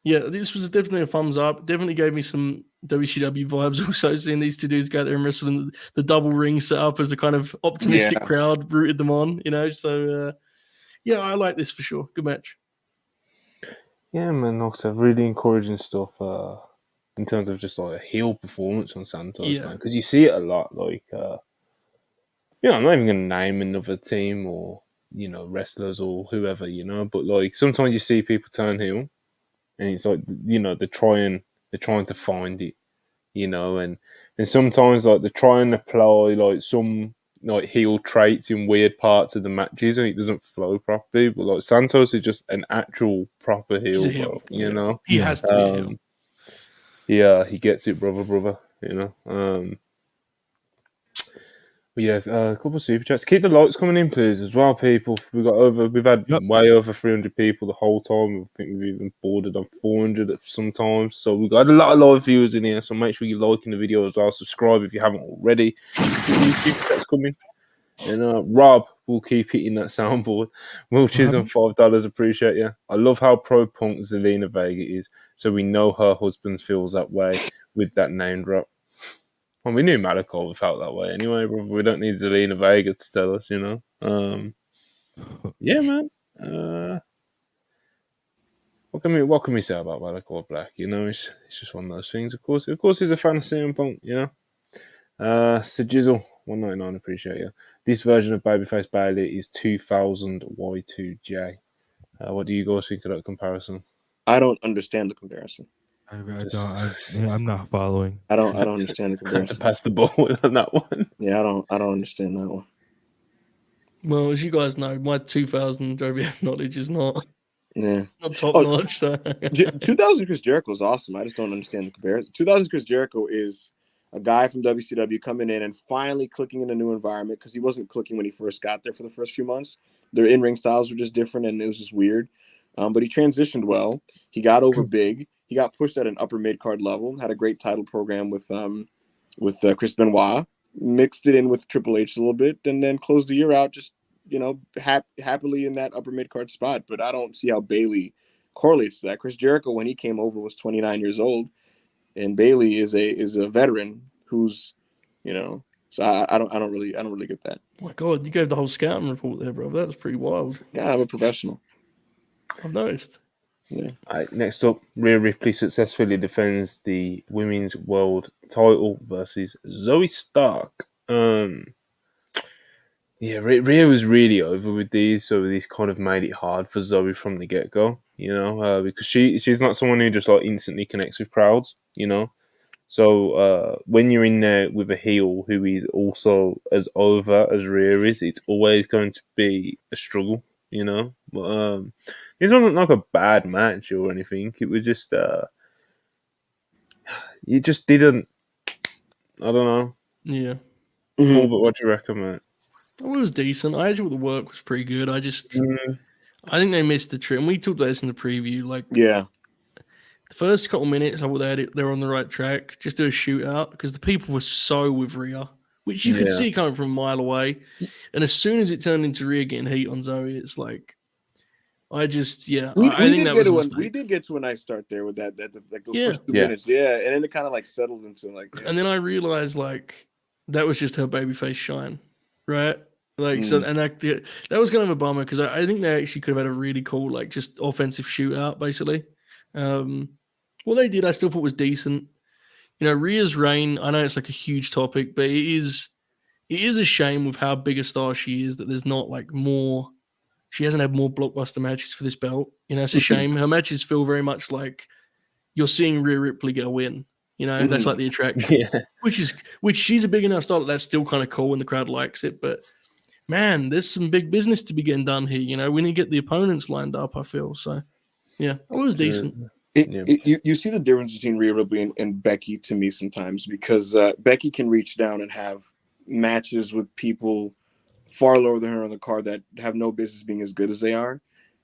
yeah, this was definitely a thumbs up. Definitely gave me some WCW vibes. Also seeing these two dudes go there and wrestle in the double ring set up as the kind of optimistic crowd rooted them on, you know. So yeah, I like this for sure. Good match. Yeah, man. Also, really encouraging stuff in terms of just like a heel performance on Santos, man. Because you see it a lot. Like, I'm not even going to name another team or wrestlers or whoever, But like sometimes you see people turn heel, and it's like they're trying to find it, and sometimes like they're trying to apply like some like heel traits in weird parts of the matches and it doesn't flow properly. But like Santos is just an actual proper heel, bro. He has to be a heel. Yeah, he gets it, brother. But yes, a couple of super chats. Keep the lights coming in, please, as well, people. We've had way over 300 people the whole time. I think we've even bordered on 400 at some times. So we've got a lot of live viewers in here. So make sure you're liking the video as well. Subscribe if you haven't already. Keep these super chats coming. And Rob will keep hitting that soundboard. Will Chisholm, $5. Appreciate you. I love how pro punk Zelina Vega is. So we know her husband feels that way with that name drop. Well, we knew Malachi felt that way anyway, bro. We don't need Zelina Vega to tell us, Yeah, man. What can we say about Malachi Black? It's just one of those things. Of course, he's a fan of CM Punk. Sir Jizzle, 199. Appreciate you. This version of Babyface Bailey is 2000 Y2J. What do you guys think of that comparison? I don't understand the comparison. I'm not following. I don't understand the comparison. To pass the ball on that one. Yeah, I don't understand that one. Well, as you guys know, my 2000 WF knowledge is not top notch. So. 2000 Chris Jericho is awesome. I just don't understand the comparison. 2000 Chris Jericho is a guy from WCW coming in and finally clicking in a new environment because he wasn't clicking when he first got there for the first few months. Their in-ring styles were just different and it was just weird. But he transitioned well. He got over big. He got pushed at an upper mid-card level, had a great title program with Chris Benoit, mixed it in with Triple H a little bit, and then closed the year out just, happily in that upper mid-card spot. But I don't see how Bailey correlates to that. Chris Jericho, when he came over, was 29 years old, and Bailey is a veteran who's, so I don't really get that. Oh my God, you gave the whole scouting report there, bro. That was pretty wild. Yeah, I'm a professional. I've noticed. Yeah. All right, next up, Rhea Ripley successfully defends the Women's World title versus Zoe Stark. Rhea was really over with these, so this kind of made it hard for Zoe from the get-go. because she's not someone who just like instantly connects with crowds, So when you're in there with a heel who is also as over as Rhea is, it's always going to be a struggle, But it wasn't like a bad match or anything. It was just you just didn't. I don't know. Yeah. But what do you reckon, mate? It was decent. I actually thought the work was pretty good. I think they missed the trick. And we talked about this in the preview. Like, Yeah. the first couple minutes, I thought they were on the right track. Just do a shootout because the people were so with Rhea, which you could Yeah. see coming from a mile away. And as soon as it turned into Rhea getting heat on Zoe, it's like, I think that was a mistake. We did get to a nice start there with that like those Yeah. first 2 Yeah. minutes. Yeah, and then it kind of like settled into like. Yeah. And then I realized like that was just her babyface shine, right? Like so, and that was kind of a bummer because I think they actually could have had a really cool like just offensive shootout basically. What they did, I still thought was decent. Rhea's reign. I know it's like a huge topic, but it is a shame with how big a star she is that there's not like more. She hasn't had more blockbuster matches for this belt. It's a shame. Her matches feel very much like you're seeing Rhea Ripley get a win. That's like the attraction. Yeah. Which she's a big enough star that's still kind of cool and the crowd likes it. But man, there's some big business to be getting done here. We need to get the opponents lined up, I feel. So yeah, it was decent. You see the difference between Rhea Ripley and Becky to me sometimes because Becky can reach down and have matches with people far lower than her on the card that have no business being as good as they are.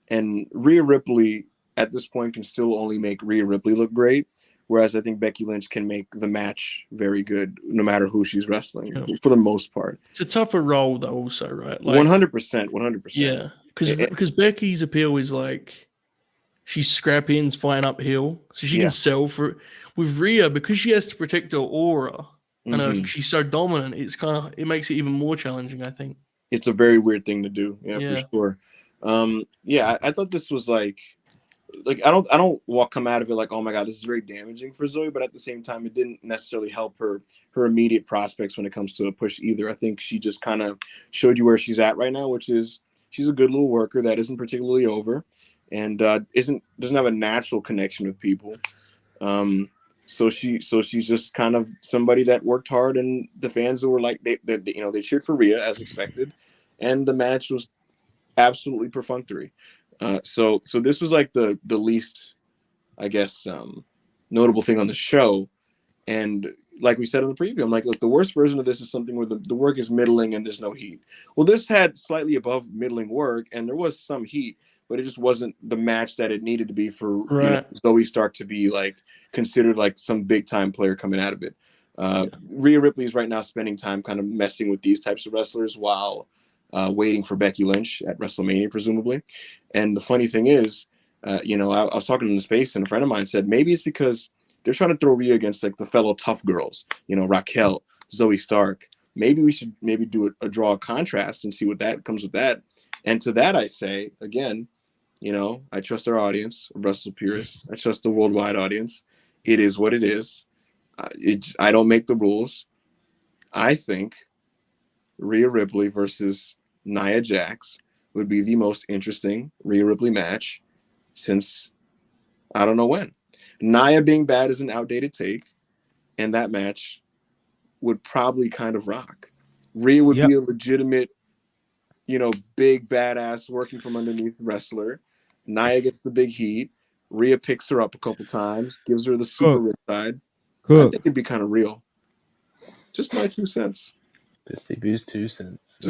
And Rhea Ripley at this point can still only make Rhea Ripley look great. Whereas I think Becky Lynch can make the match very good no matter who she's wrestling for the most part. It's a tougher role though also, right? 100%. Yeah, because Becky's appeal is like she's scrappy and fighting uphill. So she can sell for with Rhea because she has to protect her aura and she's so dominant, it makes it even more challenging, I think. It's a very weird thing to do, for sure. I thought this was like I don't come out of it like, oh my god, this is very damaging for Zoe, but at the same time, it didn't necessarily help her immediate prospects when it comes to a push either. I think she just kind of showed you where she's at right now, which is she's a good little worker that isn't particularly over, and doesn't have a natural connection with people. So she's just kind of somebody that worked hard, and the fans were like they cheered for Rhea as expected, and the match was absolutely perfunctory. So this was like the least, I guess, notable thing on the show. And like we said in the preview, I'm like, look, the worst version of this is something where the work is middling and there's no heat. Well, this had slightly above middling work and there was some heat, but it just wasn't the match that it needed to be for Zoe Stark to be like considered like some big time player coming out of it. Rhea Ripley is right now spending time kind of messing with these types of wrestlers while waiting for Becky Lynch at WrestleMania, presumably. And the funny thing is, I was talking in the space and a friend of mine said maybe it's because they're trying to throw Rhea against like the fellow tough girls, Raquel, Zoe Stark. Maybe we should do a draw contrast and see what that comes with that. And to that I say, again, I trust our audience, Wrestle Purists. I trust the worldwide audience. It is what it is. I don't make the rules. I think Rhea Ripley versus Nia Jax would be the most interesting Rhea Ripley match since I don't know when. Nia being bad is an outdated take, and that match would probably kind of rock. Rhea would be a legitimate, big badass working from underneath wrestler. Nia gets the big heat. Rhea picks her up a couple times, gives her the super rip side. I think it'd be kind of real. Just my 2 cents. Just Ibu's 2 cents.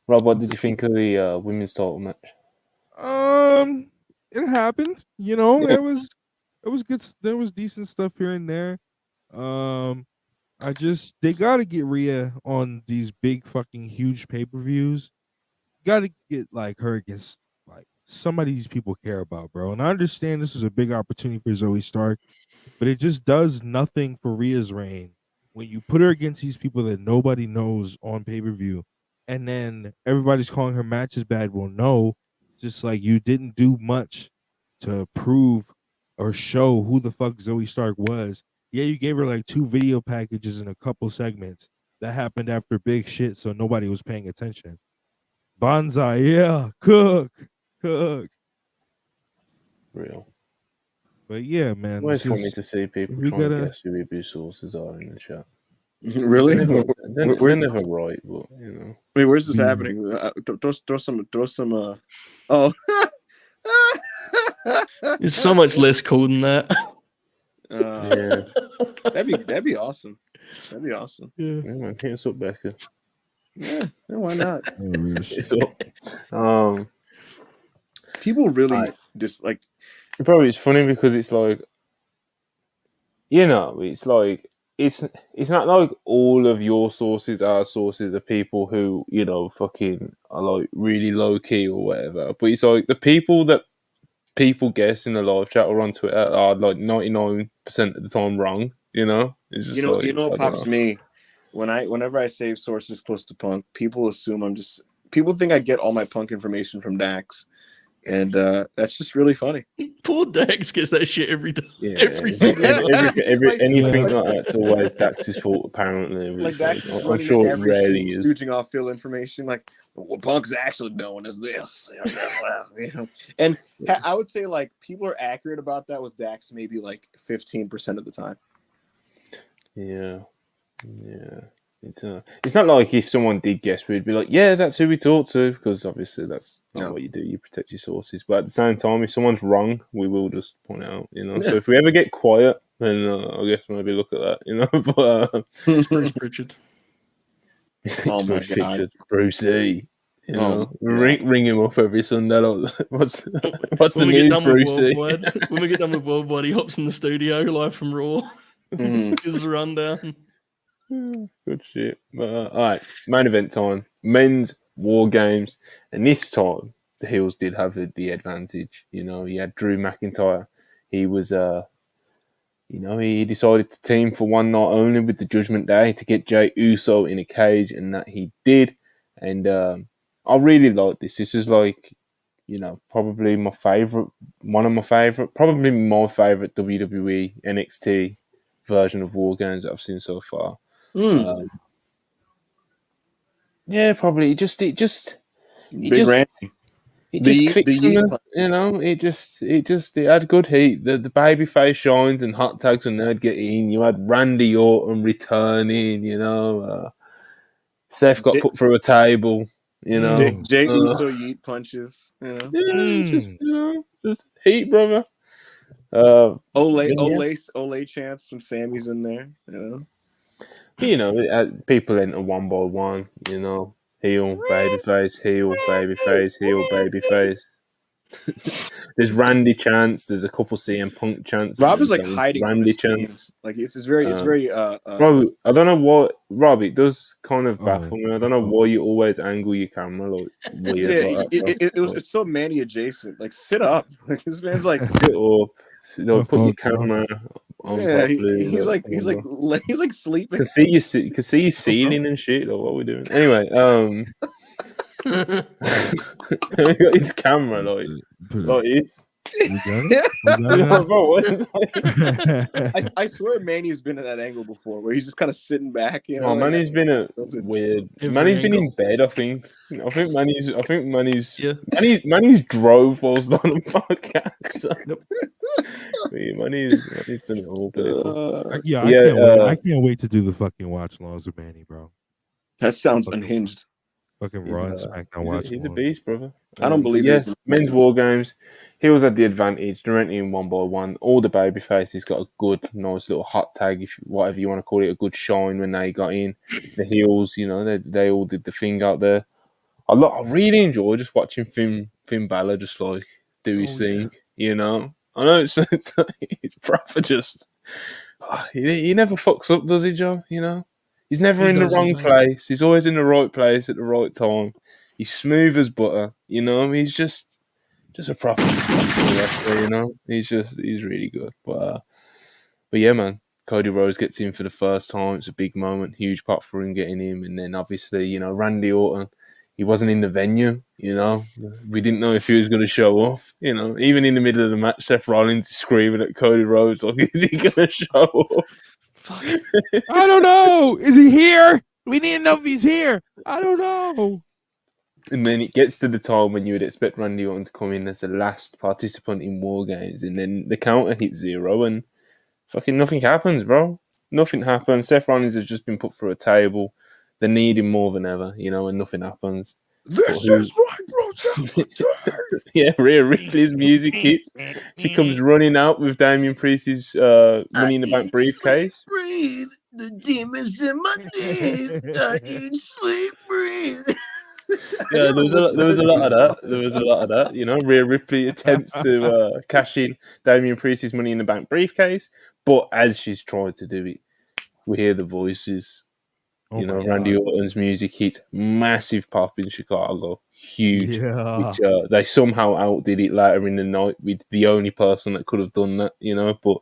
Rob, what did you think of the women's title match? It happened. It was good. There was decent stuff here and there. They gotta get Rhea on these big fucking huge pay-per-views. Gotta get like her against like some of these people care about, bro. And I understand this was a big opportunity for Zoe Stark, but it just does nothing for Rhea's reign when you put her against these people that nobody knows on pay-per-view, and then everybody's calling her matches bad. Well, no, just like you didn't do much to prove or show who the fuck Zoe Stark was. Yeah, you gave her like 2 video packages and a couple segments that happened after big shit, so nobody was paying attention. Bonsai, yeah, cook. Real. But yeah, man, Always it's funny just- to see people we trying to gotta- guess who Hebrew sources are in the chat. Really? They're never right, but you know. Wait, where's this Yeah. happening? Throw some. Oh. It's so much less cool than that. Yeah. That'd be awesome. That'd be awesome. Yeah. Yeah, man, hit us up, Becca. Yeah, why not? Oh, real shit. It's up. People really just like. Bro, it's funny because it's like, you know, it's like it's not like all of your sources are sources of people who, you know, fucking are like really low key or whatever. But it's like the people that people guess in the live chat or on Twitter are like 99% of the time wrong. You know, it's just You know I what don't pops know. me whenever I save sources close to Punk, people assume people think I get all my Punk information from Dax, and that's just really funny. Poor Dax gets that shit every time. Yeah, Every single time. anything like- like that's always Dax's fault. Apparently, Like which, Dax is I'm running sure it every rarely stream, is. stooging off Phil information. Like what Punk's actually known as this, you know. And I would say like people are accurate about that with Dax maybe like 15% of the time. Yeah. It's not like if someone did guess, we'd be like, yeah, that's who we talked to, because obviously that's not No. what you do. You protect your sources. But at the same time, if someone's wrong, we will just point it out, you know. Yeah. So if we ever get quiet, then I guess maybe look at that, you know. But Bruce Pritchard. Oh my Bruce God. Pritchard, Brucey, you Oh know, my God. ring him up every Sunday. Like, what's the When we get news, done with Brucey? Worldwide, when we get done with Worldwide, he hops in the studio live from Raw. Mhm. Gives us a rundown. Good shit. All right, main event time. Men's War Games, and this time the heels did have the advantage. You know, he had Drew McIntyre. He was, you know, he decided to team for one night only with the Judgment Day to get Jey Uso in a cage, and that he did. And I really like this. This is like, you know, probably my favorite, probably my favorite WWE NXT version of War Games that I've seen so far. Yeah, probably. It just Big just Randy. it just The clicked from Yeet the, punch. you know. It had good heat. The baby face shines and hot tags when they'd get in. You had Randy Orton returning. You know, Seth got put through a table. You know, Jay Uso Yeet punches. You know. yeah, it's just just heat, brother. Yeah. Ole chants when Sammy's in there. You know. You know, people enter one by one. You know, heel, babyface, heel, babyface, heel, babyface. There's Randy chants. There's a couple CM Punk chants. Rob and is like then hiding from Randy his screen. chants. Like it's very Rob, I don't know what. Rob, it does kind of baffle me. I don't know oh. why you always angle your camera like weird yeah, like that, bro. it's so Manny adjacent. Like sit up. Like this man's like Sit up. Put your camera on properly. he's like sleeping. Can see your ceiling and shit. Or what we're doing. Anyway, he got his camera like this. We got it? We got it? Bro, what? I swear Manny's been at that angle before where he's just kind of sitting back, you know. Oh, like, Manny's been a That's a- weird. Every Manny's been angle. in bed. I think Manny's. Yeah. Manny's drove whilst on the podcast. Yep. Yeah, Manny's done it all, people. Yeah, I can't wait to do the fucking watch alongs with Manny, bro. that sounds unhinged. Fucking He's, Raw and SmackDown watch. He's a beast, brother. I don't believe yeah, this. men's War Games. Heels had the advantage. They're entering one by one. All the baby faces got a good, nice little hot tag, if whatever you want to call it, a good shine when they got in. The heels, you know, they all did the thing out there. I really enjoy just watching Finn Balor just like do his thing. You know, I know it's proper. Just he never fucks up, does he, Joe? You know, he's never He in the doesn't, wrong no. place. He's always in the right place at the right time. He's smooth as butter. You know, he's just a proper wrestler. You know, he's really good. But yeah, man. Cody Rhodes gets in for the first time. It's a big moment, huge part for him getting him. And then obviously, you know, Randy Orton, he wasn't in the venue, you know. We didn't know if he was going to show up, you know. Even in the middle of the match, Seth Rollins is screaming at Cody Rhodes, like, is he going to show up? Fuck. I don't know. Is he here? We need to know if he's here. I don't know. And then it gets to the time when you would expect Randy Orton to come in as the last participant in War Games, and then the counter hits 0, and fucking nothing happens, bro. Nothing happens. Seth Rollins has just been put through a table. They need him more than ever, and nothing happens. This is my brutality. Yeah, Rhea Ripley's music hits. She comes running out with Damian Priest's Money in the Bank briefcase. Breathe. The demons in my knees. I eat, sleep, breathe. Yeah, there was a lot of that. There was a lot of that. Rhea Ripley attempts to cash in Damian Priest's Money in the Bank briefcase, but as she's trying to do it, we hear the voices. Oh my Randy God. Orton's music hits, massive pop in Chicago, huge. Yeah. Which they somehow outdid it later in the night with the only person that could have done that, But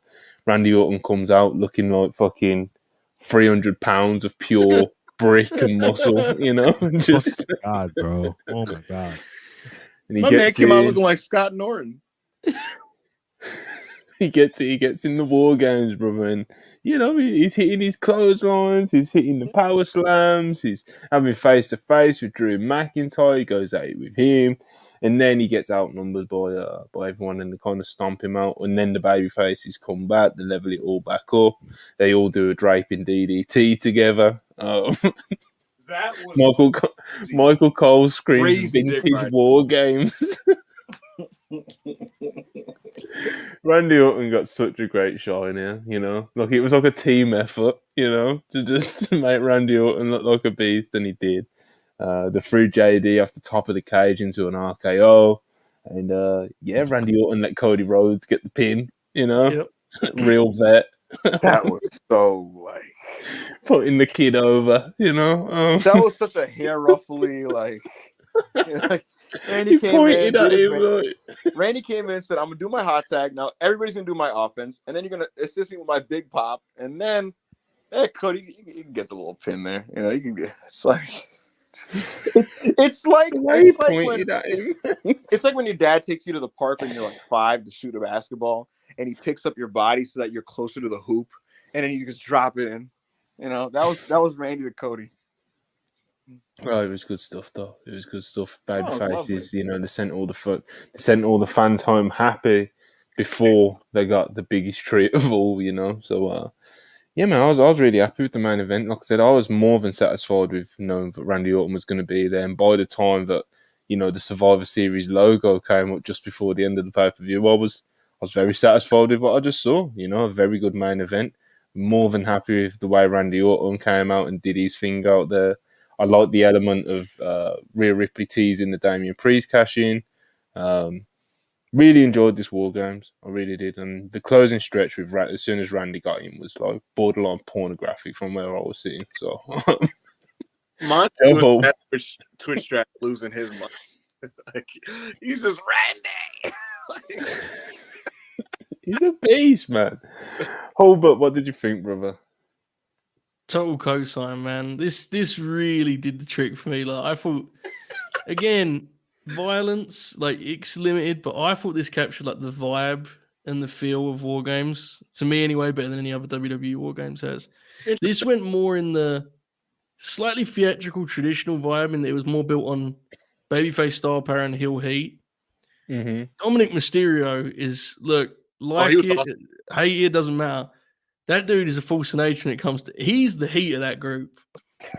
Randy Orton comes out looking like fucking 300 pounds of pure brick and muscle, just. God, bro. Oh my God. And he My man gets came out in. looking like Scott Norton. He gets in the War Games, brother, and he's hitting his clotheslines, he's hitting the power slams, he's having face to face with Drew McIntyre. He goes at it with him, and then he gets outnumbered by everyone, and they kind of stomp him out. And then the baby faces come back, they level it all back up. They all do a draping DDT together. That was Michael Cole screams crazy dick vintage ride. War Games. Randy Orton got such a great shine here, Like it was like a team effort, to just make Randy Orton look like a beast, and he did. They threw JD off the top of the cage into an RKO, and Randy Orton let Cody Rhodes get the pin, Yep. Real vet. That was so like Putting the kid over, that was such a hair ruffly like Randy He came in, pointed at did his him like, Randy came in and said, I'm gonna do my hot tag. Now everybody's gonna do my offense, and then you're gonna assist me with my big pop, and then Cody, you can get the little pin there. You can get it's like it's like the way he it's like pointed when at him. it's like when your dad takes you to the park when you're like 5 to shoot a basketball, and he picks up your body so that you're closer to the hoop, and then you just drop it in. That was Randy to Cody. Oh, it was good stuff, though. It was good stuff. Baby Oh, it was faces, they sent all the fans home happy before they got the biggest treat of all, So, man, I was really happy with the main event. Like I said, I was more than satisfied with knowing that Randy Orton was going to be there. And by the time that the Survivor Series logo came up just before the end of the pay per view, I was very satisfied with what I just saw. A very good main event. More than happy with the way Randy Orton came out and did his thing out there. I like the element of Rhea Ripley teasing the Damian Priest cash in. Really enjoyed this War Games. I really did. And the closing stretch with as soon as Randy got in was like borderline pornographic from where I was sitting. So, Monty was at Twitch strap losing his mind. Like, he's just Randy. He's a beast, man. Holbert, what did you think, brother? Total cosign, man. This really did the trick for me. Like I thought, again, violence, like X limited, but I thought this captured like the vibe and the feel of War Games. To me, anyway, better than any other WWE War Games has. This went more in the slightly theatrical, traditional vibe, and it was more built on babyface star power and heel heat. Mm-hmm. Dominic Mysterio is hate it doesn't matter. That dude is a force of nature when it comes to. He's the heat of that group.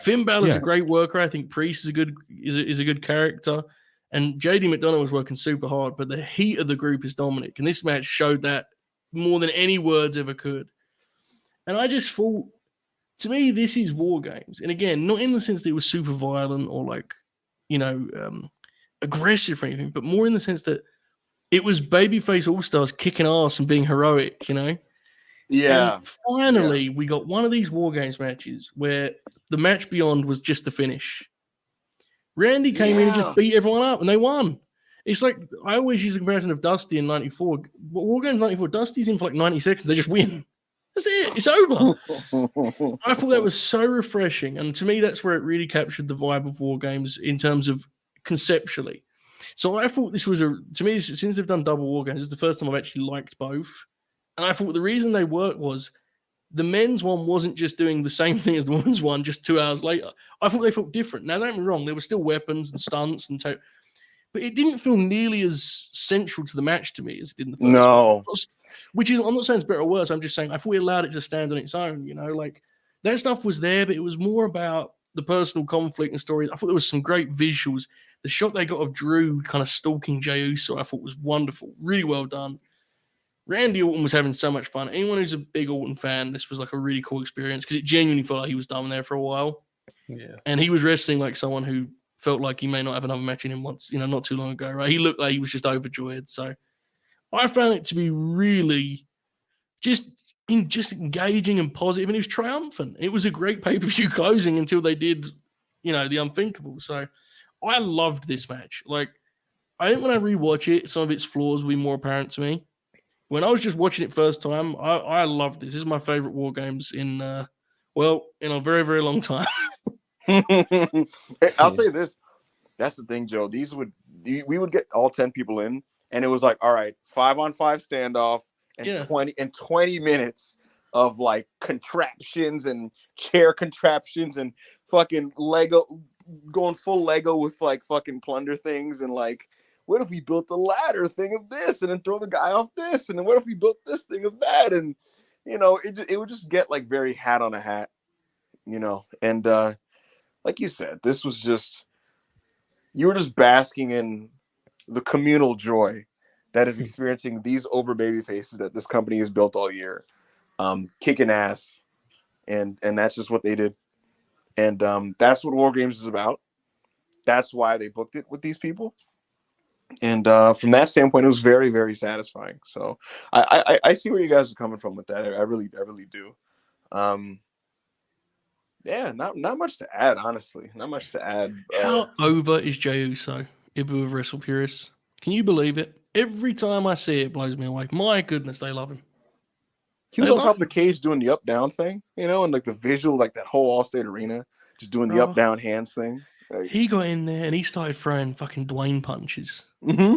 Finn Balor's a great worker. I think Priest is a good character, and JD McDonough was working super hard. But the heat of the group is Dominic, and this match showed that more than any words ever could. And I just thought, to me, this is War Games, and again, not in the sense that it was super violent or like, aggressive or anything, but more in the sense that it was babyface all stars kicking ass and being heroic. Yeah. And finally, we got one of these War Games matches where the match beyond was just the finish. Randy came in and just beat everyone up, and they won. It's like, I always use the comparison of Dusty in 94. War Games 94, Dusty's in for like 90 seconds. They just win. That's it. It's over. I thought that was so refreshing. And to me, that's where it really captured the vibe of War Games in terms of conceptually. So I thought this was to me, since they've done double War Games, it's the first time I've actually liked both. And I thought the reason they worked was the men's one wasn't just doing the same thing as the women's one just 2 hours later. I thought they felt different. Now, don't get me wrong, there were still weapons and stunts but it didn't feel nearly as central to the match to me as it did in the first No. one. Which is, I'm not saying it's better or worse. I'm just saying I thought we allowed it to stand on its own. Like that stuff was there, but it was more about the personal conflict and stories. I thought there was some great visuals. The shot they got of Drew kind of stalking Jey Uso, I thought was wonderful. Really well done. Randy Orton was having so much fun. Anyone who's a big Orton fan, this was like a really cool experience because it genuinely felt like he was done there for a while. Yeah. And he was wrestling like someone who felt like he may not have another match in him once, not too long ago, right? He looked like he was just overjoyed. So I found it to be really just engaging and positive, and he was triumphant. It was a great pay-per-view closing until they did, the unthinkable. So I loved this match. Like, I think when I rewatch it, some of its flaws will be more apparent to me. When I was just watching it first time, I loved this. This is my favorite War Games in a very, very long time. I'll tell you this. That's the thing, Joe. We would get all 10 people in, and it was like, all right, 5-on-5 standoff, and 20 minutes of like contraptions and chair contraptions and fucking Lego, going full Lego with like fucking plunder things, and like, what if we built a ladder thing of this and then throw the guy off this, and then what if we built this thing of that, and it would just get like very hat on a hat, and like you said, this was just, you were just basking in the communal joy that is experiencing these over baby faces that this company has built all year, kicking ass, and that's just what they did, and that's what War Games is about. That's why they booked it with these people, and from that standpoint, it was very, very satisfying. So I see where you guys are coming from with that. I really do. Yeah, not much to add, honestly. Not much to add. How over is Jey Uso? Ibu of Wrestle Purists. Can you believe it? Every time I see it, it blows me away. My goodness, they love him. He was on top of the cage doing the up-down thing, and like the visual, like that whole Allstate Arena, just doing the up-down hands thing. Like, he got in there and he started throwing fucking Dwayne punches. mm-hmm.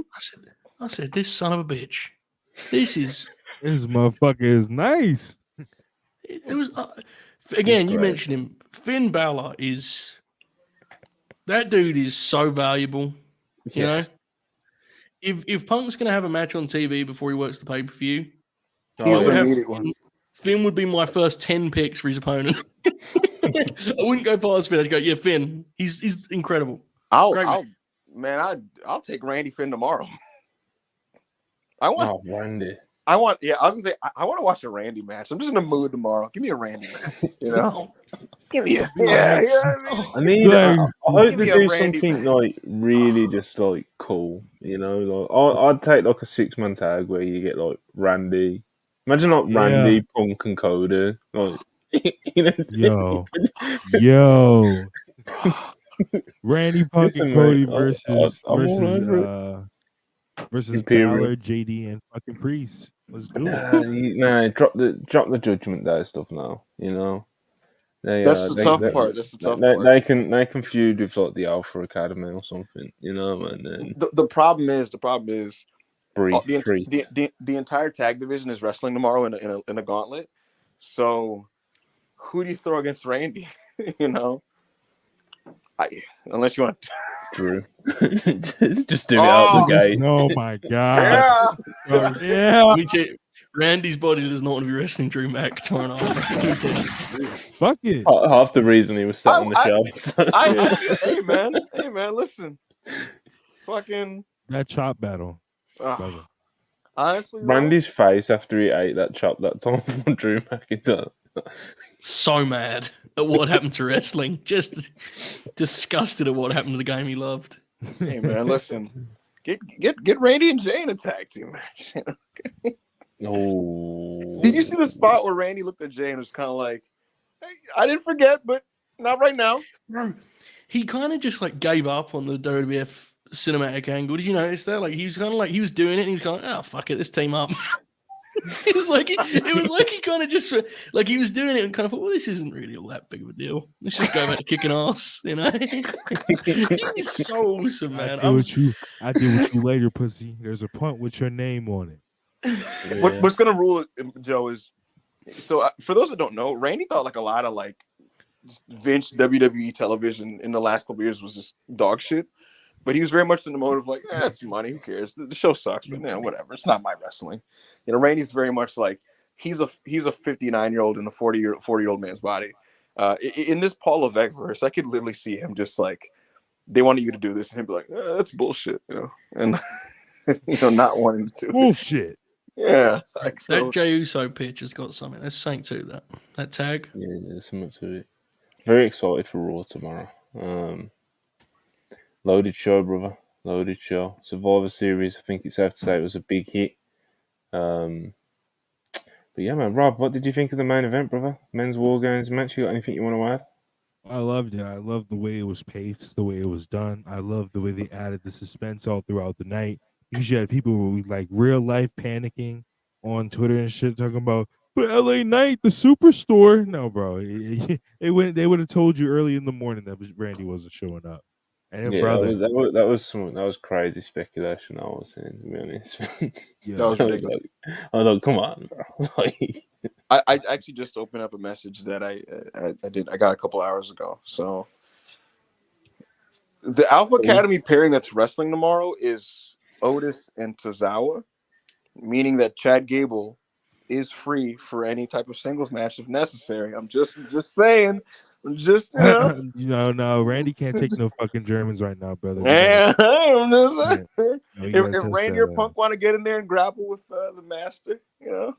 I said, this son of a bitch. This motherfucker is nice. It was again. You mentioned him. Finn Balor that dude is so valuable. You know, if Punk's gonna have a match on TV before he works the pay-per-view, Finn would be my first 10 picks for his opponent. I wouldn't go past Finn. I'd go, yeah, Finn. He's incredible. I'll take Randy Finn tomorrow. Randy. I was gonna say I want to watch a Randy match. I'm just in the mood tomorrow. Give me a Randy match. Give me a I hope they do something like really just like cool. I'd take like a 6-man tag where you get like Randy. Imagine like Randy, Punk, and Cody. Like, yo, Randy, Punk, and Cody versus Balor, JD, and fucking Priest. Let's do it. Drop the Judgment Day stuff now. That's the tough part. That's the tough part. They can feud with like the Alpha Academy or something. And then the problem is the entire tag division is wrestling tomorrow in a gauntlet. So who do you throw against Randy? Unless you want Drew. just do it out the gate. Oh my god. Yeah. Randy's body does not want to be wrestling Drew Mac tomorrow night. Fuck it. Half the reason he was sat on the shelf. Hey man, listen. Fucking that chop battle. Honestly, Randy's face after he ate that chop that time for Drew McIntyre. So mad at what happened to wrestling. Just disgusted at what happened to the game he loved. Hey man, listen. Get Randy and Jay in a tag team match. No. Did you see the spot where Randy looked at Jay and was kind of like, hey, I didn't forget, but not right now. Bro, he kind of just like gave up on the WWF cinematic angle. Did you notice that? Like he was kind of like he was doing it and he was going, oh fuck it, let's team up. It was like he kind of just like he was doing it and kind of thought, well, this isn't really all that big of a deal. Let's just go back to kicking ass, He's so awesome, man. I did with you later, pussy. There's a punt with your name on it. Yeah. What's gonna rule it, Joe, is So for those that don't know, Randy thought like a lot of like Vince WWE television in the last couple years was just dog shit. But he was very much in the mode of like, it's money, who cares? The show sucks, but whatever. It's not my wrestling. Randy's very much like he's a 59-year-old in a 40-year-old man's body. In this Paul Levesque verse, I could literally see him just like they wanted you to do this, and he'd be like, that's bullshit, and not wanting to do Bullshit. Yeah, like, so. That Jey Uso pitch has got something. There's something to that tag. Yeah, there's something to it. Very excited for Raw tomorrow. Loaded show, brother. Loaded show. Survivor Series, I think it's safe to say it was a big hit. But yeah, man. Rob, what did you think of the main event, brother? Men's War Games match. You got anything you want to add? I loved it. I loved the way it was paced, the way it was done. I loved the way they added the suspense all throughout the night. Because you had people who were like real life panicking on Twitter and shit, talking about, but LA Knight, the superstore. No, bro. They would have told you early in the morning that Randy wasn't showing up. And Yeah, brother, that was crazy speculation. I was saying, to be honest. yeah, That was ridiculous. I was like, come on, bro. I actually just opened up a message that I got a couple hours ago. So the Alpha Academy pairing that's wrestling tomorrow is Otis and Tozawa, meaning that Chad Gable is free for any type of singles match if necessary. I'm just saying. no, Randy can't take no fucking Germans right now, brother. Yeah, I'm just saying. No, if Randy or Punk want to get in there and grapple with the master, Yeah,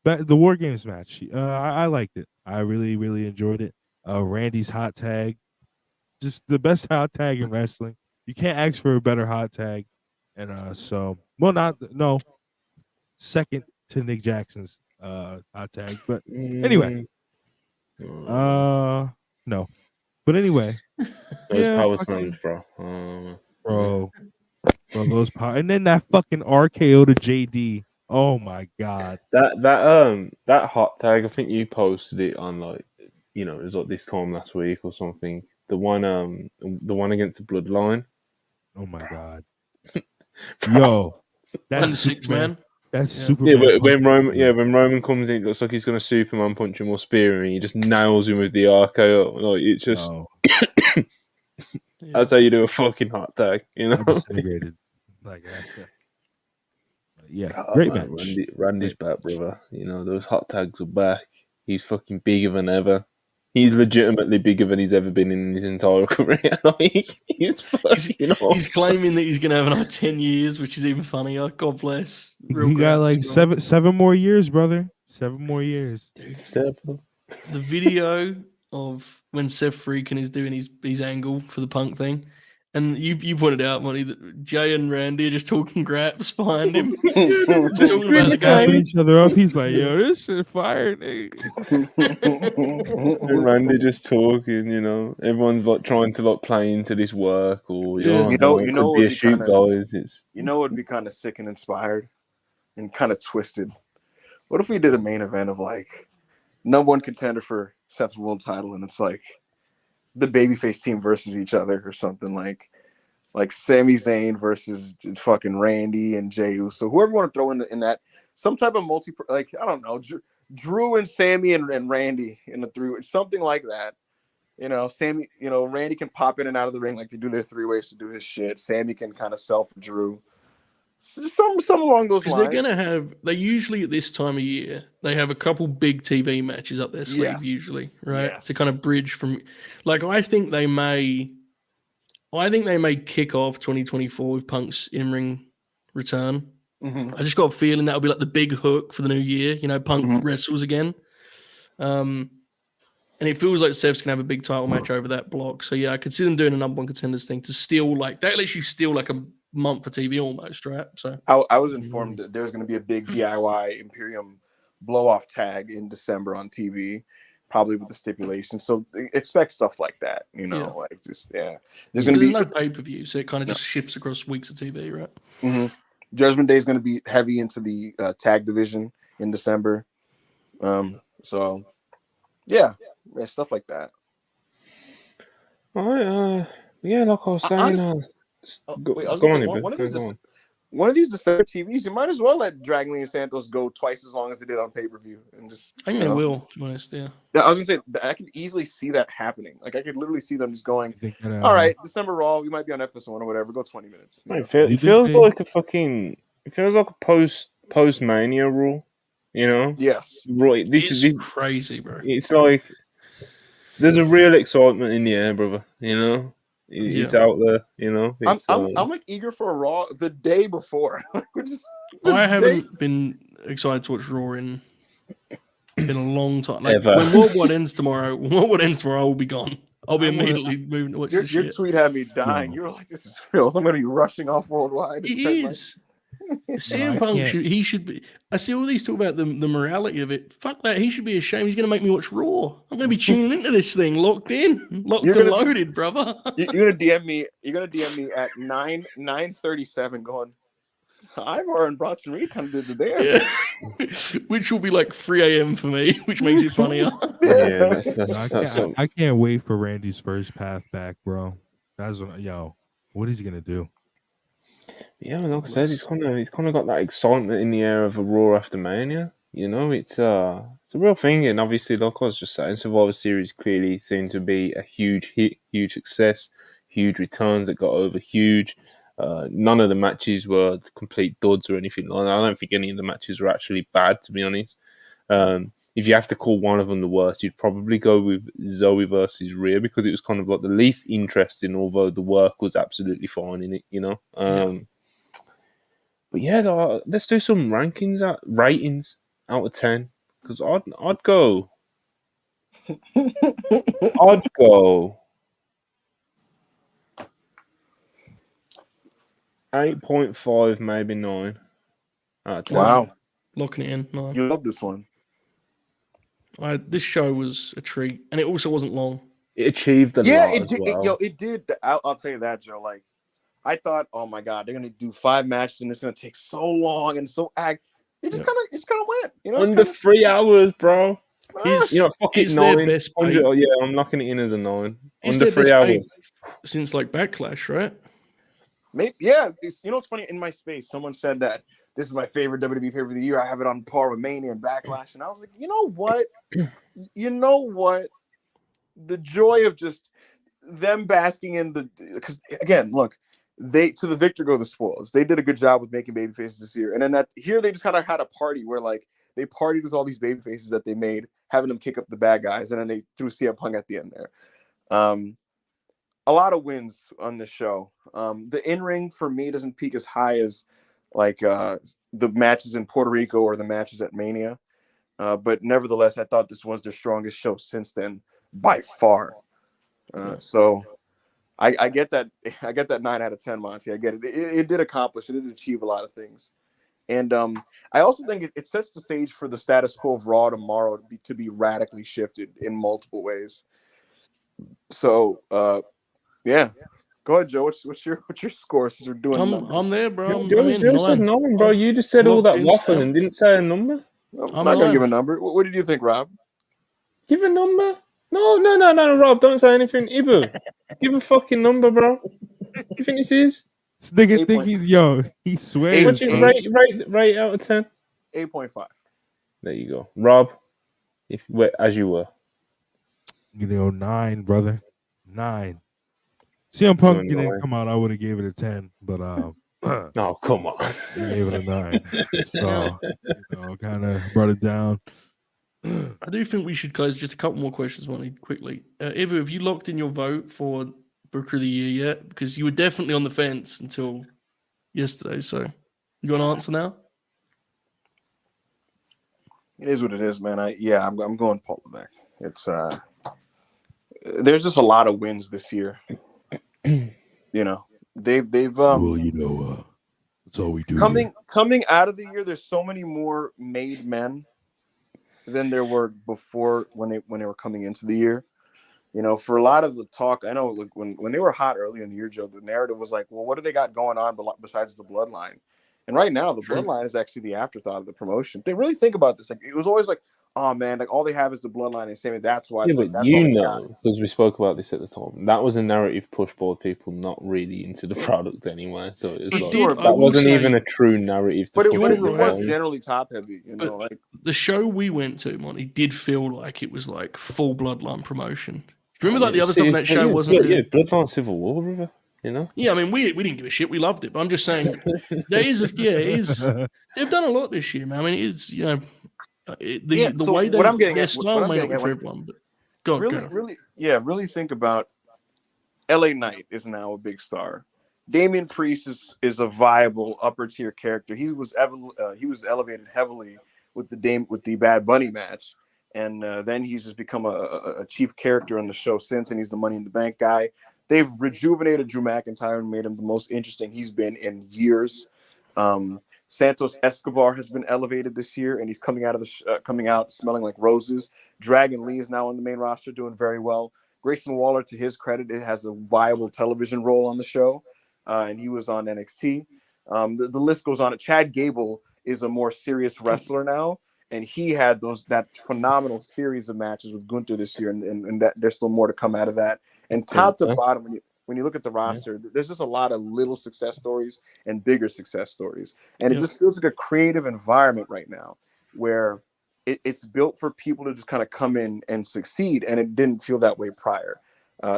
the War Games match. I liked it. I really, really enjoyed it. Randy's hot tag, just the best hot tag in wrestling. You can't ask for a better hot tag, and second to Nick Jackson's hot tag. But anyway, no. But anyway, those power slams, bro. Bro, those power, and then that fucking RKO to JD. Oh my god. That hot tag, I think you posted it on it was like this time last week or something. The one against the Bloodline. Oh my god. Yo, that's Superman. That's Yeah. Superman. Yeah, when Roman comes in, it looks like he's gonna Superman punch him or spear him, and he just nails him with the RKO. Like it's just that's how you do a fucking hot tag, Disintegrated. Like yeah, great match. Randy's back, brother. Those hot tags are back. He's fucking bigger than ever. He's legitimately bigger than he's ever been in his entire career. He's claiming that he's going to have another 10 years, which is even funnier. God bless. He got like seven more years, brother. 7 more years. 7. The video of when Seth Freakin is doing his angle for the Punk thing, and you pointed out, Monty, that Jay and Randy are just talking graps behind him. Just talking about the game. Each other up. He's like, yo, this shit fire, nigga. And Randy just talking, everyone's like trying to like play into this work or it could be a shoot, guys. It'd be kind of sick and inspired and kind of twisted. What if we did a main event of like number one contender for Seth's world title, and it's like the babyface team versus each other or something like Sami Zayn versus fucking Randy and Jey Uso, whoever you want to throw in that some type of I don't know, Drew and Sammy and Randy in the three, something like that. Sammy, Randy can pop in and out of the ring like they do their 3 ways to do his shit. Sammy can kind of self Drew. Some along those lines. They're gonna have. They usually at this time of year they have a couple big TV matches up their sleeve. Usually, right, to kind of bridge from. I think they may kick off 2024 with Punk's in-ring return. Mm-hmm. I just got a feeling that'll be like the big hook for the new year. Punk wrestles again, and it feels like Seth's gonna have a big title match over that block. So yeah, I could see them doing a number one contenders thing to steal that lets you steal like a month for TV almost, right? So I was informed that there's going to be a big DIY Imperium blow-off tag in December on TV, probably with the stipulation. So expect stuff like that, There's going to be no pay-per-view, so it kind of just shifts across weeks of TV, right? Mm-hmm. Judgment Day is going to be heavy into the tag division in December. So stuff like that. All right, like I was saying, one of these December TVs, you might as well let Dragon Lee and Santos go twice as long as they did on pay-per-view, and just. I think they will. To be honest, yeah. I was gonna say I could easily see that happening. Like I could literally see them just going, You think that, "All right, December Raw, we might be on FS1 or whatever. Go 20 minutes." Man, You it think feels they- like a fucking. It feels like a post Mania rule. You know, Yes. right? This It's is crazy, bro. It's like there's a real excitement in the air, brother. You know, it's out there. You know, I'm like eager for a Raw the day before. We're just I haven't been excited to watch Raw in a long time. Like Ever. when Worldwide ends tomorrow, I will be gone. I'll be I wanna- immediately moving to watch your this shit. tweet had me dying. Yo. You were like, "This is filth. I'm going to be rushing off Worldwide." It It's like- is. CM I Punk can't- he should be. I see all these talk about the morality of it. Fuck that. He should be ashamed. He's going to make me watch Raw. I'm going to be tuning into this thing, locked and loaded, brother. You're gonna DM me. You're gonna DM me at 9:37, going. Ivar and Bronson Reed kind of did the dance. Yeah. Which will be like 3 a.m. for me, which makes it funnier. yeah, that's I can't wait for Randy's first path back, bro. That's what is he gonna do? Yeah, like I said, he's kind of got that excitement in the air of a Raw after Mania. You know, it's a real thing, and obviously, like I was just saying, Survivor Series clearly seemed to be a huge hit, huge success, huge returns that got over huge. None of the matches were complete duds or anything like that. I don't think any of the matches were actually bad, to be honest. If you have to call one of them the worst, you'd probably go with Zoe versus Rhea because it was kind of like the least interesting, although the work was absolutely fine in it, you know. But yeah, let's do some ratings out of 10 because I'd go 8.5, maybe 9 out of 10. Wow, Locking it in. No. you love this one. This show was a treat, and it also wasn't long. It achieved a Yeah, lot it as did. well. It did. I'll tell you that, Joe. Like, I thought, oh my god, they're gonna do 5 matches and it's gonna take so long and so It just kind of went. You know, Under 3 hours, bro. It's, You know, fuck it, it's their 9. best Under, paid- oh, yeah, I'm locking it in as a 9. it's Under their 3 best paid hours. since like Backlash, right? maybe, yeah. You know what's funny? In my space, someone said that this is my favorite WWE pay-per-view of the year. I have it on par with Mania and Backlash, and I was like, you know what? The joy of just them basking in the, because again, look, to the victor go the spoils. They did a good job with making baby faces this year, and then here they just kind of had a party where like they partied with all these baby faces that they made, having them kick up the bad guys, and then they threw CM Punk at the end there. A lot of wins on this show. The in-ring for me doesn't peak as high as like the matches in Puerto Rico or the matches at Mania, but nevertheless, I thought this was their strongest show since then by far. So I get that. I get that 9 out of 10, Monty. I get it. It did accomplish. It did achieve a lot of things, and I also think it sets the stage for the status quo of Raw tomorrow to be radically shifted in multiple ways. So yeah, go ahead, Joe. What's your score since we're doing numbers? I'm there, bro. I'm Joe in. said 9, bro. You just said all that waffle and didn't say a number. I'm not gonna give a number. What did you think, Rob? Give a number. No, Rob, don't say anything. Ibu, give a fucking number, bro. You think this is? This nigga 8 think he swears. What's your rate out of 10? 8.5. There you go, Rob. As you were. 9, brother. 9. CM Punk Doing didn't 9. come out, I would have gave it a 10, but Oh, come on. I gave it a 9. So kind of brought it down. I do think we should close just a couple more questions, Monty, quickly. Ibu, have you locked in your vote for Booker of the Year yet? Because you were definitely on the fence until yesterday. So you got an answer now? It is what it is, man. I'm going Paul Levesque. It's there's just a lot of wins this year. You know, they've that's all we do. coming out of the year. There's so many more made men than there were before when they were coming into the year. You know, for a lot of the talk, I know like when they were hot early in the year, Joe, the narrative was like, well, what do they got going on besides the bloodline? And right now, the bloodline is actually the afterthought of the promotion. They really think about this. Like, it was always like, oh man, like all they have is the bloodline and Sami. That's why. Yeah, Like, but that's all you they got. know, because we spoke about this at the time, that was a narrative push by people not really into the product anyway. So it was It like, did. I that will wasn't say, even a true narrative to But push You're at it the was right. time. generally top heavy, you know. But Like the show we went to, Monty, did feel like it was like full bloodline promotion. Do you remember like the other stuff on that show wasn't really? Bloodline Civil War, River, you know? Yeah, I mean, we didn't give a shit. We loved it. But I'm just saying, there is a yeah, it is. They've done a lot this year, man. I mean, it is yeah. the So way what I'm getting their at, style may not be for everyone, but go on. really think about LA Knight is now a big star. Damian Priest is a viable upper tier character. He was elevated heavily with the Bad Bunny match, and then he's just become a chief character on the show since, and he's the Money in the Bank guy. They've rejuvenated Drew McIntyre and made him the most interesting he's been in years. Santos Escobar has been elevated this year, and he's coming out smelling like roses. Dragon Lee is now on the main roster, doing very well. Grayson Waller, to his credit, it has a viable television role on the show, and he was on NXT. The list goes on. Chad Gable is a more serious wrestler now, and he had that phenomenal series of matches with Gunther this year, and that there's still more to come out of that. And top to bottom, when you look at the roster, there's just a lot of little success stories and bigger success stories, and it just feels like a creative environment right now where it's built for people to just kind of come in and succeed, and it didn't feel that way prior.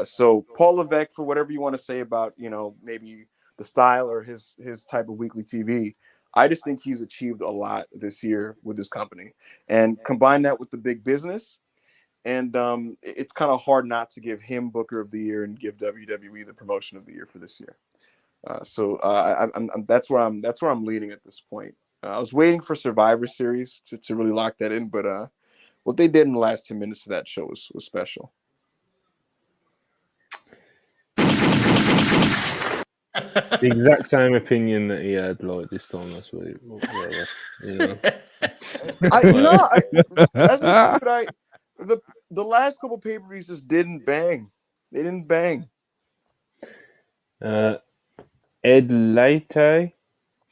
So Paul Levesque, for whatever you want to say about, maybe the style or his type of weekly TV, I just think he's achieved a lot this year with his company, and combine that with the big business, and it's kind of hard not to give him Booker of the Year and give WWE the Promotion of the Year for this year. That's where I'm leaning at this point. I was waiting for Survivor Series to really lock that in, but what they did in the last 10 minutes of that show was special. The exact same opinion that he had like this time last week. Whatever, you know. That's just stupid. The last couple pay-per-views just didn't bang. They didn't bang. Ed Leite,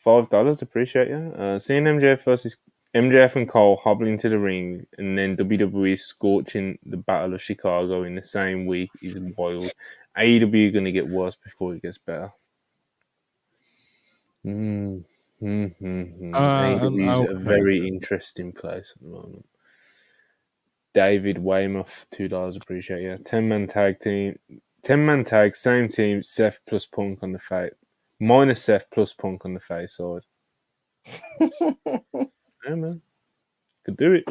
$5. Appreciate you. Seeing MJF and Cole hobbling to the ring, and then WWE scorching the Battle of Chicago in the same week is wild. AEW going to get worse before it gets better. AEW is a very interesting place at the moment. David Weymouth, $2. Appreciate you. 10-man tag team. 10-man tag, same team, Seth plus Punk on the face. Minus Seth plus Punk on the face side. Yeah, man. Could do it.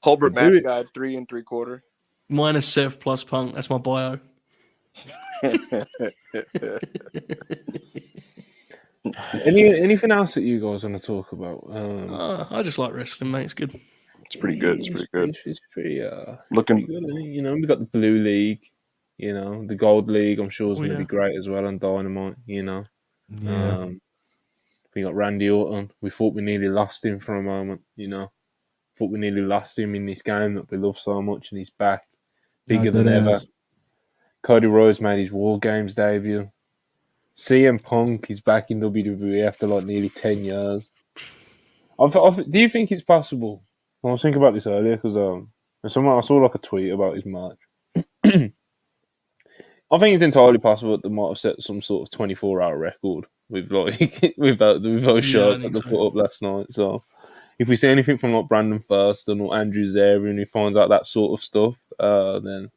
Hulbert match guide, 3 3/4. Minus Seth plus Punk. That's my bio. Anything else that you guys want to talk about? I just like wrestling, mate. It's good. It's pretty good. It's pretty looking pretty good. You know, we got the Blue League. You know, the Gold League. I'm sure is going to be great as well on Dynamite. You know, we got Randy Orton. We thought we nearly lost him for a moment. You know, thought we nearly lost him in this game that we love so much, and he's back, bigger than ever. Cody Rhodes made his War Games debut. CM Punk is back in WWE after like nearly 10 years. Do you think it's possible? I was thinking about this earlier because I saw like a tweet about his match. I think it's entirely possible that they might have set some sort of 24-hour record with like with those shots that they put up last night. So if we see anything from like Brandon Thurston or Andrew Zarian and he finds out that sort of stuff, then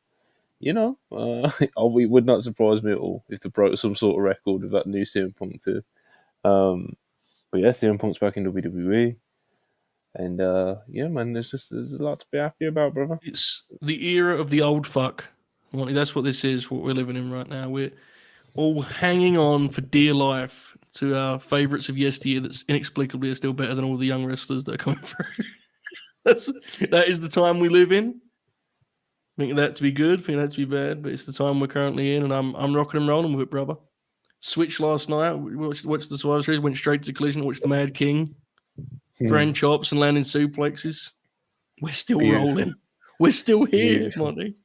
you know, it would not surprise me at all if they broke some sort of record with that new CM Punk too. But yeah, CM Punk's back in WWE. And yeah, man, there's a lot to be happy about, brother. It's the era of the old fuck. That's what this is, what we're living in right now. We're all hanging on for dear life to our favourites of yesteryear that's inexplicably are still better than all the young wrestlers that are coming through. That is the time we live in. Think that to be good, think that to be bad, but it's the time we're currently in, and I'm rocking and rolling with it, brother. Switch last night, watched the Survivor Series, went straight to Collision, watched the Mad King, grand chops and landing suplexes. We're still rolling. We're still here, Monty.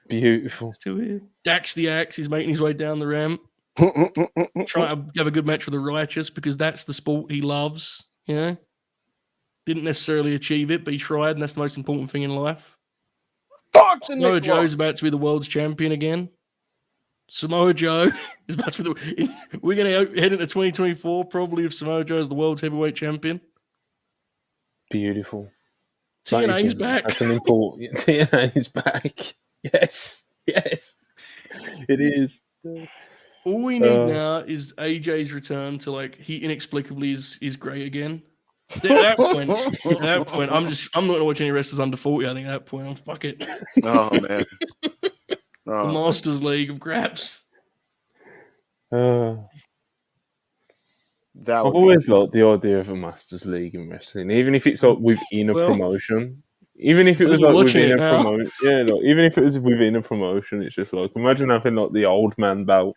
Beautiful. Still here. Dax the Axe is making his way down the ramp. Trying to have a good match with the Righteous because that's the sport he loves, you know? Didn't necessarily achieve it, but he tried, and that's the most important thing in life. Fuck the Samoa Knicks Joe's lost. about to be the world's champion again. Samoa Joe is about to be we're going to head into 2024 probably if Samoa Joe is the world's heavyweight champion. Beautiful. TNA's back. That's an important. TNA's back. Yes, yes, it is. All we need now is AJ's return to like he inexplicably is great again. At that point, I'm not gonna watch any wrestlers under 40. I think at that point, I'm fuck it. Oh man. The Oh, Masters League of Graps. I've that would always liked the idea of a Masters League in wrestling, even if it's like within a Well, promotion. Even if it I was think like we're watching within it a now. promotion, yeah, like, even if it was within a promotion, it's just like imagine having like the old man belt,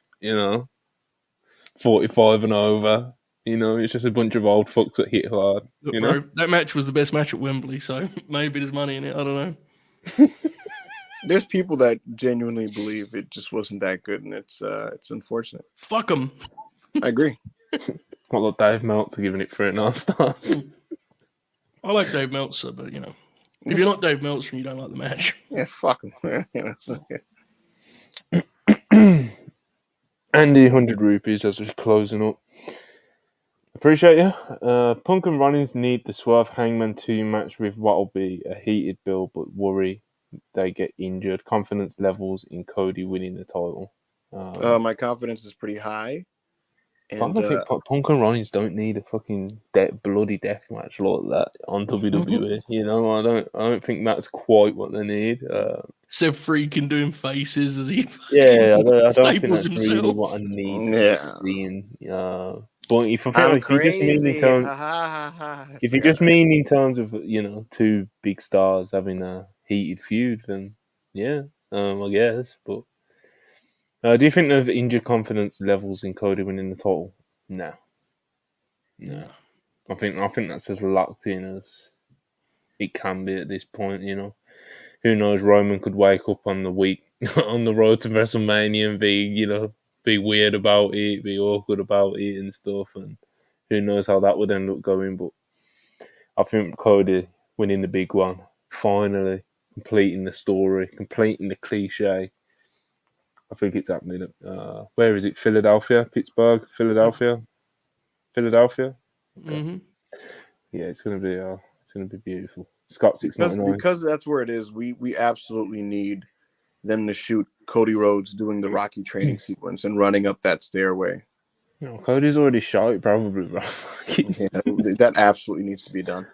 45 and over. It's just a bunch of old fucks that hit hard. Look, bro, that match was the best match at Wembley, so maybe there's money in it. I don't know. There's people that genuinely believe it just wasn't that good, and it's unfortunate. Fuck them. I agree. Not like Dave Meltzer giving it 3.5 stars. I like Dave Meltzer, but if you're not Dave Meltzer and you don't like the match, Yeah, fuck him. Andy, 100 rupees as we're closing up. Appreciate you. Punk and Rollins need the Swerve Hangman 2 match with what'll be a heated build, but worry they get injured. Confidence levels in Cody winning the title. My confidence is pretty high. But I And don't think Punk and Rollins don't need a fucking bloody death match like that on WWE. I don't think that's quite what they need. Seth Freakin doing faces as he Yeah, I don't think staples that's really himself. what I need to Yeah. be seeing. But if I'm you just mean in crazy. terms, Ha, ha, ha, ha. if you just mean in terms of two big stars having a heated feud, then yeah, I guess. But do you think they've injured confidence levels in Cody winning the title? No. I think that's as locked in as it can be at this point. Who knows? Roman could wake up on the week on the road to WrestleMania and be weird about it, be awkward about it and stuff, and who knows how that would end up going. But I think Cody winning the big one, finally completing the story, completing the cliche. I think it's happening. Where is it? Philadelphia, Pittsburgh, Philadelphia. Mm-hmm. Yeah, it's gonna be beautiful. Scott 699. Because that's where it is. We absolutely need them to shoot Cody Rhodes doing the Rocky training sequence and running up that stairway. No, Cody's already shot it, probably, bro. Yeah, that absolutely needs to be done.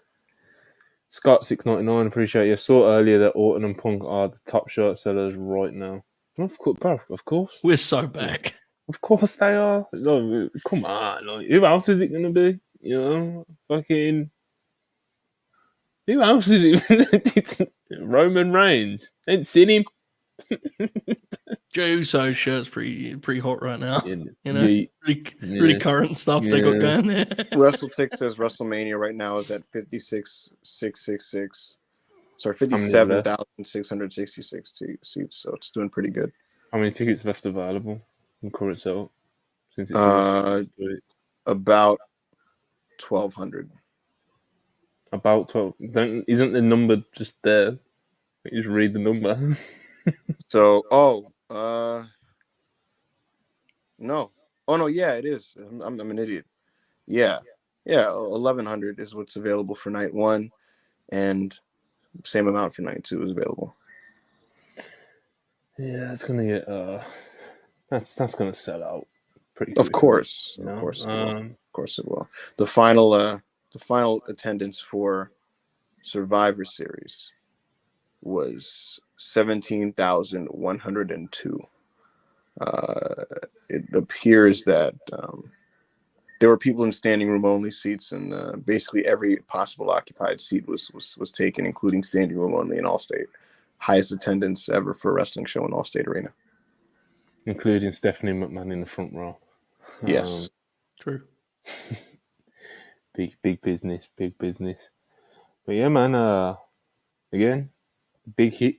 Scott 699, appreciate you. Saw earlier that Orton and Punk are the top shirt sellers right now. Of course, bro. Of course. We're so back. Of course they are. No, come on. Who else is it going to be? Fucking... Who else is it? It's Roman Reigns. Ain't seen him. Jey Uso's shirt's pretty hot right now. Yeah. Really current stuff they got going there. WrestleTix says WrestleMania right now is at 56,666. Sorry, 57,666 seats. So it's doing pretty good. How many tickets left available in current setup? Since it's about 1,200. About 12. Isn't the number just there? You just read the number. So, no. Oh no, yeah, it is. I'm an idiot. Yeah, 1,100 is what's available for night 1, and same amount for night 2 is available. Yeah, it's gonna get that's gonna sell out pretty Of quickly, course, you know? of course it will. The final attendance for Survivor Series was 17,102. It appears that there were people in standing room only seats, and basically every possible occupied seat was taken, including standing room only in Allstate. Highest attendance ever for a wrestling show in Allstate Arena, including Stephanie McMahon in the front row. Yes, True. Big business. But yeah, man. Again, big hit.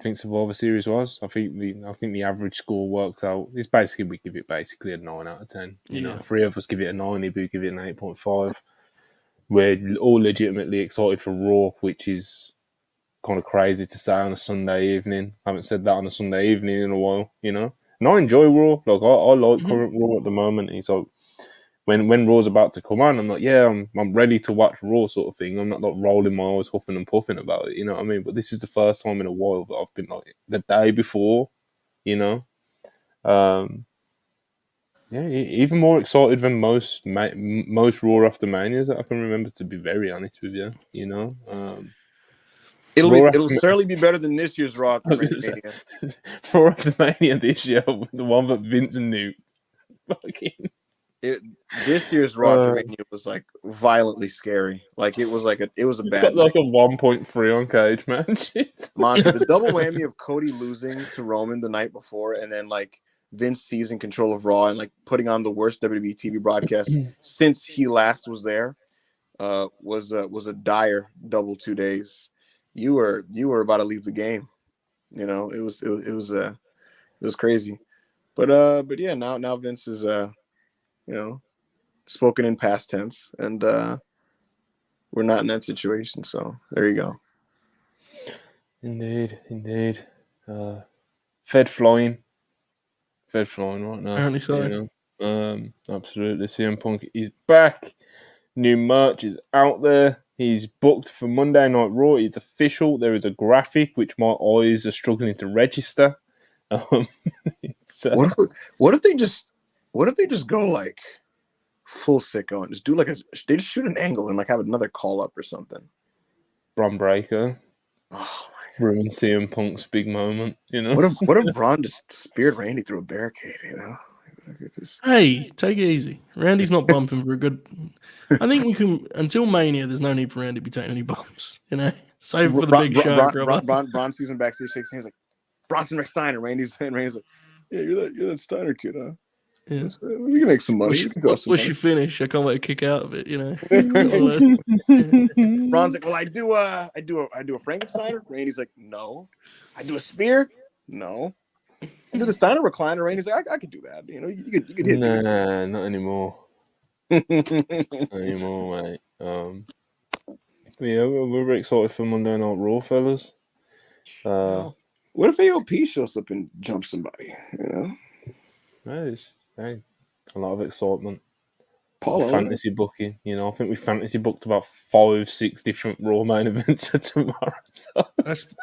I think Survivor Series was. I think the average score works out. It's basically we give it basically a 9 out of 10. You know, 3 of us give it a 9. We give it an 8.5. we're all legitimately excited for Raw, which is kind of crazy to say on a Sunday evening. I haven't said that on a Sunday evening in a while, you know. And I enjoy Raw. Like I like current Raw at the moment. It's like when Raw's about to come on, I'm like, yeah, I'm ready to watch Raw sort of thing. I'm not like rolling my eyes, huffing and puffing about it. You know what I mean? But this is the first time in a while that I've been like the day before, you know. Yeah, even more excited than most Raw after Manias that I can remember. To be very honest with you, you know. It'll certainly be better than this year's Raw after Mania. Mania. Raw after Mania this year, the one that Vince and Newt. This year's Raw after Mania was like violently scary. Like it was a It's bad got like night. a 1.3 on Cage Match. Monty, the double whammy of Cody losing to Roman the night before, and then like Vince seizing control of Raw and like putting on the worst WWE TV broadcast since he last was there, was a dire double 2 days. You were about to leave the game. You know, it was crazy. But yeah, now Vince is you know, spoken in past tense, and we're not in that situation. So there you go. Indeed. Fed flying right now. Apparently so. You know? Absolutely. CM Punk is back. New merch is out there. He's booked for Monday Night Raw. It's official. There is a graphic which my eyes are struggling to register. What if they just go like full sicko and just do like they just shoot an angle and like have another call up or something? Braun Breaker. Oh Ruin CM Punk's big moment, you know. What if Braun just speared Randy through a barricade, you know? Hey, take it easy. Randy's not bumping for a good. I think we can until Mania. There's no need for Randy to be taking any bumps. You know, save for the big show, brother. Braun sees him backstage, shakes hands like Bronson Rex Steiner. Randy's like, yeah, you're that Steiner kid, huh? Yeah. We can make some money. What's your finish? I can't wait to kick out of it. You know. Braun's like, well, I do a Frankensteiner. Randy's like, no. I do a spear. No. I do the Steiner recliner. Randy's like, I could do that. You know, you could hit. Nah, not anymore. Not anymore, mate. Yeah, we're very excited for Monday Night Raw, fellas. What if AOP shows up and jumps somebody? You know, hey, a lot of excitement. Paul Fantasy booking, you know. I think we fantasy booked about 5-6 different Raw main events for tomorrow. So.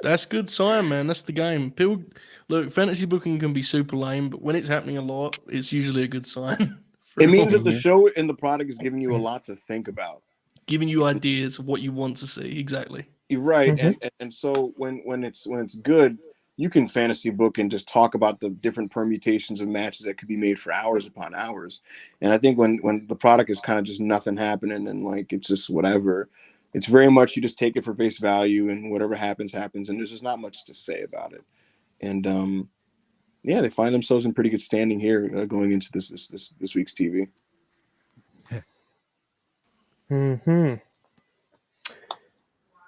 That's good sign, man. That's the game. People look, fantasy booking can be super lame, but when it's happening a lot, it's usually a good sign. It means that the show and the product is giving you a lot to think about, giving you ideas of what you want to see. Exactly. You're right, and so when it's good, you can fantasy book and just talk about the different permutations of matches that could be made for hours upon hours. And I think when the product is kind of just nothing happening and like it's just whatever, it's very much you just take it for face value and whatever happens, and there's just not much to say about it. And yeah, they find themselves in pretty good standing here going into this week's TV.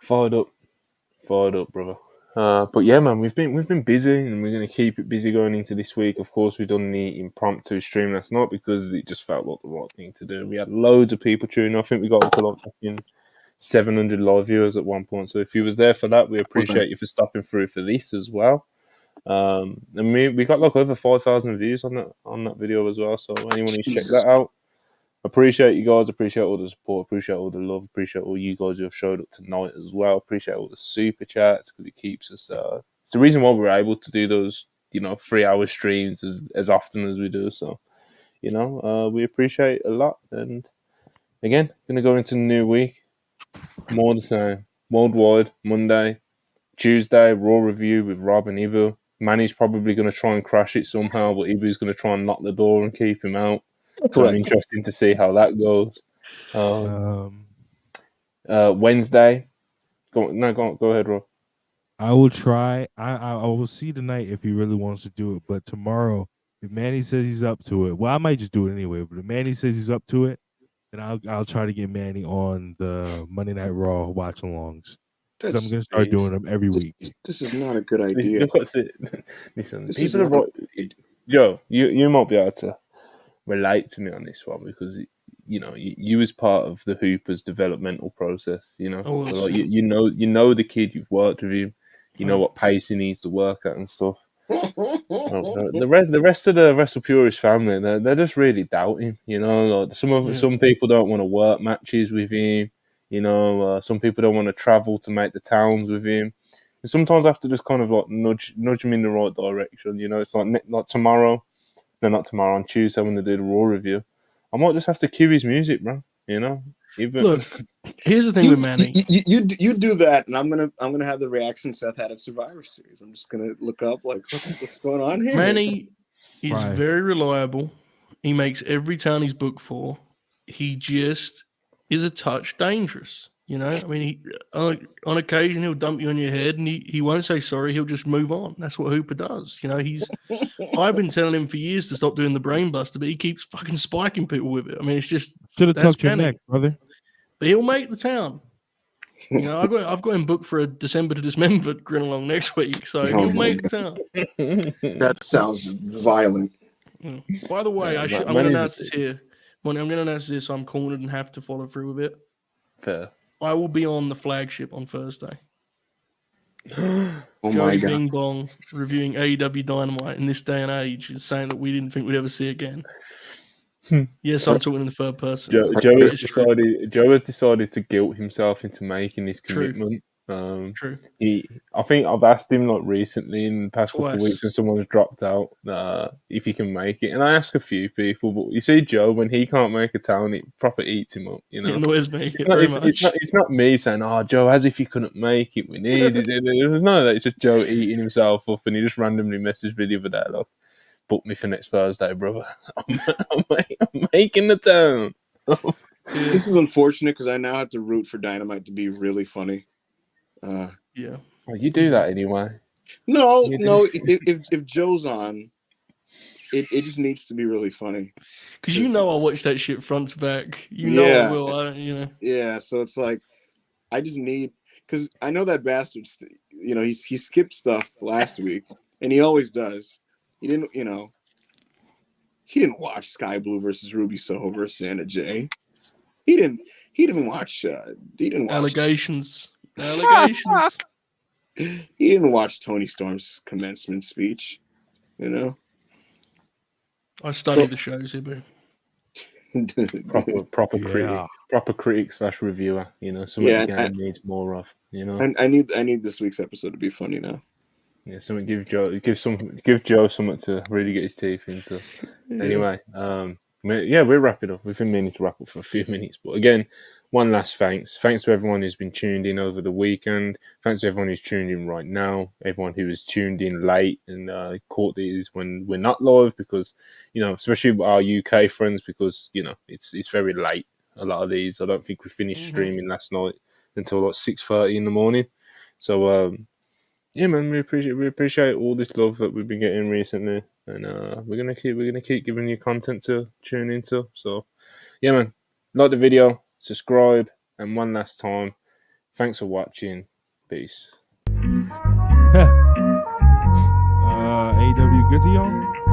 Fired up, brother. But yeah, man, we've been busy, and we're going to keep it busy going into this week. Of course, we've done the impromptu stream last night because it just felt like the right thing to do. We had loads of people tuning. I think we got up to like 700 live viewers at one point. So if you was there for that, we appreciate you for stopping through for this as well. And we got like over 5,000 views on that video as well. So anyone who's checked that out, appreciate you guys, appreciate all the support, appreciate all the love, appreciate all you guys who have showed up tonight as well, appreciate all the super chats because it keeps us it's the reason why we're able to do those 3-hour streams as often as we do. So we appreciate it a lot. And again, gonna go into the new week, more the same. Worldwide Monday, Tuesday Raw review with Rob and Ibu. Manny's probably going to try and crash it somehow, but Ibu's going to try and lock the door and keep him out. So I'm interested to see how that goes. Wednesday. Go ahead, Rob. I will try. I will see tonight if he really wants to do it. But tomorrow, if Manny says he's up to it, well, I might just do it anyway. But if Manny says he's up to it, then I'll try to get Manny on the Monday Night Raw watch-alongs. Because I'm going to start doing them every week. This is not a good idea. Listen, people are right. Joe, you might be able to relate to me on this one because you was part of the Hooper's developmental process. I was. So, like, you know the kid, you've worked with him, you know what pace he needs to work at and stuff. The rest of the Wrestle Purist family, they're just really doubting. Like some people don't want to work matches with him. Some people don't want to travel to make the towns with him. And sometimes I have to just kind of like nudge him in the right direction. It's like tomorrow, no, not tomorrow, on Tuesday when they do the Raw review, I might just have to cue his music, bro. Look, here's the thing with Manny. You do that, and I'm gonna have the reaction Seth had at Survivor Series. I'm just gonna look up like what's going on here. Manny is Right. very reliable. He makes every town he's booked for. He just is a touch dangerous. I mean, on occasion he'll dump you on your head, and he won't say sorry. He'll just move on. That's what Hooper does. I've been telling him for years to stop doing the brain buster, but he keeps fucking spiking people with it. I mean, it's just Should have that's tucked your Manny. neck, brother. But he'll make the town. I've got him booked for a December to Dismember grin along next week, so he'll make the town. That sounds violent. By the way, I'm going to announce this here. I'm going to announce this, so I'm cornered and have to follow through with it. Fair. I will be on the flagship on Thursday. Oh Joey my god! Bing Bong reviewing AEW Dynamite in this day and age is saying that we didn't think we'd ever see again. Yes, I'm talking in the third person. Joe has decided to guilt himself into making this commitment. True. I think I've asked him like recently in the past couple of Twice. weeks when someone's dropped out if he can make it, and I ask a few people, but you see Joe, when he can't make a town, it proper eats him up. It annoys me It's not me saying, "Oh, Joe, as if you couldn't make it, we needed it." It was none of that. It's just Joe eating himself up, and he just randomly messaged me the other day, like, "Book me for next Thursday, brother. I'm making the town." This is unfortunate because I now have to root for Dynamite to be really funny. Yeah. Well, you do that anyway. No. If Joe's on, it just needs to be really funny. Because I watch that shit front to back. I will. Yeah, so it's like I just need, because I know that bastard. He skipped stuff last week, and he always does. He didn't. He didn't watch Sky Blue versus Ruby Soho versus Anna Jay. He didn't watch. He didn't watch Allegations. He didn't watch Tony Storm's commencement speech. I studied the shows here, boo. proper critic / reviewer. Something the game needs more of. And I need this week's episode to be funny now. Yeah, something give Joe something to really get his teeth into. Anyway, we're wrapping up. We've been meaning to wrap up for a few minutes, but again, one last thanks. Thanks to everyone who's been tuned in over the weekend. Thanks to everyone who's tuned in right now. Everyone who was tuned in late and caught these when we're not live, because especially with our UK friends, because it's very late. A lot of these, I don't think we finished streaming last night until like 6:30 in the morning. So yeah, man, we appreciate all this love that we've been getting recently, and we're gonna keep giving you content to tune into. So yeah, man, like the video, subscribe, and one last time, thanks for watching. Peace. AEW good to y'all?